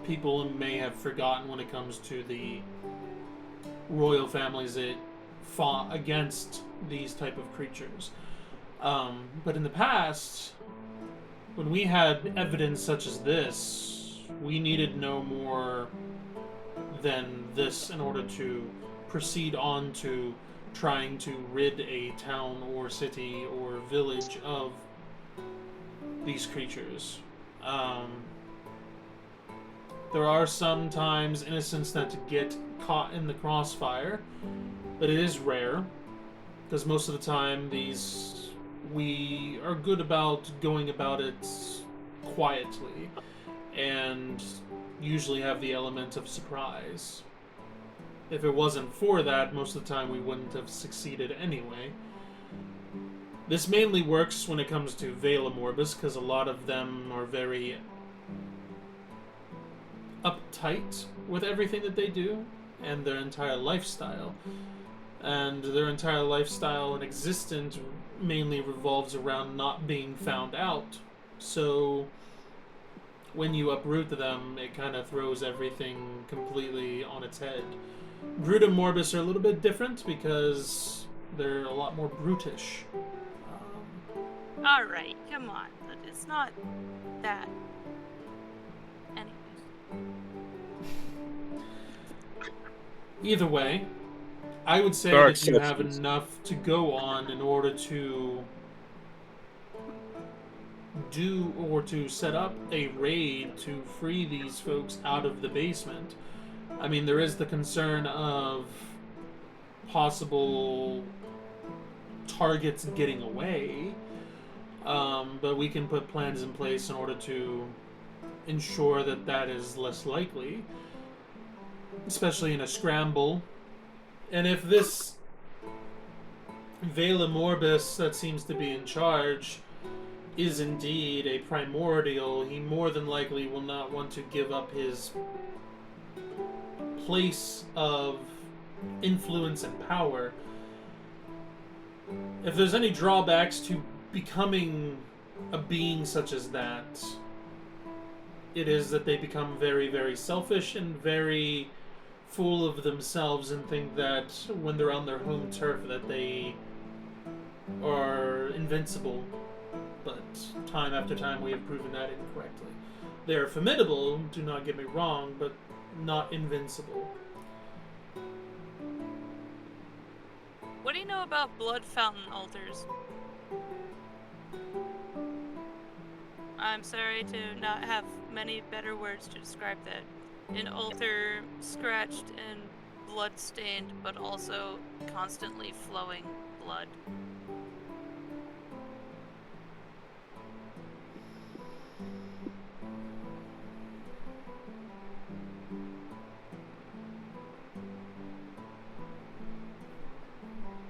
people may have forgotten when it comes to the royal families that fought against these type of creatures. But in the past, when we had evidence such as this, we needed no more than this in order to proceed on to trying to rid a town or city or village of these creatures. There are sometimes innocents that get caught in the crossfire, but it is rare, because most of the time we are good about going about it quietly, and usually have the element of surprise. If it wasn't for that, most of the time we wouldn't have succeeded anyway. This mainly works when it comes to Vela Morbus, because a lot of them are very uptight with everything that they do, and their entire lifestyle. And their entire lifestyle and existence mainly revolves around not being found out. So when you uproot them, it kind of throws everything completely on its head. Brood and Morbus are a little bit different because they're a lot more brutish. Alright, come on. It's not that. Anyways. Either way, I would say that you have enough to go on in order to do or to set up a raid to free these folks out of the basement. I mean, there is the concern of possible targets getting away, but we can put plans in place in order to ensure that that is less likely, especially in a scramble. And if this Vela Morbis that seems to be in charge is indeed a primordial, he more than likely will not want to give up his place of influence and power. If there's any drawbacks to becoming a being such as that, it is that they become very, very selfish and very full of themselves and think that when they're on their home turf that they are invincible. But time after time we have proven that incorrectly. They are formidable, do not get me wrong, but not invincible. What do you know about blood fountain altars? I'm sorry to not have many better words to describe that. An altar scratched and blood-stained, but also constantly flowing blood.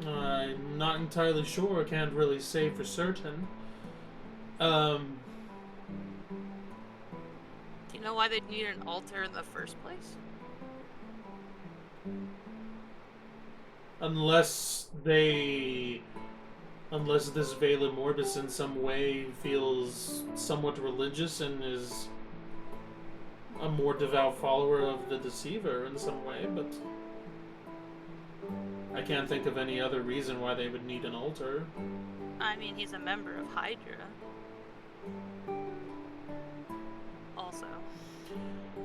I'm not entirely sure. I can't really say for certain. Do you know why they'd need an altar in the first place? Unless this Vela Morbis in some way feels somewhat religious and is a more devout follower of the Deceiver in some way, but I can't think of any other reason why they would need an altar. I mean, he's a member of Hydra. Also.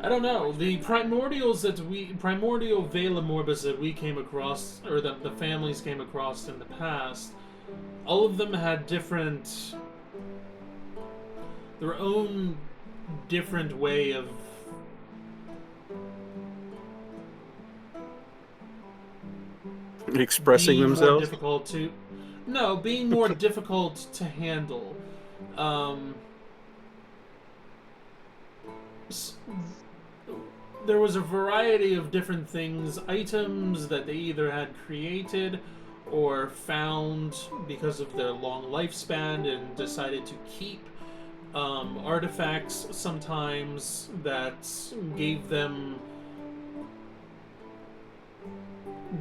I don't know. The primordial Vela Morbis that we came across, or that the families came across in the past, all of them had their own different way of expressing being themselves. More difficult to, no, being more difficult to handle. There was a variety of different things, items that they either had created or found because of their long lifespan and decided to keep. Artifacts sometimes that gave them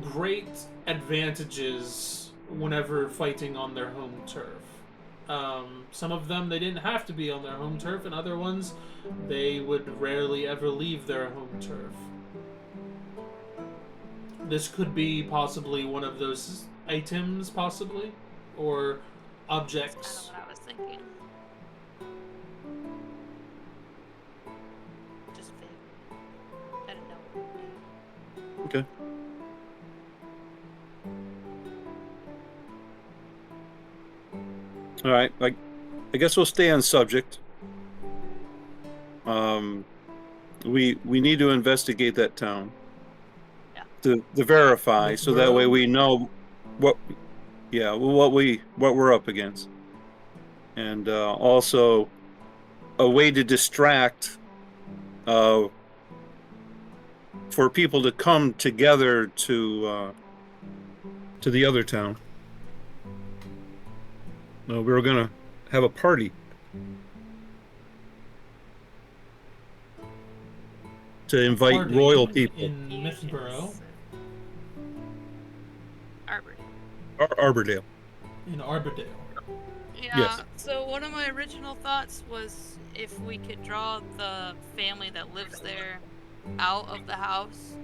great advantages whenever fighting on their home turf. Some of them, they didn't have to be on their home turf, and other ones, they would rarely ever leave their home turf. This could be possibly one of those items, possibly, or objects. That's kind of what I was thinking. Just vague. I didn't know. Okay. All right. I guess we'll stay on subject. We need to investigate that town. Yeah. To verify, Which so that way borough? we know what we're up against, and also a way to distract for people to come together to the other town. No, we were gonna have a party. To invite Party royal people. in Mythborough. Arbor. Arbordale. In Arbordale. Yeah, Yes. so one of my original thoughts was if we could draw the family that lives there out of the house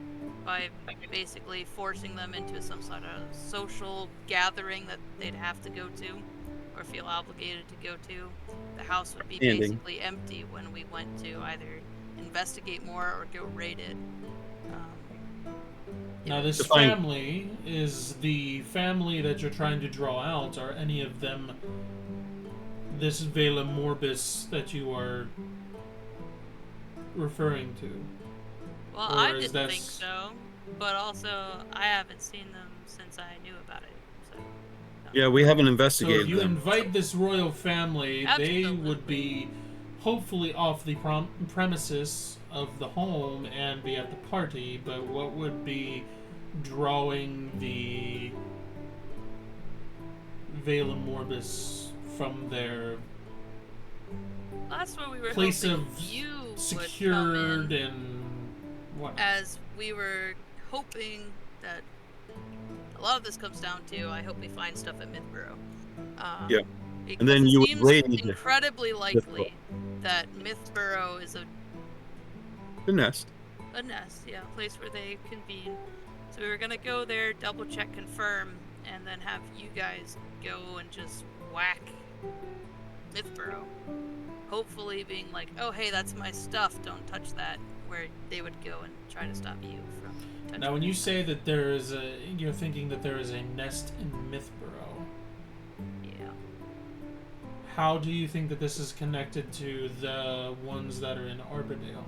by basically forcing them into some sort of social gathering that they'd have to go to or feel obligated to go to. The house would be Ending. basically empty when we went to either investigate more or go raid it. Now, this Define- family is the family that you're trying to draw out. Are any of them this Vela Morbis that you are referring to? Well, Or I is didn't that think so, but also I haven't seen them since I knew about it. So. Yeah, we haven't So investigated if you them. invite this royal family, they would Absolutely. be hopefully off the premises of the home and be at the party, but what would be drawing the Vela Morbis from their That's what we were place hoping of you would come secured in, and what? as we were hoping that a lot of this comes down to, I hope we find stuff at Mythborough. Yeah. Because And then it you would seems raid incredibly likely that Mythborough is the nest. a nest, yeah, a place where they convene. So we were gonna go there, double check, confirm, and then have you guys go and just whack Mythborough. Hopefully being like, oh hey, that's my stuff, don't touch that, where they would go and try to stop you from touching Now when you it. say that there is you're thinking that there is a nest in Mythborough. Yeah. How do you think that this is connected to the ones that are in Arbordale?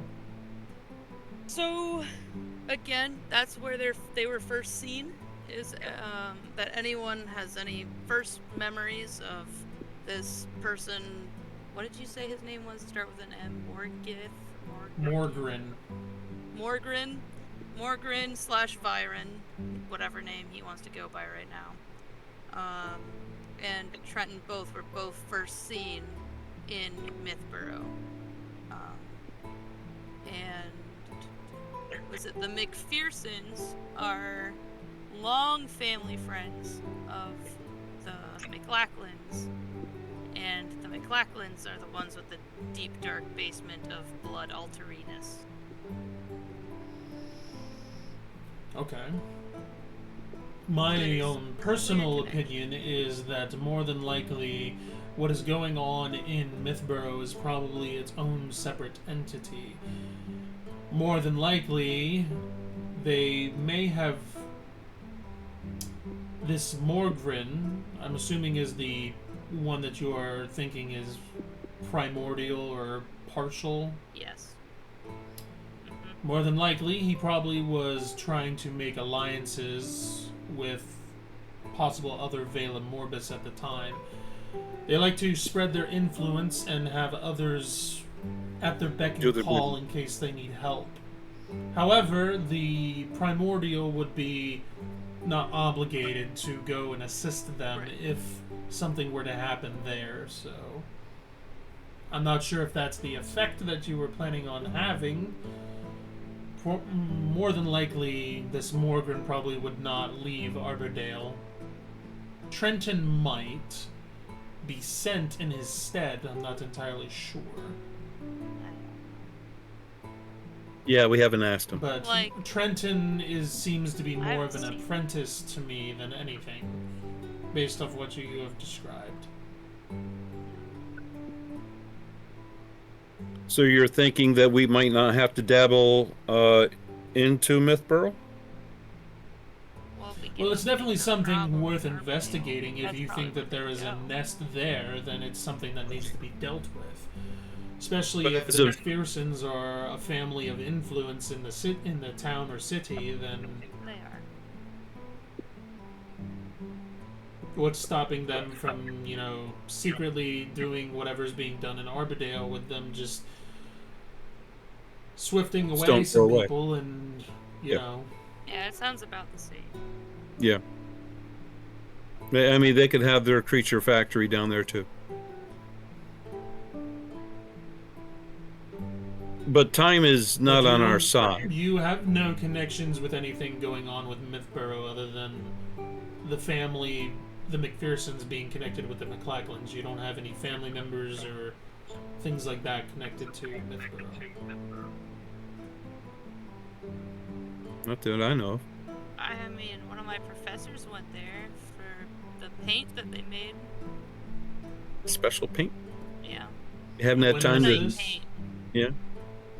So, again, that's where they were first seen. Is that anyone has any first memories of this person? What did you say his name was? Start with an M. Morgrin. Morgrin / Viren, whatever name he wants to go by right now. And Trenton were both first seen in Mythborough. And was it the McPhersons are long family friends of the McLachlans, and the McLachlans are the ones with the deep dark basement of blood alteriness. Okay. My own personal opinion is that more than likely what is going on in Mythborough is probably its own separate entity. More than likely, they may have this Morgrin, I'm assuming is the one that you are thinking is primordial or partial. Yes. More than likely, he probably was trying to make alliances with possible other Vela Morbis at the time. They like to spread their influence and have others at their beck and call in case they need help. However, the primordial would be not obligated to go and assist them if something were to happen there, so I'm not sure if that's the effect that you were planning on having. More than likely, this Morgan probably would not leave Arbordale. Trenton might be sent in his stead, I'm not entirely sure. Yeah, we haven't asked him. But Trenton seems to be more of an apprentice to me than anything, based off what you have described. So you're thinking that we might not have to dabble into Mythborough? Well, it's definitely something worth investigating. If you think that there is a nest there, then it's something that needs to be dealt with. Especially if the McPhersons are a family of influence in the town or city, then they are. What's stopping them from, secretly doing whatever's being done in Arbordale with them just swifting away some people and, you know. Yeah, it sounds about the same. Yeah. I mean, they could have their creature factory down there, too. But time is not on our side. You have no connections with anything going on with Mythborough other than the family, the McPhersons being connected with the McLachlans. You don't have any family members or things like that connected to Mythborough. Not that I know of. I mean, one of my professors went there for the paint that they made. Special paint? Yeah. You haven't had time to... Paint. Yeah.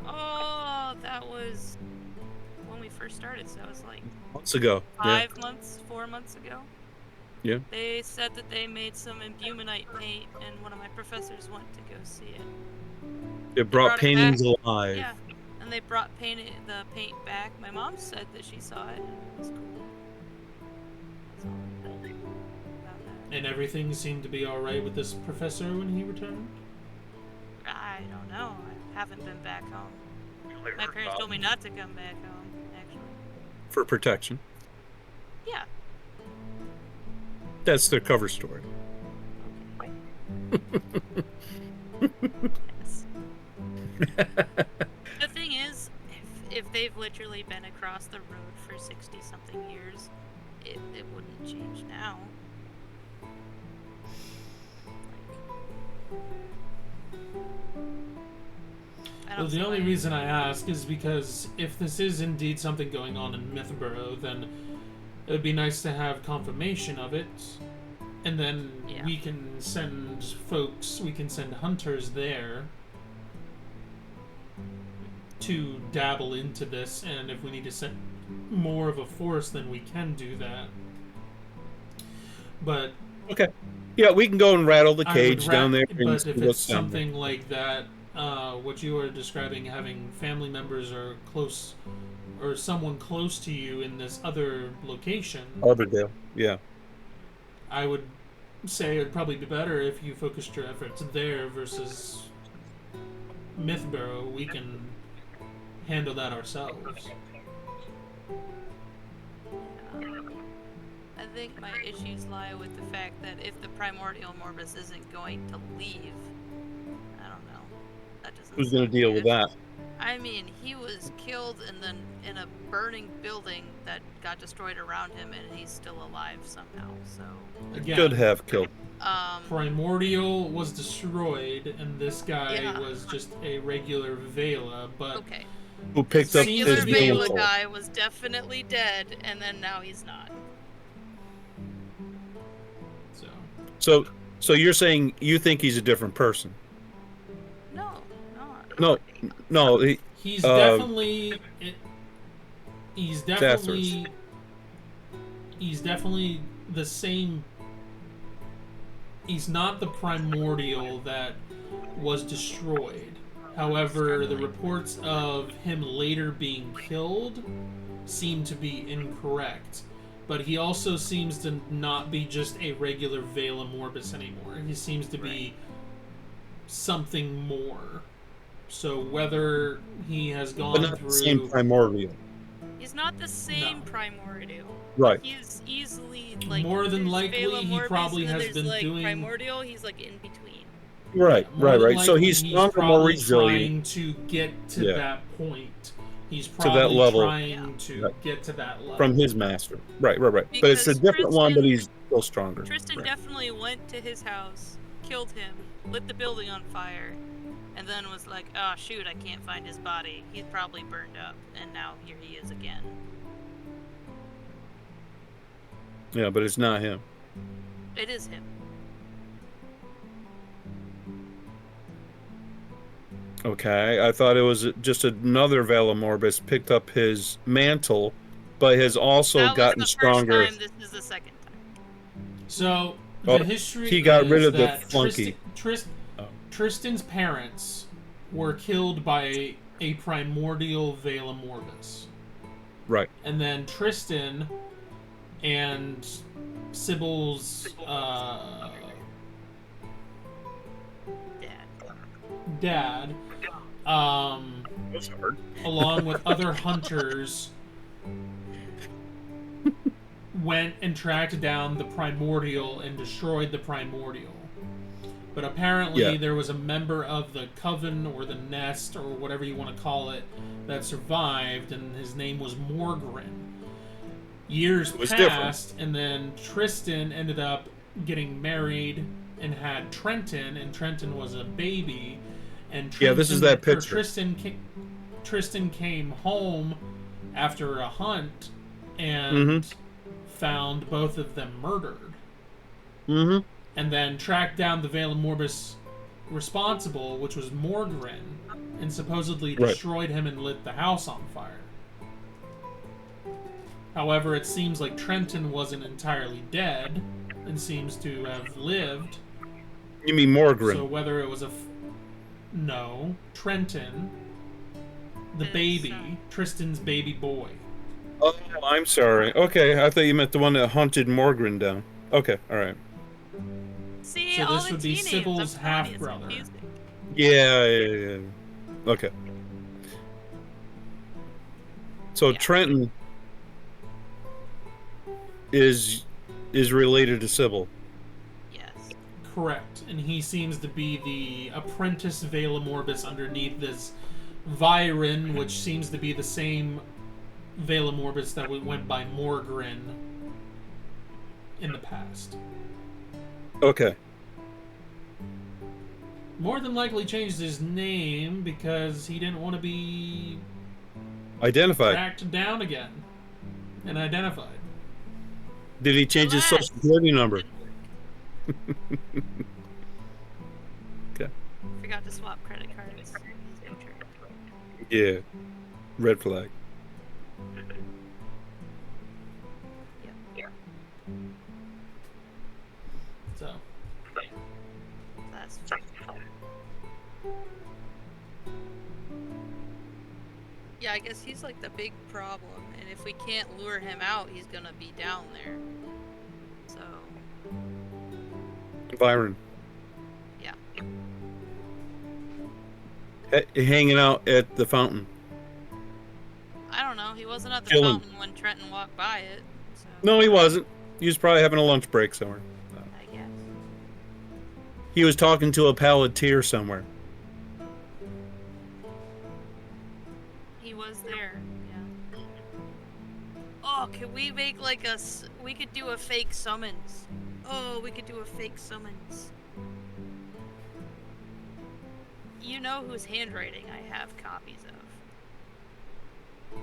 Oh, that was when we first started, so that was like months ago. 4 months ago. Yeah. They said that they made some imbumonite paint, and one of my professors went to go see it. It brought brought it back. paintings alive. Yeah, and they brought the paint back. My mom said that she saw it, and it was cool. That's all I know about that. And everything seemed to be all right with this professor when he returned. I don't know. I haven't been back home. My parents told me not to come back home, actually. For protection. Yeah. That's their cover story. Yes. The thing is, if they've literally been across the road for 60-something years, it wouldn't change now. Well, the only reason I ask is because if this is indeed something going on in Mythborough, then it would be nice to have confirmation of it. And then we can send hunters there to dabble into this, and if we need to send more of a force, then we can do that. But okay, yeah, we can go and rattle the cage down there. But if it's something like that, what you are describing, having family members or close, or someone close to you in this other location, Arbordale, yeah, I would say it would probably be better if you focused your efforts there versus Mythborough. We can handle that ourselves. I think my issues lie with the fact that if the primordial Morbus isn't going to leave, I don't know. That doesn't. Who's going to deal with that? I mean, he was killed and then in a burning building that got destroyed around him, and he's still alive somehow. So again, could have killed. Primordial was destroyed, and this guy was just a regular Vela, but okay. Who picked up his regular Vela mantle. guy was definitely dead, and then now he's not. So you're saying you think he's a different person? No. He's definitely the same. He's not the primordial that was destroyed. However, the reports of him later being killed seem to be incorrect. But he also seems to not be just a regular Vela Morbus anymore. He seems to be something more. So whether he has gone not through the same primordial. He's not the same primordial. Right. He's easily like more than likely Vela he Morbis, probably and then has been like doing primordial. He's like in between. Right. So he's stronger, more trying resilient. to get to that point. He's to probably that level. trying to get to that level from his master. Right. Because but it's a different one, but he's still stronger. Tristan definitely went to his house, killed him, lit the building on fire, and then was like, "Oh shoot, I can't find his body. He's probably burned up." And now here he is again. Yeah, but it's not him. It is him. Okay, I thought it was just another Vela Morbus picked up his mantle, but has also gotten stronger. First time, this is the second time. So the history he got rid of the that flunky. Tristan's parents were killed by a primordial Vela Morbus. Right. And then Tristan and Sybil's dad along with other hunters went and tracked down the primordial and destroyed the primordial. But apparently there was a member of the coven or the nest or whatever you want to call it that survived, and his name was Morgrin. Years passed, and then Tristan ended up getting married and had Trenton, and Trenton was a baby. And Trenton, this is that picture. Tristan came home after a hunt and found both of them murdered. And then tracked down the Vela Morbus responsible, which was Morgrin, and supposedly destroyed him and lit the house on fire. However, it seems like Trenton wasn't entirely dead, and seems to have lived. You mean Morgren? So whether it was no, Trenton, the His baby, son. Tristan's baby boy. Oh, I'm sorry. Okay, I thought you meant the one that hunted Morgren down. Okay, all right. See, So all this the would be T names, Sybil's I'm telling you, it's half-brother. confusing. Yeah. Okay. So Yeah. Trenton is related to Sybil. Yes. Correct, and he seems to be the apprentice Vela Morbis underneath this Viren, which seems to be the same Vela Morbis that went by Morgren in the past. Okay. More than likely changed his name because he didn't want to be Identified. tracked down again and identified. Did he change his Relax. social security number? Okay. Forgot to swap credit cards. He's been tricked. Yeah. Red flag. So, That's yeah, I guess he's like the big problem, and if we can't lure him out, he's gonna be down there. So Byron. yeah, Hanging out at the fountain. I don't know. He wasn't at the Chilling. fountain when Trenton walked by it. So No, he wasn't. He was probably having a lunch break somewhere. I guess. He was talking to a palletier somewhere. He was there, yeah. Oh, can we make like we could do a fake summons. Oh, we could do a fake summons. You know whose handwriting I have copies of.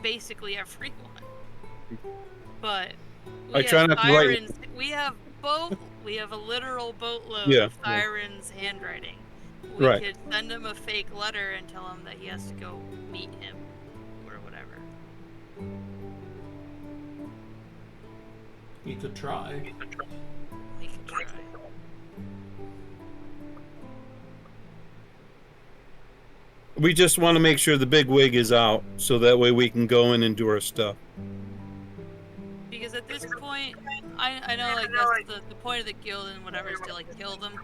Basically everyone. But I try not to write- Siren's, we have a literal boatload Yeah, of Siren's handwriting. We Right. could send him a fake letter and tell him that he has to go meet him or whatever. he could try. We could try. We just want to make sure the big wig is out, so that way we can go in and do our stuff. Because at this point, I know like that's the point of the guild and whatever is to like kill them.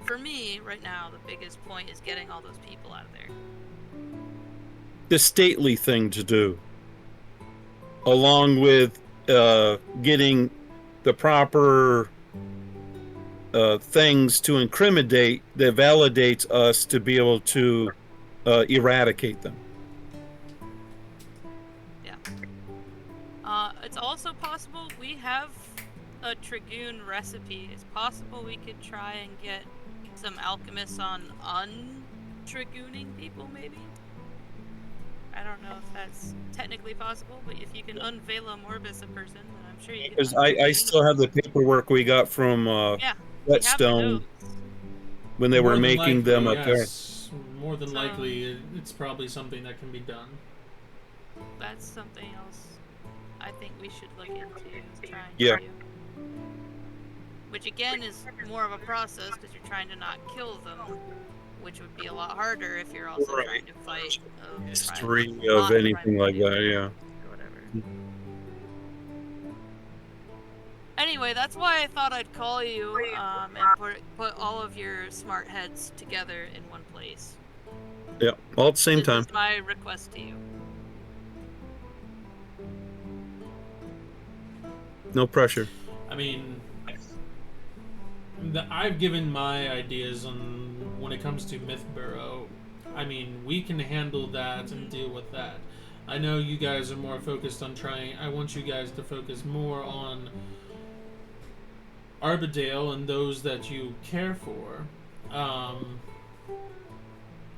For me, right now, the biggest point is getting all those people out of there. The stately thing to do, along with getting the proper things to incriminate that validates us to be able to eradicate them. It's also possible we have a Dragoon recipe. It's possible we could try and get some alchemists on un-Dragooning people, maybe? I don't know if that's technically possible, but if you can unveil a Morbus a person, then I'm sure you can. Because I still have the paperwork we got from Yeah, we have the Whetstone notes. when they were More than making likely, them up there. yes. More than likely, it's probably something that can be done. That's something else I think we should look into trying Yeah. to do. Which again is more of a process because you're trying to not kill them, which would be a lot harder if you're also Right. trying to fight a History private- of not anything private like dude that, yeah. or whatever. Anyway, that's why I thought I'd call you and put all of your smart heads together in one place. Yeah, all at the same This time. is my request to you. No pressure. I mean, I've given my ideas on when it comes to Mythborough. I mean, we can handle that and deal with that. I know you guys are more focused on trying. I want you guys to focus more on Arbadale and those that you care for.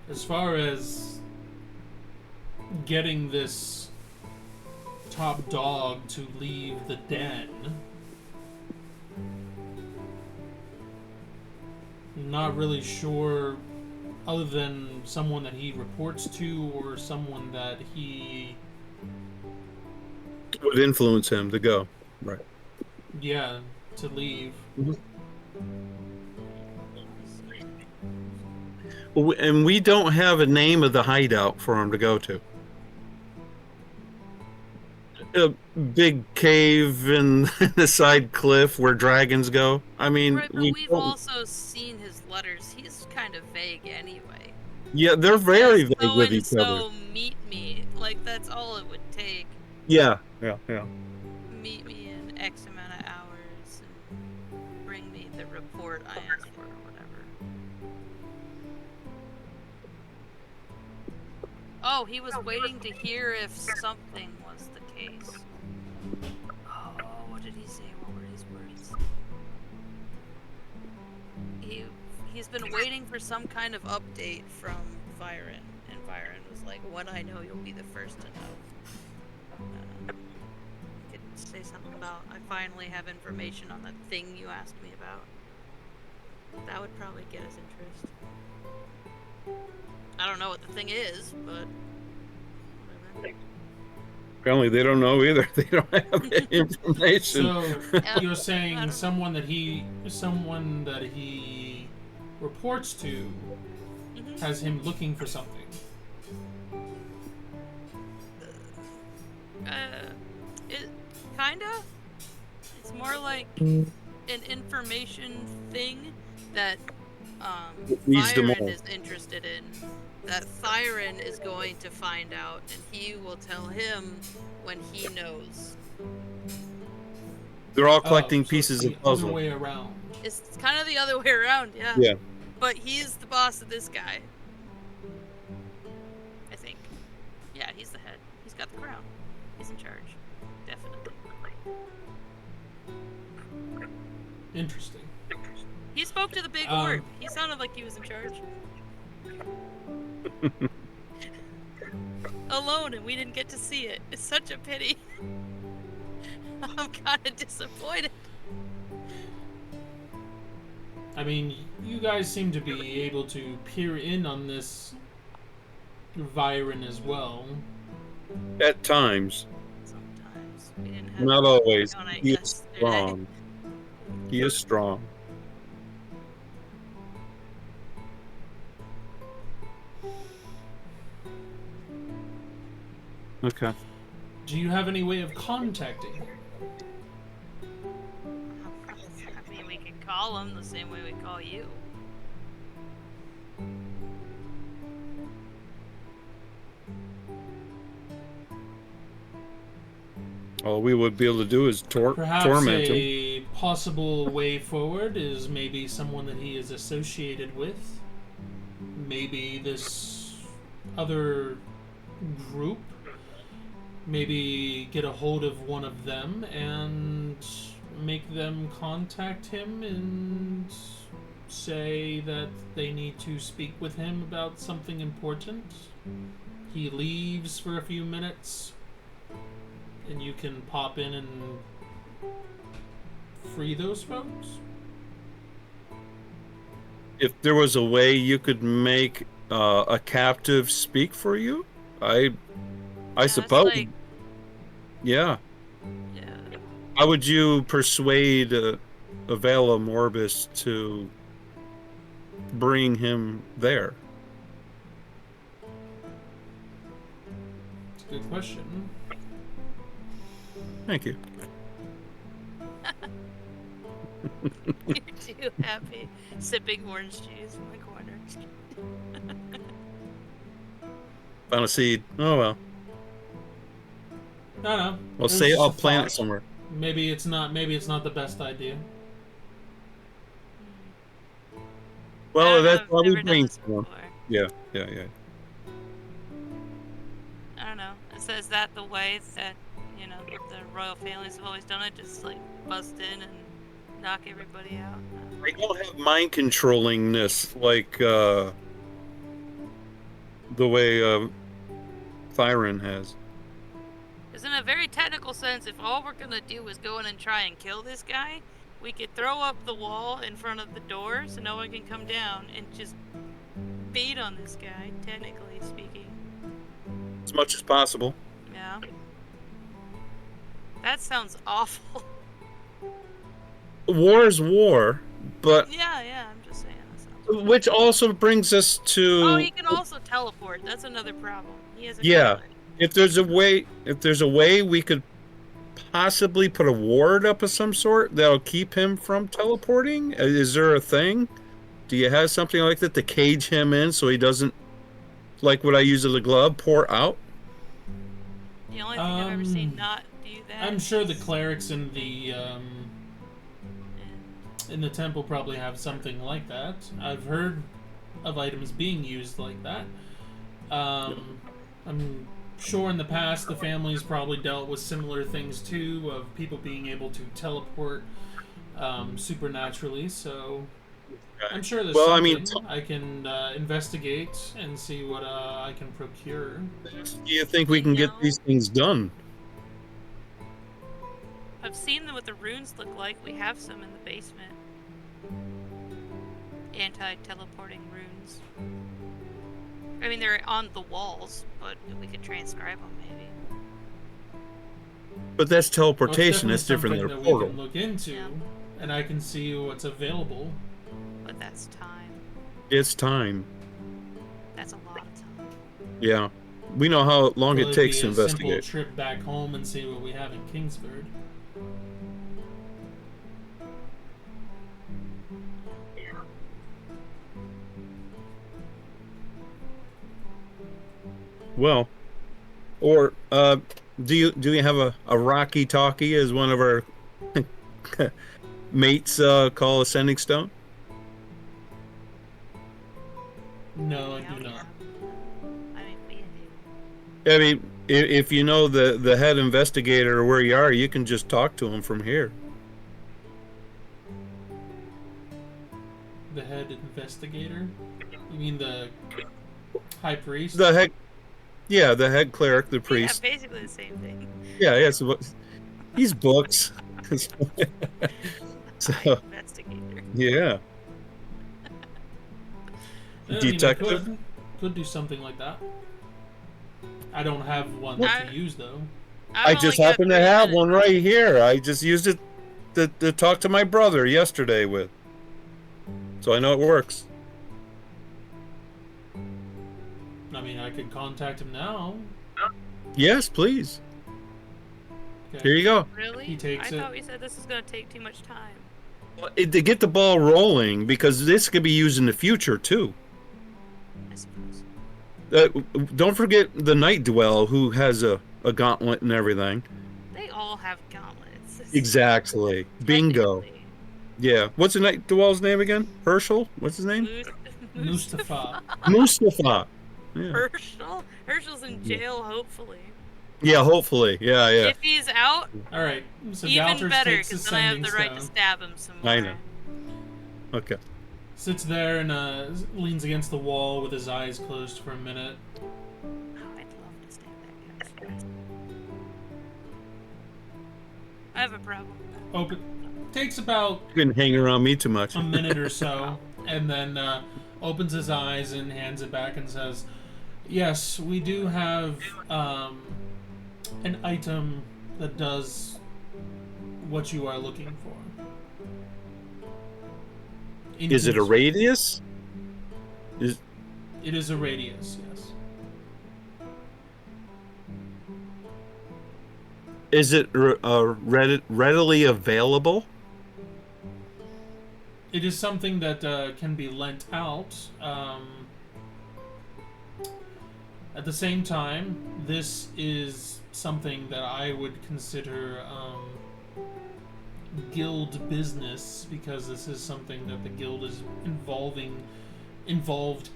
As far as getting this top dog to leave the den, not really sure, other than someone that he reports to or someone that he, Would influence him to go. Right. yeah, to leave. And we don't have a name of the hideout for him to go to. A big cave in the side cliff where dragons go. I mean, Right, but we've don't- also seen his letters. He's kind of vague anyway. yeah, they're very vague So with and each other. so meet me. Like, that's all it would take. Yeah. Meet me in X amount of hours and bring me the report I asked for or whatever. Oh, he was waiting to hear if something was the case. Oh, what did he say? What were his words? He's been waiting for some kind of update from Viren, and Viren was like, "When I know, you'll be the first to know." He could say something about, "I finally have information on that thing you asked me about." That would probably get his interest. I don't know what the thing is, but whatever. Apparently they don't know either. They don't have any information. So you're I saying don't someone that he reports to Mhm. has him looking for something. It kinda. It's more like an information thing that Needs to Thyron more. is interested in. That Thyron is going to find out, and he will tell him when he knows. They're all Oh, collecting so pieces it's of the other puzzle. way around. It's kind of the other way around, yeah. Yeah. But he's the boss of this guy. I think. Yeah, he's the head. He's got the crown. He's in charge. Definitely. Interesting. He spoke to the big Um, orc. He sounded like he was in charge. Alone, and we didn't get to see it. It's such a pity. I'm kind of disappointed. I mean, you guys seem to be able to peer in on this Viren as well. At times. Sometimes we didn't have Not always. on it He is yesterday. strong. He is strong. Okay. Do you have any way of contacting him? I mean, we could call him the same way we call you. All we would be able to do is Perhaps torment him. a possible way forward is maybe someone that he is associated with. Maybe this other group. Maybe get a hold of one of them and make them contact him and say that they need to speak with him about something important. He leaves for a few minutes, and you can pop in and free those folks. If there was a way you could make a captive speak for you, I That's suppose. like, Yeah. yeah. How would you persuade Avela Morbus to bring him there? It's a good question. Thank you. You're too happy sipping orange juice in the corner. Found a seed. Oh well. No. Well, It was say just I'll a plant it thought. somewhere. Maybe it's not the best idea. Well, that's I've why we never done this brainstorm. before. Yeah. I don't know. Is that the way that, the royal families have always done it? Just like bust in and knock everybody out? I don't have mind controllingness like the way Thyron has. Because in a very technical sense, if all we're gonna do is go in and try and kill this guy, we could throw up the wall in front of the door so no one can come down and just beat on this guy, technically speaking. As much as possible. Yeah. That sounds awful. war is war, but Yeah, I'm just saying. That sounds which also brings us Oh, to he can also teleport. That's another problem. He has a yeah. gauntlet. If there's a way we could possibly put a ward up of some sort that'll keep him from teleporting, is there a thing? Do you have something like that to cage him in so he doesn't, like what I use as a glove, pour out? The only thing I've ever seen not do that. I'm sure the is- clerics and- in the temple probably have something like that. I've heard of items being used like that. I'm sure in the past the family's probably dealt with similar things too, of people being able to teleport supernaturally. So I'm sure there's Well, I something mean, I can investigate and see what I can procure. do you think we can get these things done? I've seen what the runes look like. We have some in the basement. Anti-teleporting runes. I mean, they're on the walls, but we could transcribe them maybe. But that's Well, teleportation. it's That's different definitely than a something that portal. we can look into, Yeah. and I can see what's available. But that's time. It's time. That's a lot of time. Yeah. We know how long Will it takes be to a simple investigate. trip back home and see what we have in Kingsford. Well, or do you have a Rocky Talkie as one of our mates call Ascending Stone? No, I Yeah, do not. yeah. I mean, we do. I mean, if you know the head investigator or where you are, you can just talk to him from here. The head investigator? You mean the high priest? The head cleric, the priest. Yeah, basically the same thing. Yeah. So he's books. So Investigator. yeah. I mean, Detective? I could do something like that. I don't have one What? to use though. I I've just only got happen to 3 have minutes. one right here. I just used it to talk to my brother yesterday with. So I know it works. I mean, I could contact him now. Yes, please. Okay. Here you go. Really? He takes I it. thought we said this is going to take too much time. To get the ball rolling, because this could be used in the future too. I suppose. Don't forget the Night Dwell, who has a gauntlet and everything. They all have gauntlets. Exactly. Bingo. Technically. Yeah. What's the Night Dwell's name again? Herschel? What's his name? Mustafa. Mustafa. Yeah. Herschel? Herschel's in jail, hopefully. Yeah, hopefully. Yeah. If he's out, All right. So even Galters better, takes because then I have Ascending the right to Stone, stab him some more. I know. Okay. sits there and leans against the wall with his eyes closed for a minute. Oh, I'd love to stab that guy. I have a problem. Open. Takes about You didn't hang around me too much. a minute or so, and then opens his eyes and hands it back and says, "Yes, we do have an item that does what you are looking for." Is it a radius? Is It is a radius, yes. is it readily available? It is something that can be lent out. At the same time, this is something that I would consider guild business, because this is something that the guild is involved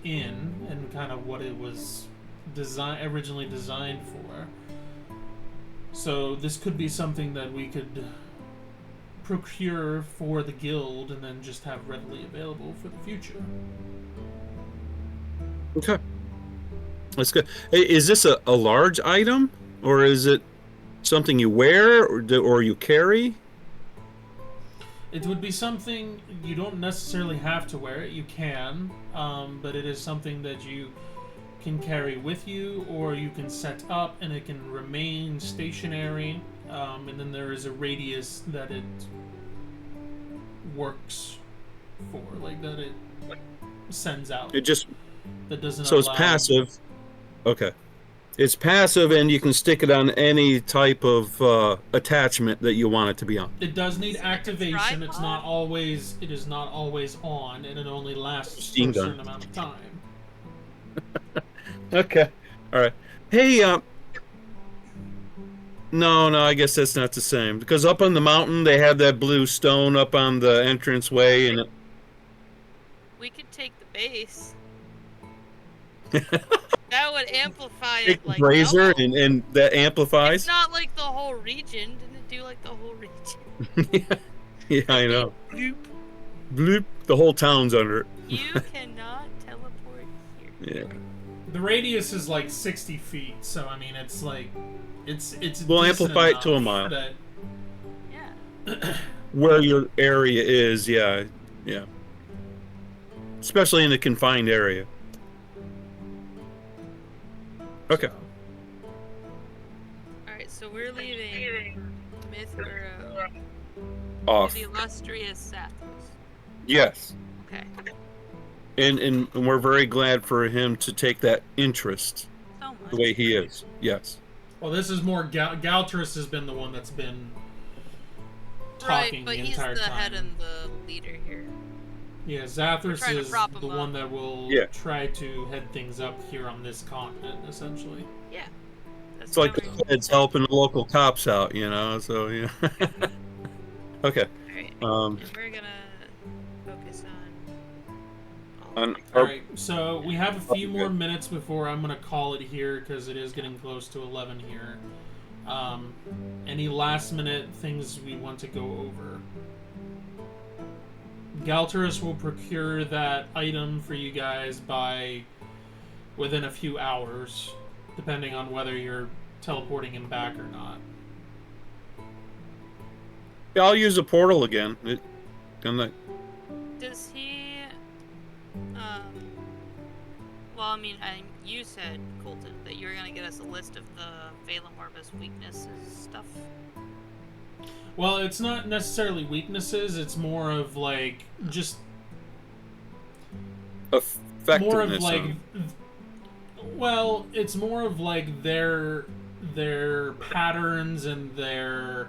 in, and kind of what it was originally designed for. So this could be something that we could procure for the guild and then just have readily available for the future. Okay. That's good. Hey, is this a large item, or is it something you wear or you carry? It would be something you don't necessarily have to wear it. You can, but it is something that you can carry with you, or you can set up and it can remain stationary. And then there is a radius that it works for, like that it sends out. It just That doesn't so it's allow. passive. Okay. It's passive, and you can stick it on any type of attachment that you want it to be on. It does need Is it like a activation. It's not tripod? always. It is not always on, and it only lasts for Machine a gun. certain amount of time. Okay. All right. Hey, no, I guess that's not the same. Because up on the mountain, they have that blue stone up on the entranceway, and We could take the base. That would amplify take it the like brazier, double. and that It's amplifies. not like the whole region. Didn't it do like the whole region? Yeah, I know. Bloop. Bloop. The whole town's under it. You cannot teleport here. Yeah. The radius is like 60 feet, so I mean, it's like, it's. We'll decent amplify it to a enough mile. that- Yeah. Where your area is, yeah. Especially in a confined area. Okay. so. Alright, so we're leaving Mythborough Off. to the illustrious Sathras. Yes. Okay. And we're very glad for him to take that interest So much. the way he is. Yes. Well, this is more. Galtris has been the one that's been talking Right, but the he's entire the time. head and the leader here. Yeah, We're Zathras trying to is prop the him one up. that will Yeah. try to head things up here on this continent, essentially. Yeah. That's It's like why the we're- feds helping the local cops out, so yeah. Okay. Alright. Um, And we're gonna focus on on All right, so we have a few more minutes before I'm gonna call it here because it is getting close to 11 here. Any last minute things we want to go over? Galterus will procure that item for you guys by within a few hours, depending on whether you're teleporting him back or not. yeah, I'll use a portal again. Does he well, I mean, you said, Colton, that you were gonna get us a list of the Vela Morbus weaknesses stuff. Well, it's not necessarily weaknesses, it's more of like just Effectiveness. more of like on- well, it's more of like their patterns and their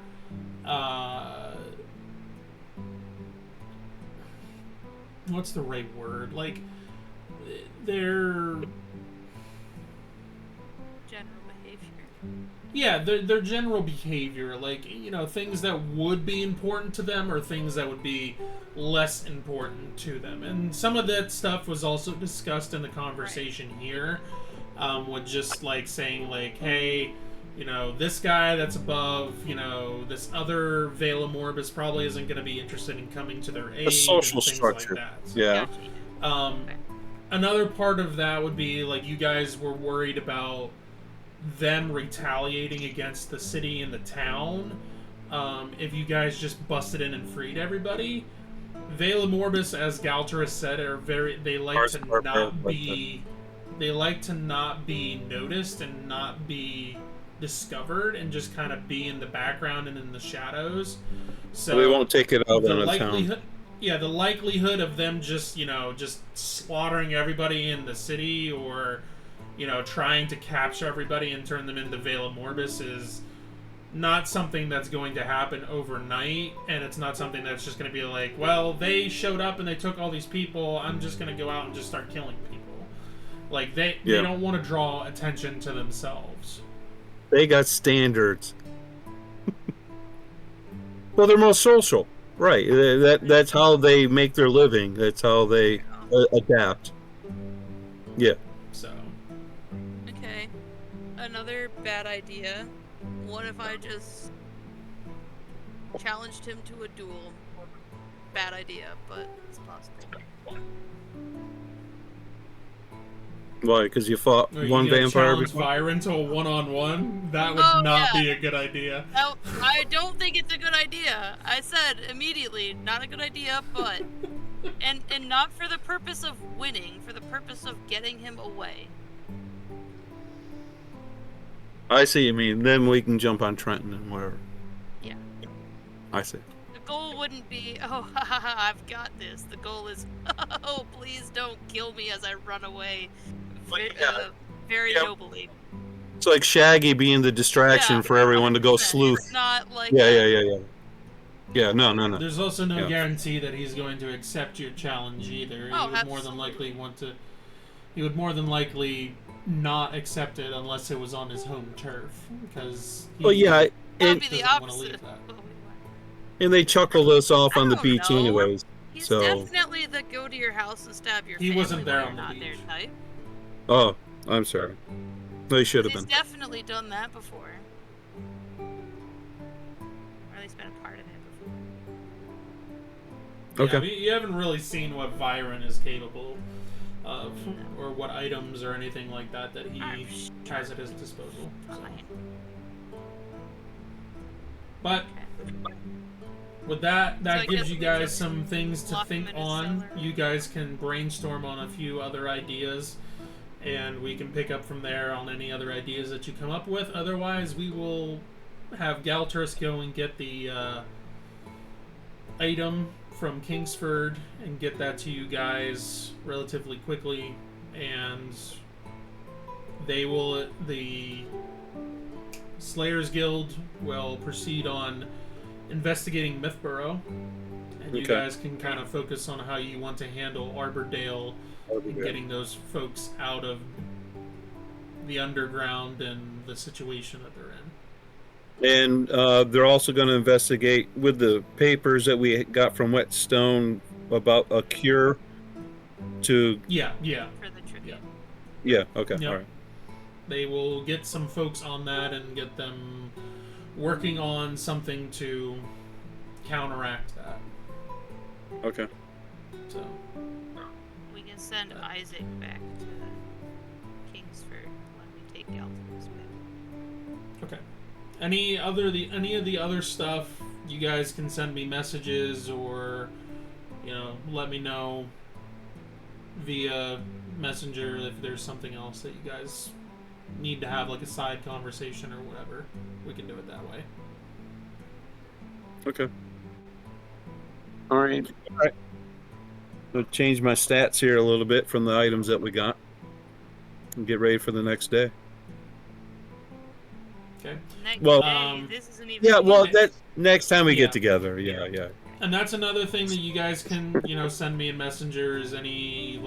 what's the right word, like their General behavior. yeah, their general behavior, like, things that would be important to them or things that would be less important to them. And some of that stuff was also discussed in the conversation here, with just like saying like, hey, this guy that's above, this other Vela Morbus probably isn't going to be interested in coming to their aid. A social and things structure. Like that. Yeah. Gotcha. Another part of that would be like you guys were worried about them retaliating against the city and the town. If you guys just busted in and freed everybody, Vela Morbus, as Galterus said, they like to not be noticed and not be discovered and just kind of be in the background and in the shadows. So they won't take it out the on the likelihood, town. yeah, the likelihood of them just slaughtering everybody in the city or trying to capture everybody and turn them into Vela Morbus is not something that's going to happen overnight, and it's not something that's just going to be like, well, they showed up and they took all these people, I'm just going to go out and just start killing people. Like, they don't want to draw attention to themselves. They got standards. Well, they're more social. Right. That's how they make their living. That's how they adapt. Yeah. So, Okay. Another bad idea. What if I just challenged him to a duel? Bad idea, but it's possible. Why? Because you fought are you one gonna vampire challenge before? Byron to a one-on-one? That would Oh, not yeah. be a good idea. No, I don't think it's a good idea. I said immediately, not a good idea, but and not for the purpose of winning, for the purpose of getting him away. I see. You mean then we can jump on Trenton and whatever. Yeah. I see. The goal wouldn't be, oh, ha, ha, ha, I've got this. The goal is, oh, please don't kill me as I run away. Very Yeah. nobly. It's like Shaggy being the distraction for everyone to go 100%. sleuth. It's not like Yeah, no. There's also no Yeah. guarantee that he's going to accept your challenge either. Oh, He would more than likely want to. He would more than likely not accept it unless it was on his home turf, because he Well, yeah, That'd and, be the doesn't wanna opposite. leave that. and they chuckled us off I on the don't beach know. anyways. He's So, definitely the go to your house and stab your He family wasn't there while on you're the not there beach. type. oh, I'm sorry. They should have He's been. definitely done that before. Or at least been a part of it before. Okay. Yeah, you haven't really seen what Viren is capable of, or what items or anything like that he has at his disposal. So. Fine. But with that So I gives guess you we guys just some things to lock him think in his on. cellar. You guys can brainstorm on a few other ideas, and we can pick up from there on any other ideas that you come up with. Otherwise, we will have Galturus go and get the item from Kingsford and get that to you guys relatively quickly, and the Slayers Guild will proceed on investigating Mythborough, and you Okay. guys can kind of focus on how you want to handle Arbordale and getting those folks out of the underground and the situation that they're in. And they're also going to investigate with the papers that we got from Whetstone about a cure to. Yeah. For the tribute. Yeah. Okay. Yep. All right. They will get some folks on that and get them working on something to counteract that. Okay. So, We can send Isaac back to Kingsford when we take Galton's back. okay. Any of the other stuff, you guys can send me messages or, let me know via Messenger if there's something else that you guys need to have, like a side conversation or whatever. We can do it that way. Okay. All right. I'll change my stats here a little bit from the items that we got and get ready for the next day. Okay. Next Well, day, this isn't even. Yeah, well, Okay. that next time we Yeah. get together. Yeah. And that's another thing that you guys can, send me in messengers, any,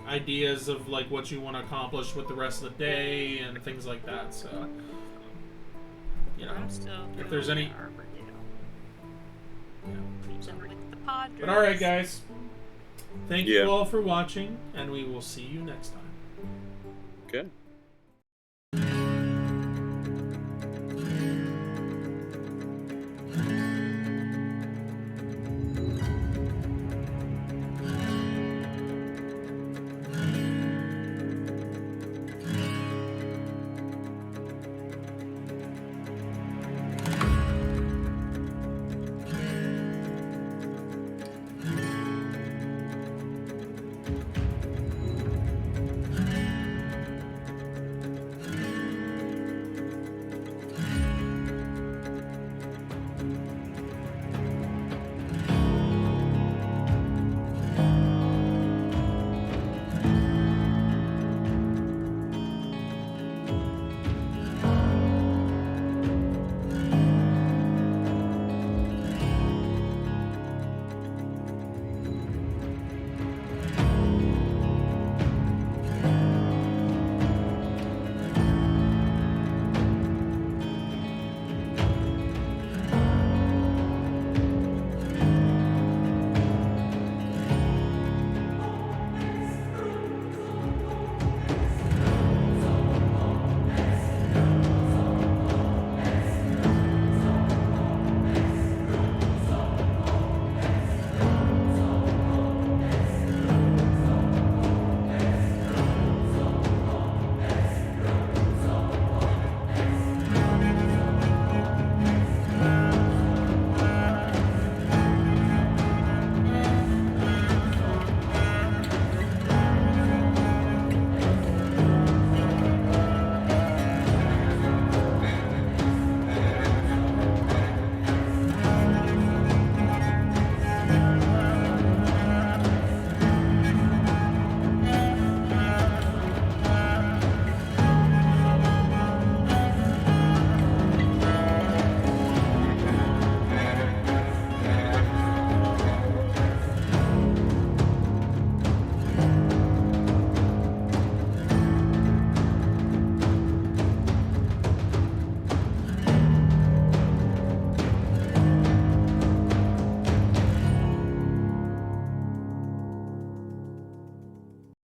ideas of, what you want to accomplish with the rest of the day and things like that, so, I'm still if there's any... Arbordale. Yeah. Meet them with the Padres. But alright, guys. Thank Yeah. you all for watching, and we will see you next time. Okay.